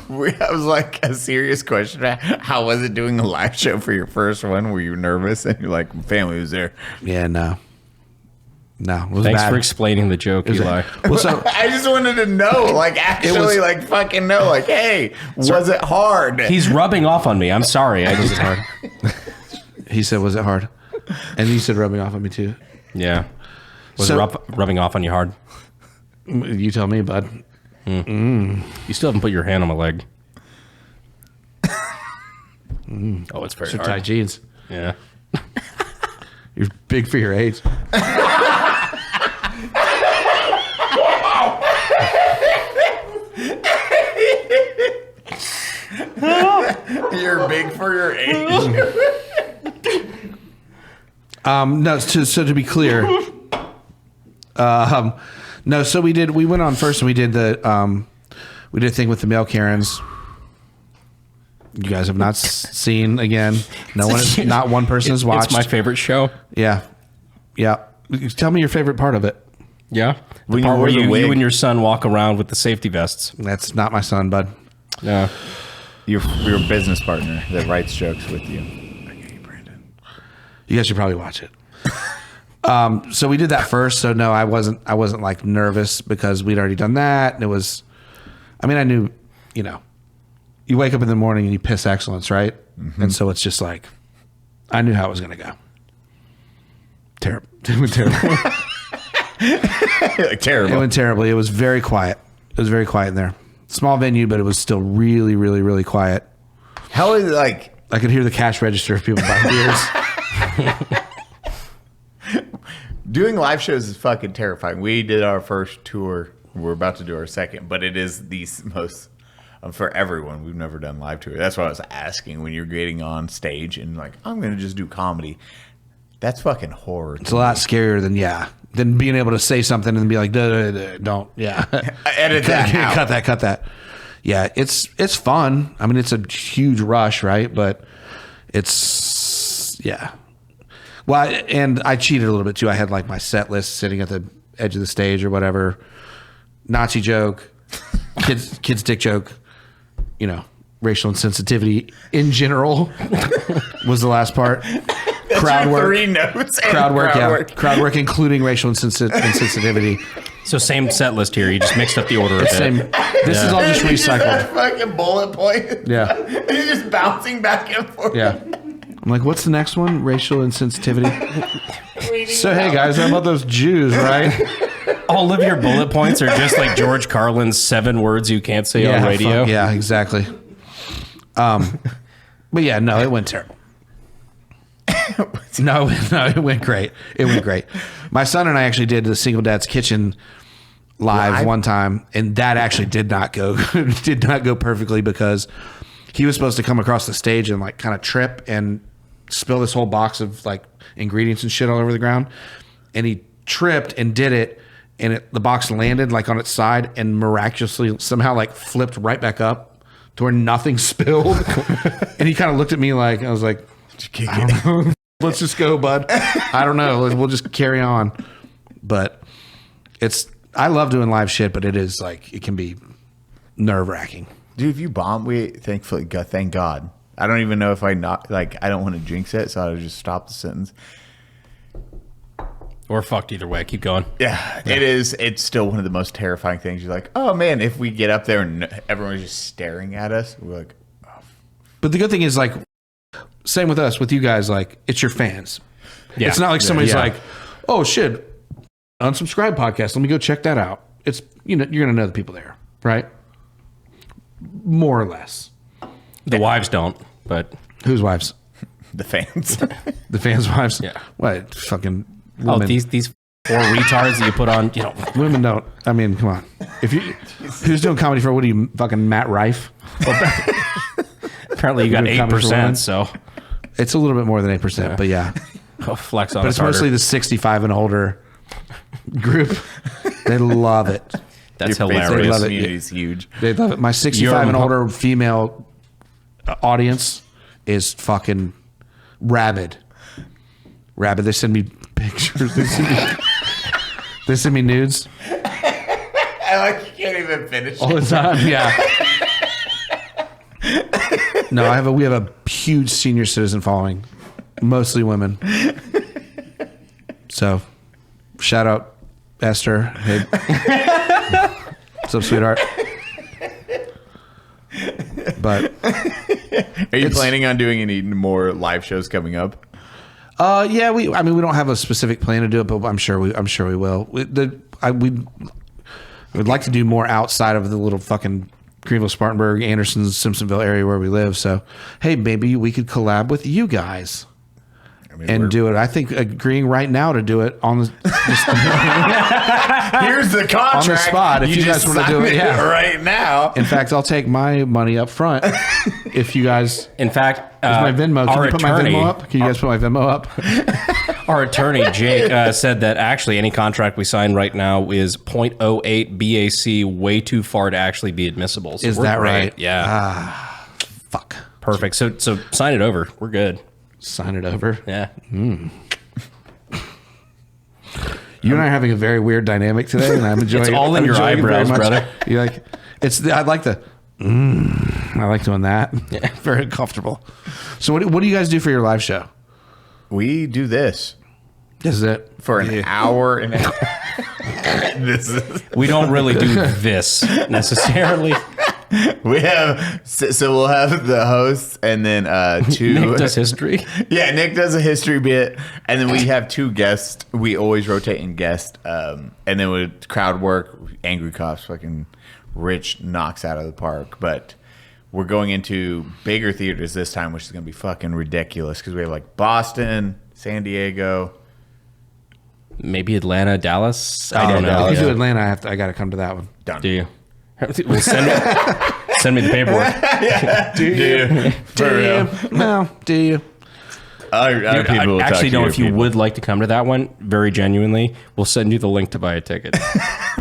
I was like a serious question. How was it doing a live show for your first one? Were you nervous? And you're like, family was there. Yeah, no. No, it was Thanks bad. for explaining the joke, Eli. Well, so I just wanted to know, like, actually, like, fucking know, like, hey, was it hard? He's rubbing off on me. I'm sorry. I just hard. he said, "Was it hard?" And you said, "Rubbing off on me too." Yeah. Was So- it rubbing off on you hard? You tell me, bud. You still haven't put your hand on my leg. Oh, it's very Those are hard. tight jeans. Yeah. You're big for your age. You're big for your age. No, so to be clear, no. So we went on first, and we did a thing with the male Karens. You guys have not seen again. No one, not one person has watched. It's my favorite show. Yeah. Tell me your favorite part of it. Yeah. The When part you where wore the wig. you and your son walk around with the safety vests. That's not my son, bud. Yeah. Your business partner that writes jokes with you. You guys should probably watch it. So we did that first. So no, I wasn't like nervous because we'd already done that. And it was, I mean, I knew, you wake up in the morning and you piss excellence, right? Mm-hmm. And so it's just like, I knew how it was going to go. Terrible. It went terrible. Terrible. It went terribly. It was very quiet. It was very quiet in there. Small venue, but it was still really, really, really quiet. How is it like? I could hear the cash register of people buying beers. Doing live shows is fucking terrifying. We did our first tour. We're about to do our second, but it is the most for everyone. We've never done live tour. That's what I was asking when you're getting on stage and like, I'm going to just do comedy. That's fucking horror. It's a lot scarier than being able to say something and be like, don't, Edit that out. Cut that. Yeah, it's fun. I mean, it's a huge rush, right? But it's, yeah. Well, and I cheated a little bit too. I had like my set list sitting at the edge of the stage or whatever. Nazi joke, kids dick joke, racial insensitivity in general was the last part. Crowd work. 3 notes. Crowd work. Crowd work, including racial insensitivity. So same set list here. You just mixed up the order a bit. This is all just recycled. Just fucking bullet point. Yeah. He's just bouncing back and forth. Yeah. I'm like, what's the next one? Racial insensitivity. So, hey guys, how about those Jews, right? All of your bullet points are just like George Carlin's 7 words you can't say on radio. Yeah, exactly. But yeah, no, it went terrible. No, it went great. It went great. My son and I actually did the Single Dad's Kitchen live one time, and that actually did not go perfectly because he was supposed to come across the stage and like kind of trip and spill this whole box of like ingredients and shit all over the ground, and he tripped and did it, and the box landed like on its side and miraculously somehow like flipped right back up to where nothing spilled. And he kind of looked at me like, I was like, I don't know. Let's just go, bud. I don't know. We'll just carry on. But I love doing live shit, but it is like, it can be nerve wracking. Dude, if you bomb, thank God. I don't even know if I don't want to jinx it, so I would just stop the sentence. Or fucked either way. Keep going. Yeah, it is. It's still one of the most terrifying things. You're like, oh man, if we get up there and everyone's just staring at us, we're like, oh. But the good thing is, like, same with us, with you guys, like, it's your fans. Yeah. It's not like somebody's like, oh shit, Unsubscribe podcast. Let me go check that out. It's, you're going to know the people there, right? More or less. The wives don't, but. Whose wives? The fans. The fans' wives? Yeah. What? Fucking. Women. Oh, these 4 retards that you put on, Women don't. I mean, come on. Who's doing comedy for, what are you, fucking Matt Rife? Apparently you got 8%, so. It's a little bit more than 8%, but yeah. Oh, flex on But it's mostly the 65 and older group. They love it. That's hilarious. They love it. It's huge. They love it. My 65 and older female audience is fucking rabid. They send me pictures. They send me nudes. I like you can't even finish all the time. Yeah. No, we have a huge senior citizen following, mostly women. So, shout out Esther. Hey. What's up, sweetheart? But are you planning on doing any more live shows coming up? Yeah, we don't have a specific plan to do it, but I'm sure we will. We'd like to do more outside of the little fucking Greenville, Spartanburg, Anderson, Simpsonville area where we live. So, hey, maybe we could collab with you guys and do it. I think agreeing right now to do it on the here's the contract on the spot. If you guys want to do it, right now. In fact, I'll take my money up front. If you guys, in fact, my Venmo. Can you put my Venmo up? Can you guys put my Venmo up? Our attorney Jake said that actually any contract we sign right now is 0.08 BAC, way too far to actually be admissible. So is that right? Yeah. Fuck. Perfect. So sign it over. We're good. Sign it over. Yeah. You and I are having a very weird dynamic today, and I'm enjoying. It's all in your eyebrows, brother. You like? I like the. I like doing that. Yeah. Very comfortable. So what do you guys do for your live show? We do this. This is it for an hour and a half. We don't really do this necessarily. We have so we'll have the hosts and then two. Nick does history. Yeah, Nick does a history bit, and then we have 2 guests. We always rotate in guest, and then with crowd work, Angry Cops, fucking Rich knocks out of the park. But we're going into bigger theaters this time, which is gonna be fucking ridiculous because we have like Boston, San Diego, maybe Atlanta, Dallas. I don't know. If you do Atlanta, I got to come to that one. Done. Do you? Well, send me the paperwork. Yeah. Do you? No, do you? I actually don't. If you would like to come to that one, very genuinely, we'll send you the link to buy a ticket.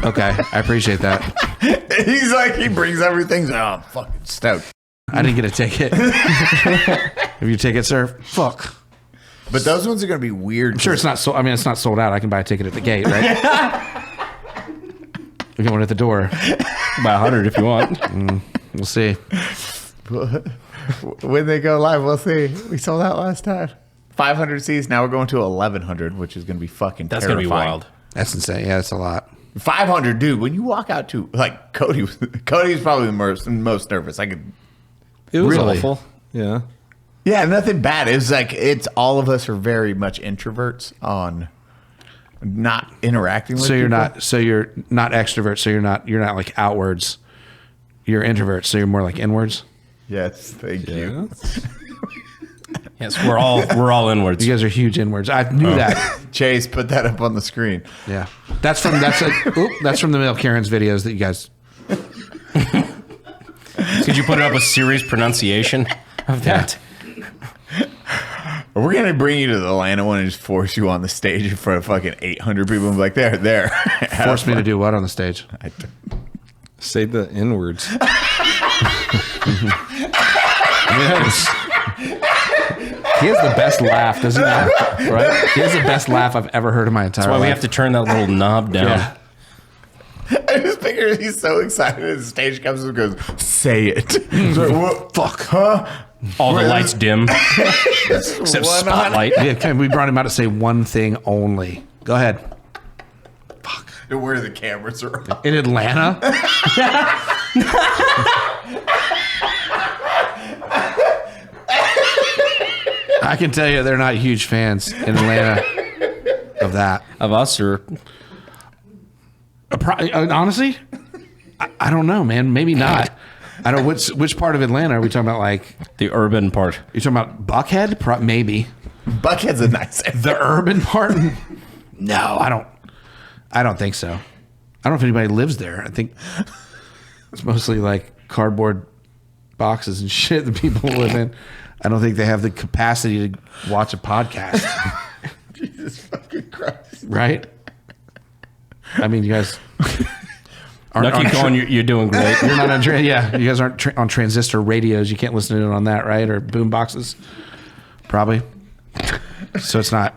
Okay, I appreciate that. He's like, he brings everything. Oh, I'm fucking stoked. I didn't get a ticket. Have your ticket, sir? Fuck. But those ones are going to be weird. I'm sure it's not sold. I mean, it's not sold out. I can buy a ticket at the gate, right? We got one at the door. Buy 100 if you want. We'll see. When they go live, we'll see. We sold out last time. 500 seats. Now we're going to 1,100, which is going to be fucking That's terrifying. going to be wild. That's insane. Yeah, that's a lot. 500, dude. When you walk out to, like, Cody was probably the most nervous. It was awful. Yeah. Yeah, nothing bad. It was like, all of us are very much introverts on not interacting with people. You're not extrovert, so you're not like outwards. You're introvert, so you're more like inwards. Yes, thank you. Yes, we're all inwards. You guys are huge inwards. I knew that. Chase, put that up on the screen. Yeah, that's from the Male Karen's videos that you guys. Could you put it up with serious pronunciation of that? We're gonna bring you to the Atlanta one and just force you on the stage in front of fucking 800 people and be like, there. Force me to do what on the stage? Say the N words. Yes. He has the best laugh, doesn't he? Right? He has the best laugh I've ever heard in my entire life. That's why we have to turn that little knob down. Yeah. I just figure he's so excited as the stage comes and goes, say it. He's like, what? Fuck. Huh? All the lights dim. Except spotlight. Yeah, we brought him out to say one thing only. Go ahead. Fuck. Where the cameras are on. In Atlanta? I can tell you they're not huge fans in Atlanta of that. Of us, or... honestly, I don't know, man. Maybe not. I don't. Which part of Atlanta are we talking about? Like the urban part? You talking about Buckhead? Maybe. Buckhead's a nice area. The urban part? No, I don't. I don't think so. I don't know if anybody lives there. I think it's mostly like cardboard boxes and shit that people live in. I don't think they have the capacity to watch a podcast. Jesus fucking Christ! Right? I mean, you guys. Keep going. You're doing great. You're not on. Yeah, you guys aren't on transistor radios. You can't listen to it on that, right? Or boom boxes, probably. So it's not.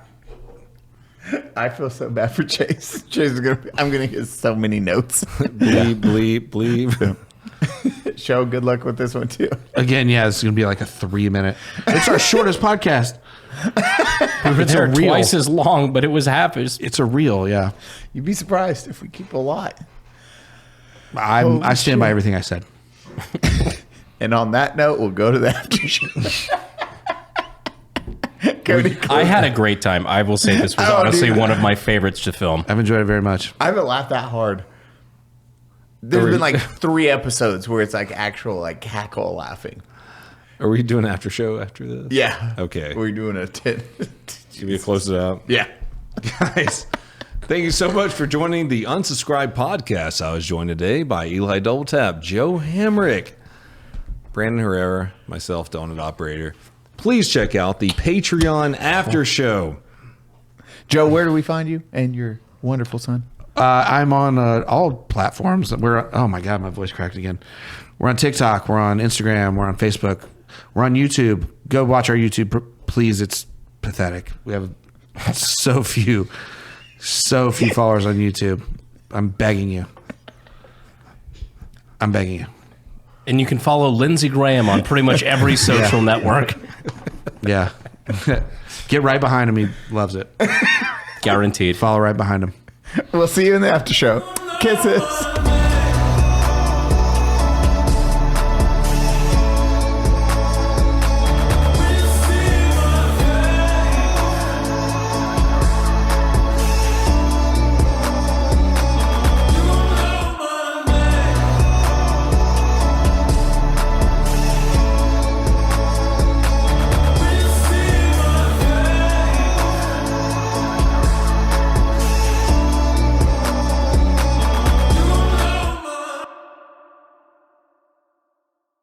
I feel so bad for Chase. Chase is gonna. I'm gonna get so many notes. Bleep. Show, good luck with this one too. Again, yeah, it's gonna be like a 3-minute. It's our shortest podcast. We were there twice as long, but it was half as. It's a reel, yeah. You'd be surprised if we keep a lot. I stand by everything I said. And on that note, we'll go to the after show. Cody, I had a great time. I will say this was honestly one of my favorites to film. I've enjoyed it very much. I haven't laughed that hard. There's been like 3 episodes where it's like actual like cackle laughing. Are we doing an after show after this? Yeah. Okay. We're doing a 10. Should we close it out? Yeah. Guys, thank you so much for joining the Unsubscribed podcast. I was joined today by Eli Double Tap, Joe Hamric, Brandon Herrera, myself, Donut Operator. Please check out the Patreon after show. Joe, where do we find you and your wonderful son? I'm on all platforms. Oh my God, my voice cracked again. We're on TikTok. We're on Instagram. We're on Facebook. We're on YouTube. Go watch our YouTube, please. It's pathetic. We have so few followers on YouTube. I'm begging you. And you can follow Lindsey Graham on pretty much every social network. Yeah. Get right behind him. He loves it. Guaranteed. Follow right behind him. We'll see you in the after show. Kisses.